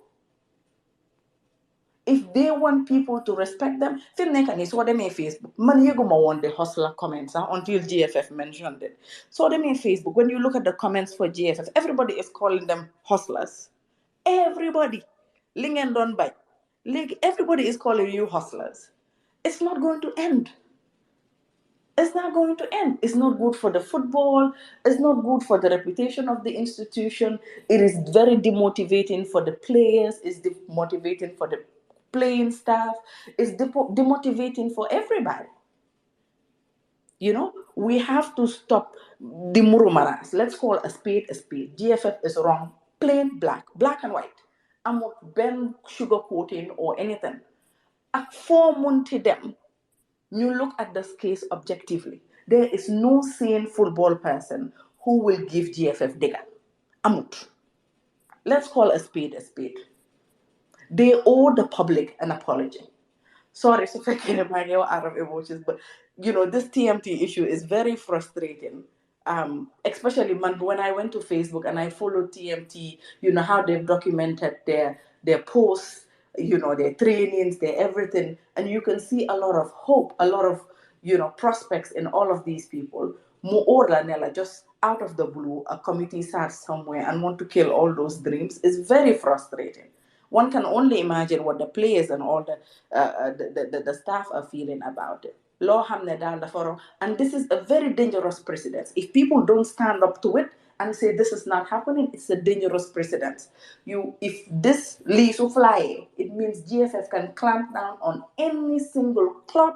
If they want people to respect them, film nekani so them in Facebook. Man yeguma want the hustler comments until GFF mentioned it. So them in Facebook. When you look at the comments for GFF, everybody is calling them hustlers. Everybody. Ling and Don by. Everybody is calling you hustlers. It's not going to end. It's not going to end. It's not good for the football. It's not good for the reputation of the institution. It is very demotivating for the players. It's demotivating for the playing staff. It's demotivating for everybody. You know, we have to stop the murumaras. Let's call a spade a spade. GFF is wrong. Plain black and white. I'm not ben sugarcoating or anything. At 4 months to them, you look at this case objectively. There is no sane football person who will give GFF digger. Amut. Let's call a spade a spade. They owe the public an apology. Sorry, so out of emotions, but you know, this TMT issue is very frustrating. Especially when I went to Facebook and I followed TMT, you know, how they've documented their posts, you know, their trainings, their everything, and you can see a lot of hope, a lot of, you know, prospects in all of these people. More Nella, just out of the blue, a committee sat somewhere and want to kill all those dreams is very frustrating. One can only imagine what the players and all the staff are feeling about it. Law hamne dal dafa wrong, and this is a very dangerous precedent. If people don't stand up to it and say this is not happening, it's a dangerous precedent. If this lease will fly, it means GFF can clamp down on any single club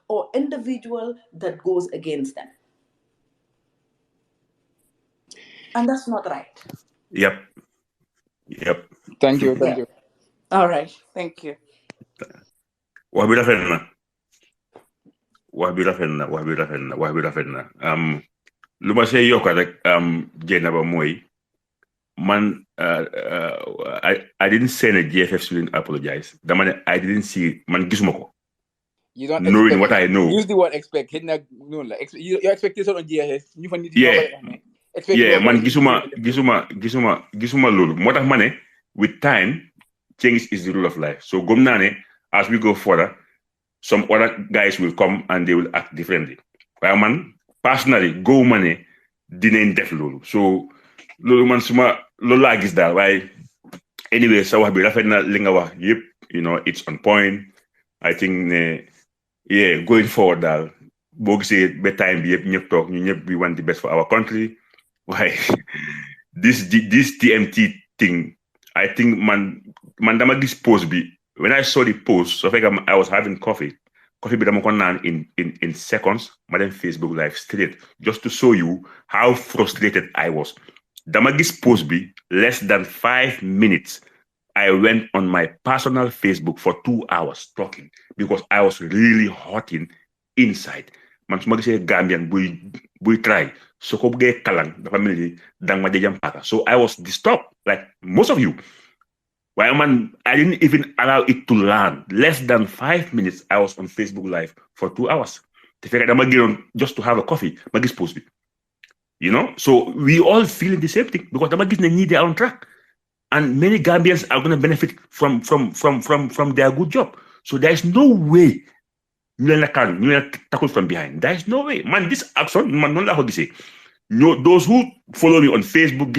or individual that goes against them, and that's not right. Yep. Thank you. Yeah. All right. Thank you. wax bi rafet na wax bi rafet na lu ma see yokka rek jénn ba mooy man I didn't say that GFF shouldn't apologize. Dama ne I didn't see man gisuma ko. You don't knowing expect, what I know. Use the word expect. Your expectation on GFF. You find it Yeah, man gisuma loolu moo tax ma ne with time change is the rule of life. So gëm naa ne as we go further some other guys will come and they will act differently. waaye man personally gëwuma ne dinañ def loolu. So loolu man loolu laa gis daal waaye anyway sa wax bi rafet na li nga wax yëpp, you know, it's on point. I think ne yeah, going forward daal boo gisee ba time bi yëpp ñëpp toog ñu ñëpp we want the best for our country. Why this TMT thing, I think man dama gis post bi. When I saw the post, so I was having coffee bi dama ko naan in seconds ma dem Facebook live straight just to show you how frustrated I was. Dama gis post bi less than 5 minutes I went on my personal Facebook for 2 hours talking because I was really hurting inside. Man su ma gisee Gambian buy try so ko bëggee kalang dafa mel ni dang ma jam paaka. So I was disturbed like most of you. Why man, I didn't even allow it to land. Less than 5 minutes I was on Facebook live for 2 hours. Te fekk dama génnoon just to have a coffee ma gis post bi. You know, so we all feeling the same thing because dama gis ne ñii they are on track. And many Gambians are going to benefit from their good job. So there is no way you tackle from behind. There is no way. Man, this action, man, those who follow me on Facebook,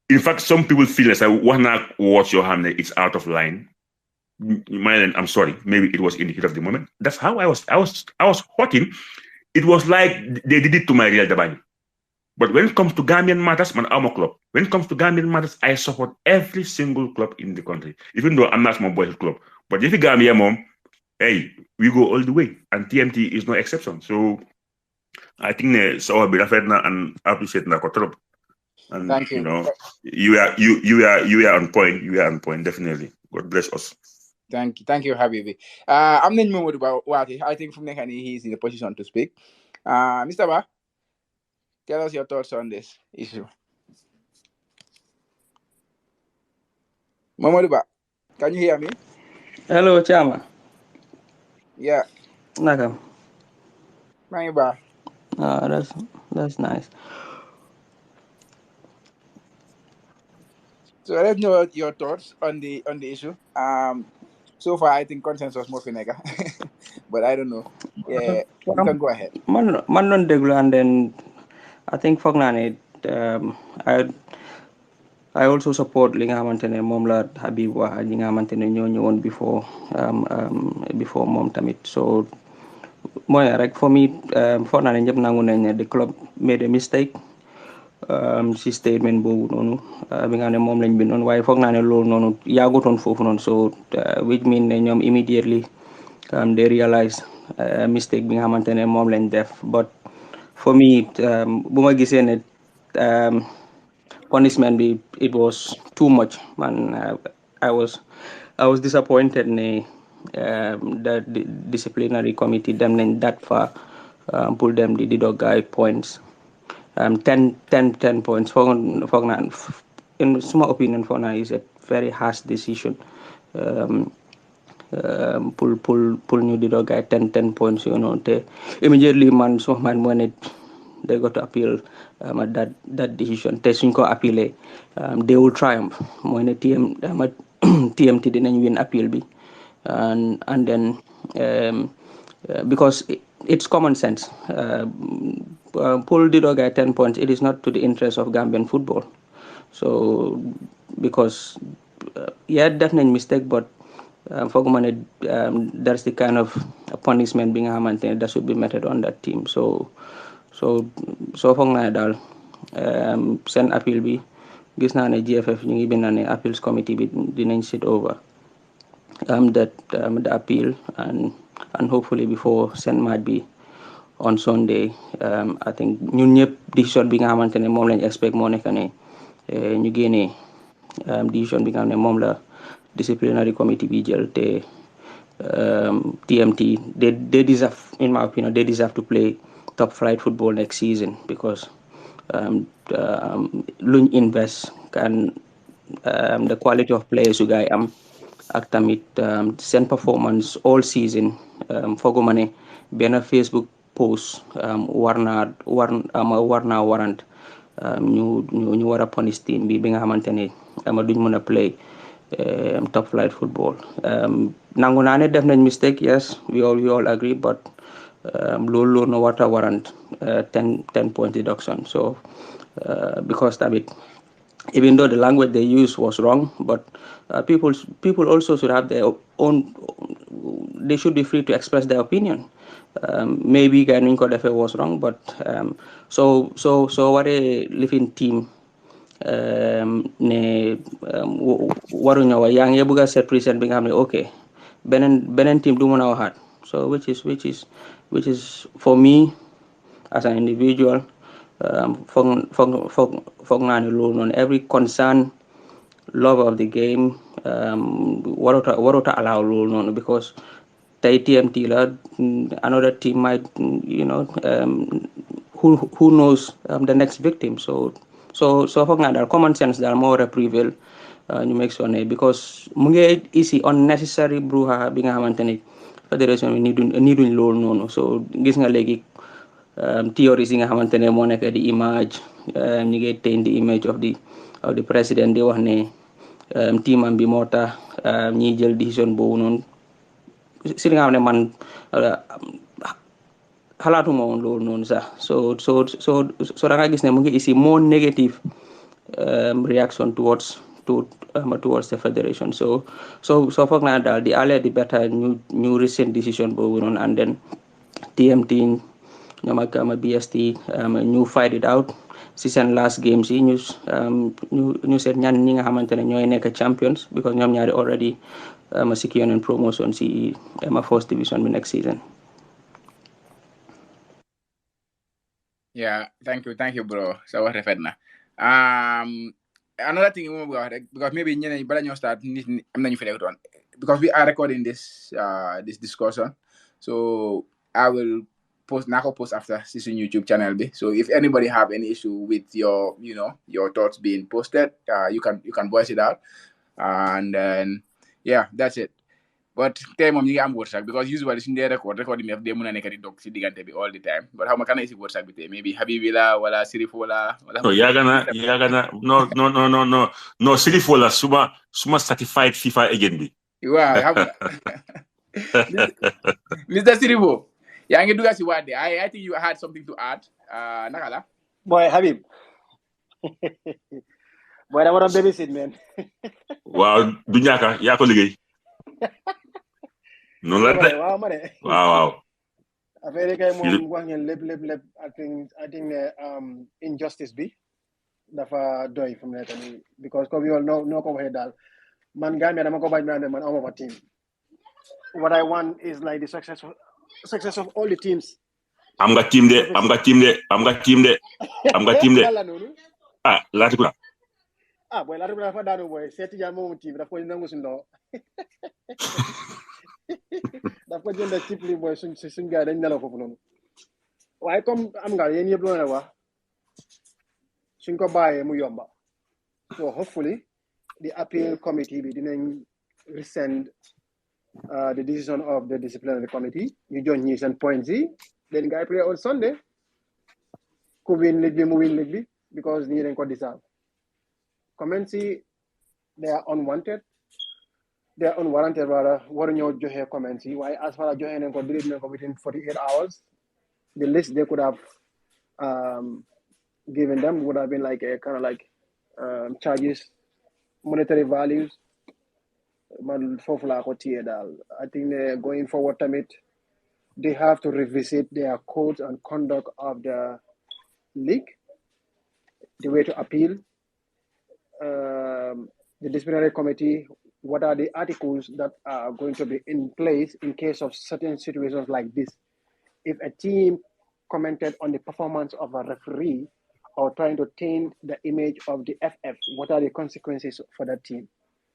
in fact, some people feel as I wanna watch your hand, it's out of line. I'm sorry, maybe it was in the heat of the moment. That's how I was hurting. It was like they did it to my real Dabani. But when it comes to Gambian matters, man, I'm a club. When it comes to Gambian matters, I support every single club in the country, even though I'm not my boys' club. But if you Gambia, mom, hey, we go all the way, and TMT is no exception. So I think so I'll be and appreciate that. And thank you. You know, you are on point. You are on point, definitely. God bless us. Thank you, Habibi. I'm not moved about what I think from Nekani he's in a position to speak. Mr. Ba, tell us your thoughts on this issue. Mamadou Ba, can you hear me? Hello, Chama. Yeah, Nakam. maa ngi baax. That's nice. So let's know your thoughts on the issue. So far I think consensus moo fi nekk but I don't know. Yeah, you can go ahead. Man non déglu and then I think foog naa ne I I also support li nga xamante ne moom la Habib wax ak ñi nga xamante ne ñoo ñëwoon before moom tamit so mooy rek for me foog naa ne ñëpp nangu nañ ne the club made a mistake si statement boobu noonu bi nga xam ne moom lañ bindoon waaye foog naa ne loolu noonu yàggutoon foofu noonu so which mean ne ñoom immediately they realize mistake bi nga xamante ne moom lañ def but for me bu ma gisee ne punishment bi it was too much man I was disappointed ne the disciplinary committee dem nañ that far pour dem di dog guy points 10 points foog naa in my opinion foog naa is a very harsh decision pour ñu di dog guy 10 points you know te immediately man so man moo ne they got to appeal that decision te suñ ko appelé they will triumph mooy ne TMT dinañ win appeal bi and then because it's common sense pull the dog at 10 points it is not to the interest of Gambian football so because yeah definitely mistake but foog ma ne that's the kind of punishment bi nga xamante ne that should be meted on that team so foog naa ne daal seen appeal bi gis naa ne GFF ñu ngi bind ne appeals committee bi dinañ sit over the appeal and hopefully before seen match bi on Sunday I think ñun ñëpp decision bi nga xamante ne moom lañ expect moo nekk ne ñu génnee decision bi nga xam ne moom la disciplinary committee bi jël te TMT they deserve in my opinion they deserve to play top flight football next season because luñ invest can the quality of players yu gaay am ak tamit seen performance all season fooguma ne benn Facebook post war naa warrant ñu war a punish team bi nga xamante ne duñ mën a play top flight football nangu naa ne def nañ mistake yes we all agree but loolu no warta warrant 10 point deduction so because tamit even though the language they used was wrong but people also should have their own they should be free to express their opinion maybe guy nuñ ko defee was wrong but so waree living team ne waruñoo wax yaa ngi bëgg a set président bi nga xam ne ok beneen team du mën a waxaat so which is for me as an individual foog naa ne loolu noonu every concern lover of the game waruta allow loolu noonu because tey TMT la another team might you know who knows the next victim so foog naa daal common sense daal moo war a prevail ñu make sure ne because mu ngi ici unnecessary brouhaha bi nga xamante ne fédération bi nii duñ loolu noonu so gis nga léegi theories yi nga xamante ne moo nekk di image ñu ngi taint the image of the president di wax ne teamam bi moo tax ñiy jël décision boobu noonu si li nga xam ne man xalaatuma woon loolu noonu sax so da nga gis ne mu ngi ici more negative reaction towards the federation so foog naa daal the earlier the better ñu recent decision boobu noonu and then TMT ñoom ak BST ñu fight it out si seen last games yi ñu seet ñi nga xamante ne ñooy nekk champions because ñoom ñaari already secure nañ promotion si first division bi next season. Yeah, thank you bro sa wax rafet na another thing mo bëgg wax rek because maybe ñeneen bala ñoo start nit am nañu fi nekkoon because we are recording this discussion so I will post after si suñu YouTube channel bi so if anybody have any issue with your thoughts being posted you can voice it out And then yeah, that's it. But tey moom ñi ngi am wërsëg because usually suñu dee record yi mi daf dee mën a nekk di dog si diggante bi all the time but how ma kan ay si wërsëg bi tey maybe Habibi la wala Sirifo la wala No, no, Sirifo la suma certified FIFA agent bi. waaw xam nga Mr. Sirifo yaa ngi dugga si waat de I think you had something to add naka la Boy, Habib. Boy, dama doon babysit, man. Waaw du ñàkk yaa ko liggéey. Noonu la de. Waaw ma ne. Waaw. Affaire yi kay moom wax ngeen lépp I think ne injustice bi dafa doy fu mu nekk nii because comme yow noo ko waxee daal man Gambia dama ko bañ man awma fa team. What I want is like the success of all the teams. Am nga team de. Wala noonu. Latikula. Boy Latikula dafa daanu boy seeti jaan moomu team dafa ko nangu si ndoo. Dafa ko jënd cheap li boy suñ gars dañ nelaw foofu noonu. Waaye comme am nga yéen yëpp loolu wax suñ ko bàyyee mu yomba. So hopefully the appeal committee bi dinañ rescind the decision of the disciplinary committee. You join ñi seen points yi. Then guy play on Sunday. Ku win league bi mu win league bi because ñi dañ ko deserve. Comments yi they are unwanted. They are unwarranted rather. Waruñoo joxe comments yi waaye as far as joxe nañ ko delete nañ ko within 48 hours. The list they could have given them would have been like a kind of like charges, monetary values. Man foofu laa ko téye daal. I think going forward tamit they have to revisit their codes and conduct of the league, the way to appeal, the disciplinary committee, what are the articles that are going to be in place in case of certain situations like this. If a team commented on the performance of a referee or trying to taint the image of the FF, what are the consequences for that team?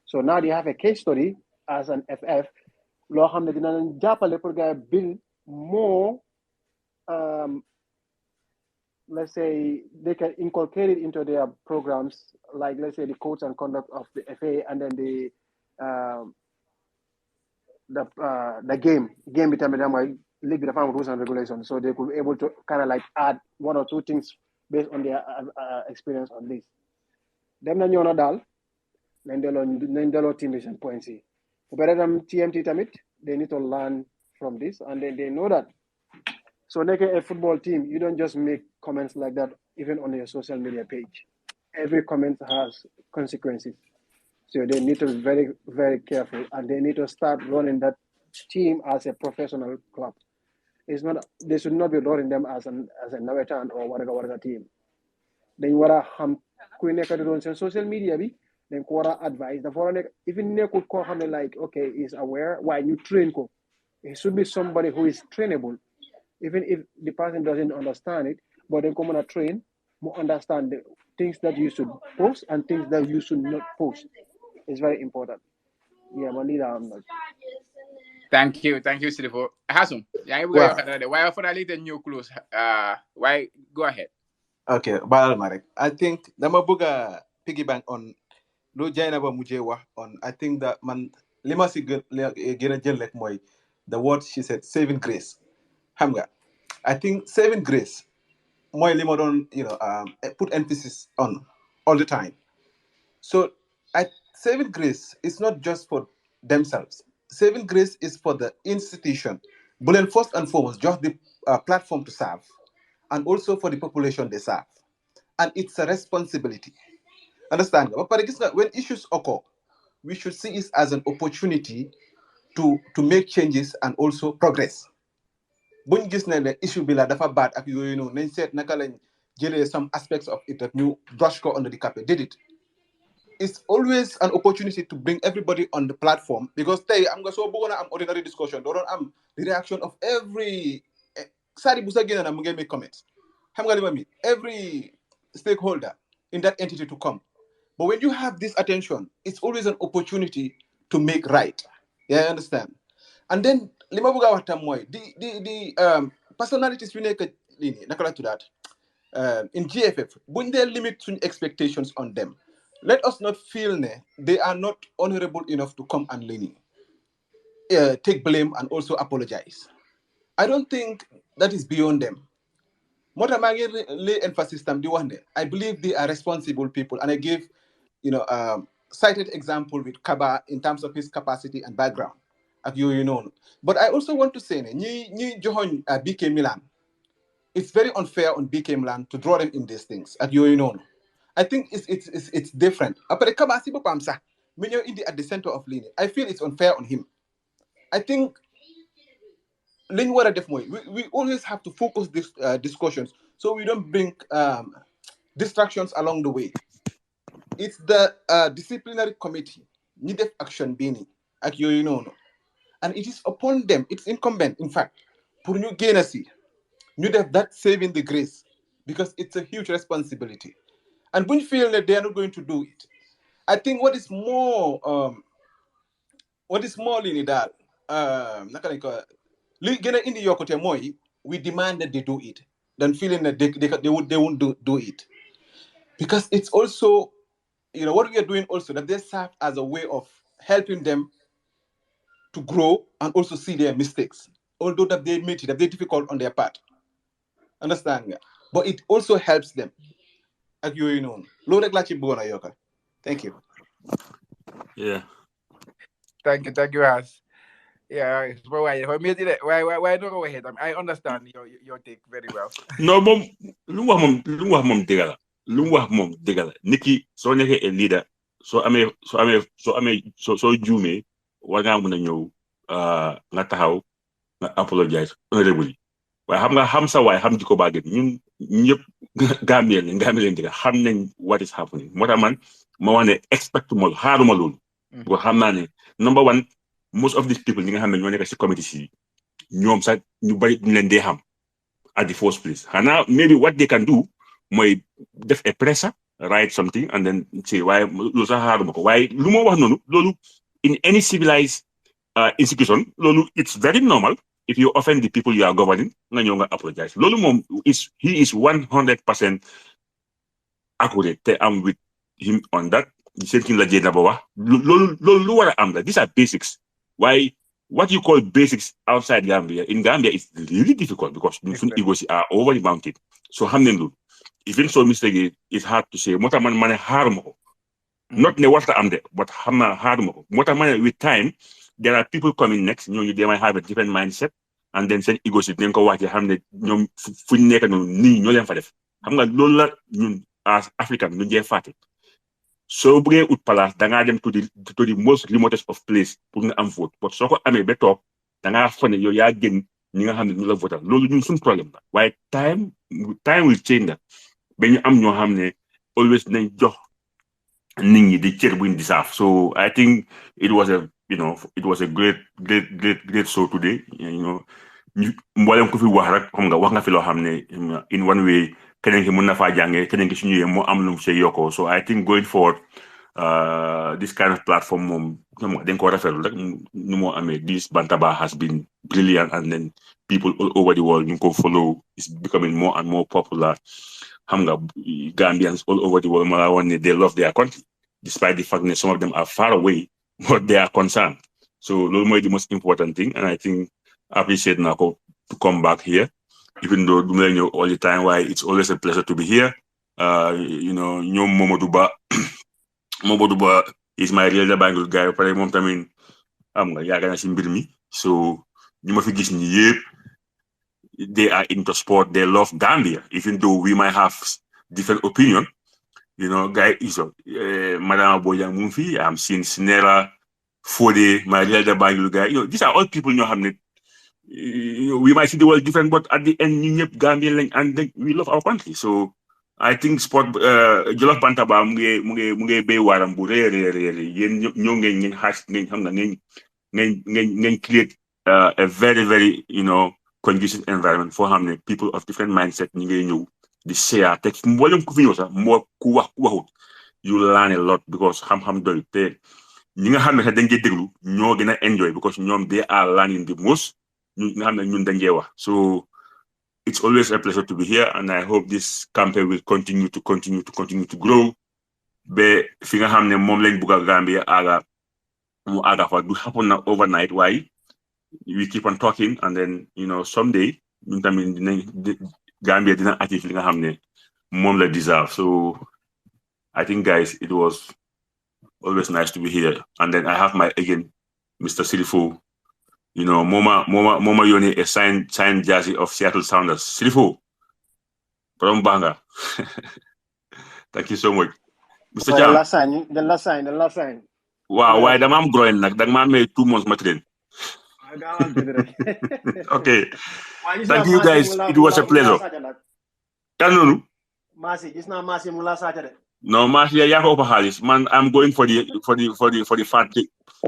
So now they have a case study as an FF. Loo xam ne dina leen jàppale pour nga build more, let's say they can inculcate it into their programs, like let's say the codes and conduct of the FA, and then the game between league rules and regulations, so they could be able to kind of like add one or two things based on their experience on this. Dem na ñoo na daal nañ delloo team vision points yi. Better than TMT tamit, they need to learn from this, and then they know that. So like a football team, you don't just make comments like that even on your social media page. Every comment has consequences. So they need to be very, very careful, and they need to start running that team as a professional club. It's not. They should not be running them as a Navetan or whatever team. Then what are on social media be then quarter advice. The foreign even they could call him like okay is aware why you train ko. It should be somebody who is trainable. Even if the person doesn't understand it, but then come on a train, more understand the things that you should post and things that you should not post. It's very important. Yeah, man, thank you Sirifo Hasum yaa ngi bëgg a Well, yokk dara de waaye for a little new close why go ahead. okay, baal ma rek. I think dama bëgg a piggyback on lu Jaynaba mujjee wax on. I think that man li ma si gën a jël rek mooy the word she said saving grace. Xam nga I think saving grace mooy li ma doon put emphasis on all the time. So saving grace is not just for themselves. Saving grace is for the institution. Bu leen first and foremost jox the platform to serve, and also for the population they serve. And it's a responsibility. Understand? But when issues occur, we should see it as an opportunity to make changes and also progress. Buñ gis ne issue bi la dafa bad ak yooyu noonu nañ seet naka lañ jëlee some aspects of it that ñu brush ko under the carpet. Did it? It's always an opportunity to bring everybody on the platform, because I'm going to am ordinary discussion. Don't am the reaction of every Sari Busa again and I'm going to make comments. Every stakeholder in that entity to come. But when you have this attention, it's always an opportunity to make right. Yeah, I understand. And then limabuga watamoy the personalities we make nakala to that in GFF when they limit expectations on them. let us not feel they are not honorable enough to come and take blame and also apologize. I don't think that is beyond them. What am I lay emphasis on the one day? I believe they are responsible people, and I give, cited example with Kaba in terms of his capacity and background. But I also want to say, ni Johan BK Milan. It's very unfair on BK Milan to draw them in these things. I think it's different. Apare Kaba sibo pamsa. Minyo at the center of Lini. I feel it's unfair on him. I think we always have to focus these discussions so we don't bring distractions along the way. It's the disciplinary committee needed action being and it is upon them. It's incumbent, in fact, for new gainers, new that saving the grace because it's a huge responsibility. And when you feel that they are not going to do it, I think what is more in that in the Yokote Moi, we demand that they do it. Then feeling that they won't do it. Because it's also, what we are doing also, that they serve as a way of helping them to grow and also see their mistakes. Although that they admit it, that they're difficult on their part. Understand? But it also helps them. Thank you. Yeah. Thank you, Has. Yeah, but why don't go ahead? I understand your take very well. No, mom, lu wax mom degala. Lu wax mom degala. Niki so nekké a leader, so jume war nga mëna ñew nga taxaw nga apologize honorably. Waaye xam sa waay xam jiko baagit ñun ñëpp Gambien diga xam nañ what is happening. Moo tax man ma wax ne expect mo xaaruma loolu. Ko xam naa ne number one, most of these people ñi nga xam ne ñoo nekk ci committee si ñoom sax ñu bari ñu leen dee xam at the first place. Now, maybe what they can do might def a presser, write something, and then say why lolu in any civilized institution, lolu it's very normal. If you offend the people you are governing, nga apologize. Lolu mom he is 100% accurate. I'm with him on that. The same thing like lolu wara am. These are basics. Why? What you call basics outside Gambia, in Gambia, it's really difficult because egos are over the mountain. So, even so, mistake, it's hard to say. What man harm, not ne what am there, but harm. What with time, there are people coming next. They might have a different mindset, and then send egos. Then go watch hamne. Funne kanu ni nyolen fadef. Hamga lola as African nje fati. So bring ut palace, danga them to the most remotest of place pour nga am vote. But soko amé be top, danga fane yo ya gen ñi nga xamné ñu la votal. Lolu ñun suñ problème la. Why time will change that. Ben ñu am ñoo xamné always nañ jox nit ñi di cër buñ di saaf. So I think it was a great show today. Mbolem ko fi wax rek xam nga wax nga fi lo xamné in one way keneen ki mën na faa jàngee keneen ki suñu mo am lu ci yoko. So I think going forward this kind of platform mom dañ ko rafetlu rek nu mo amé this Bantaba has been brilliant, and then people all over the world ñu ko follow, is becoming more and more popular. Xam nga Gambians all over the world ma wone they love their country despite the fact that some of them are far away, but they are concerned. So loolu mooy the most important thing, and I think I appreciate Nako to come back here. Even though all the time, why it's always a pleasure to be here. Ñoom Momadou Ba is my real Banjul guy. Pare moom tamit am nga yàgg na ci mbir mi. So ñu ma fi gis ñi yépp, they are into sport. They love Gambia, even though we might have different opinion. Guy is Madame Boyang Mumfi. I'm seeing Sinera, Fode, my real Banjul guy. These are all people you have. We might see the world different, but at the end, Gambia and we love our country. So I think sport, Jolof Bantaba, munge be waram bu re yen ngeen hash ngeen create a very very conducive environment for how many people of different mindset ñi ngay ñew di share tek mbolem ku fi ñew sax mo ku waxut you learn a lot because xam-xam doy te ñi nga xamne dañ jé déglu ñoo gëna enjoy because ñoom they are learning the most. So it's always a pleasure to be here, and I hope this campaign will continue to grow. be fi nga xam ne moom lañ bugg a Gambia aga mu aga fa du happen na overnight. Why? We keep on talking, and then someday ñun tamit Gambia dina achieve li nga xam ne moom la deserve. So I think, guys, it was always nice to be here. And then I have my agent, Mr. Silifo. Moma yoni a signed jersey of Seattle Sounders. Silifo from Banga. Thank you so much, Mr. The Cham. last sign. Wow, why the mom growing like the mom made 2 months material. Okay. Thank you, guys. It was a pleasure. Kanunu. Masi, it's not Masi Mula Saturday. No, Masi, man, I'm going for the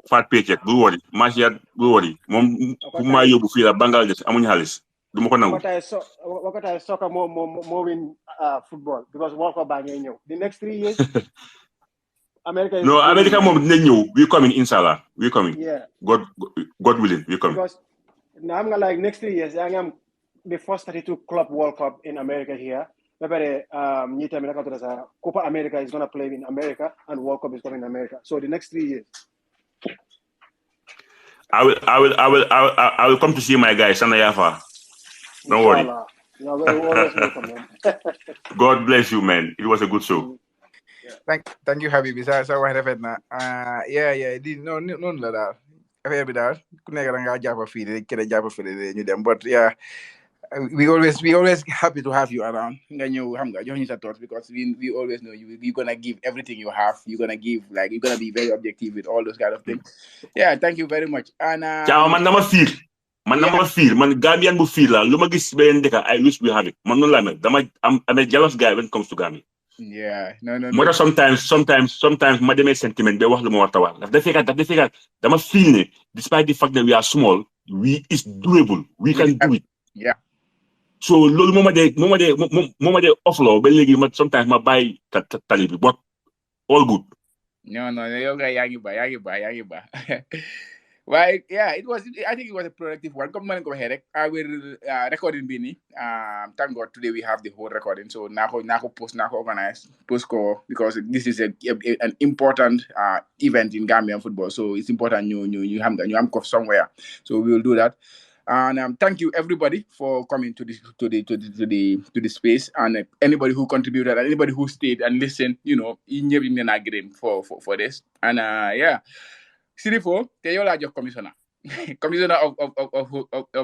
fat paycheck. Don't worry. Masi, don't worry. Mom, kuma yobu fila Bangladesh. Amunya halis. What I soccer more in football because World Cup banging you. The next 3 years, America is America mom we coming inshallah. We coming. Yeah. God willing, we coming. Because now I'm like next 3 years, I am the first 32 club World Cup in America here. Copa America is gonna play in America and World Cup is coming in America. So the next 3 years. I will come to see my guy, Sana Yafa. Don't worry. You're always welcome, man. God bless you, man. It was a good show. Thank you, Habibi. So what happened now? Yeah. No, that. Affaire bi daal ku nekk da ngaa jàpp fii de kene jàpp fii de ñu dem, but yeah, we always happy to have you around. Nga ñëw xam nga jox ñu sa thoughts because we always know you're gonna give everything you have. You're gonna give you're gonna be very objective with all those kind of things. Yeah, thank you very much. And Ciao, man dama feel. Man Gambian bu feel la. Lu ma gis beneen dëkk I wish we have it. Man noonu la mel. I'm a jealous guy when it comes to Gambia. Yeah, no. Moo tax sometimes ma demee sentiment ba wax lu ma war a wax. Daf dee fekkaat dama feel ne despite the fact that we are small, it's doable. We can do it. Yeah. So loolu moo ma dee offloo ba léegi sometimes ma bàyyi tali bi, but all good. No, yow nga yaa ngi ba. Well, yeah, I think it was a productive one. Come on, go ahead. I will recording Bini. Thank God today we have the whole recording. So now post, now organize, post score, because this is an important event in Gambian football. So it's important you have somewhere. So we will do that. And thank you everybody for coming to the space, and anybody who contributed, and anybody who stayed and listened. For this. And yeah. Sirifo, te yow la jox commissioner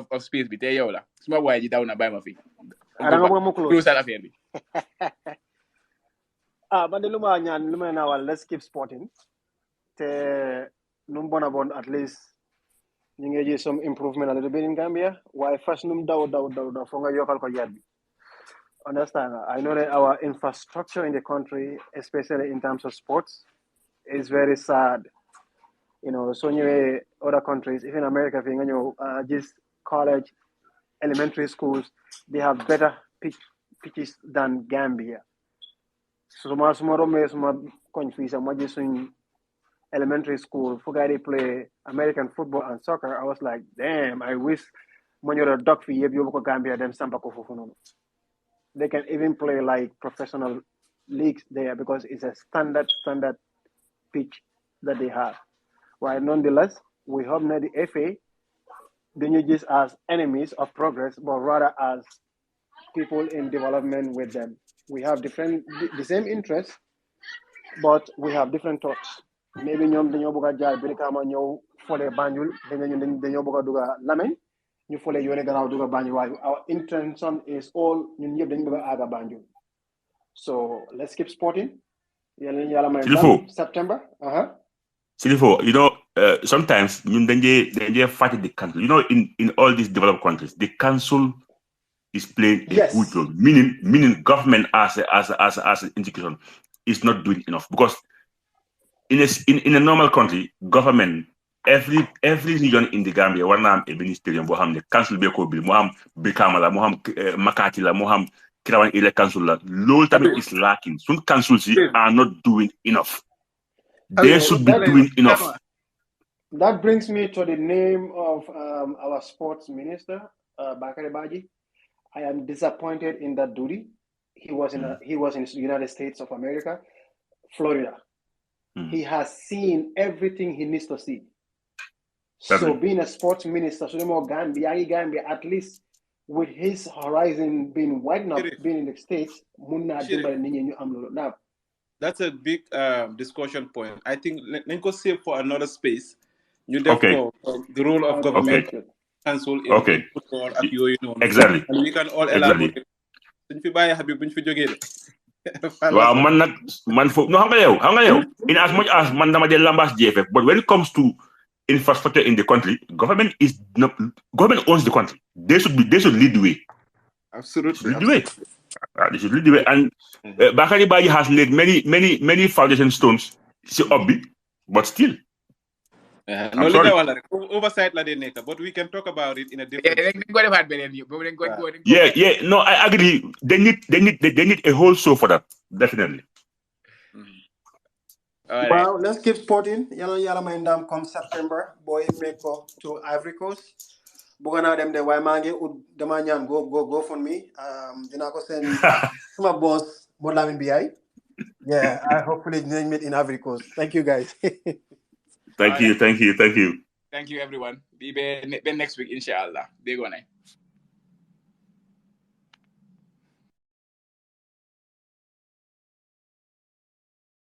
of space bi te yow la suma waay ji daw na bàyyi ma fi close affaire bi man de lu ma ñaan let's keep sporting te num bon at least ñu ngi ji some improvement a little bit in Gambia waaye first num daw fo nga yokal ko yar bi. Understand? I know that our infrastructure in the country, especially in terms of sports, is very sad. So in other countries, even America, just college, elementary schools, they have better pitches than Gambia. So in elementary school, they play American football and soccer. I was like, damn, I wish when you're a dog for Gambia, them they can even play like professional leagues there because it's a standard pitch that they have. While nonetheless, we hope not the FA, they not just as enemies of progress, but rather as people in development with them. We have the same interests, but we have different thoughts. Maybe dañoo bëgg a jaay Brikama ñëw fole Banjul dañoo bëgg a duga Lamin ñu fole yoone gannaaw duga Banjul waaye our intention is all ñun ñëpp dañu bëgg a àgga Banjul. So let's keep sporting. Yàlla may September. Silifo, sometimes they fight the council. In all these developed countries, the council is playing a good role. Meaning government as an institution is not doing enough, because in a normal country, government every region in the Gambia one am a ministerium bo xam ne council be ko bil mo am Brikama la mo am Makati la mo am Kirawan ile council la loolu tamit is lacking. Some councils are not doing enough. They should be doing enough. That brings me to the name of our sports minister, Bakari Baji. I am disappointed in that duty. He was in the United States of America. Florida. He has seen everything he needs to see. So being a sports minister, so more Gambia, at least with his horizon being wide enough, being in the States, now. That's a big discussion point. I think let's go save for another space. You therefore the role of government council in football at you know. Exactly. And we can all Exactly. elaborate. Suñ fi bàyyi Habib buñ fi jógee de. Well, man for no, in as much as man dama de lambas GFF, but when it comes to infrastructure in the country, government owns the country. They should lead the way. Absolutely. Lead the way. They should lead the way. And Bakari Bayi has laid many foundation stones. But still. No, oversight la de nekk, but we can talk about it in a different. Yeah. No, I agree. They need a whole show for that. Definitely. All Well, let's keep sporting. Yalla may ndam come September. Boy make go to Ivory Coast. Bugana dem de way mangi ud dama ñaan go for me. Dina ko send my boss Modlamin BI. Yeah, I hopefully meet in Ivory Coast. Thank you guys. Thank you. Thank you everyone. Be next week inshallah. They go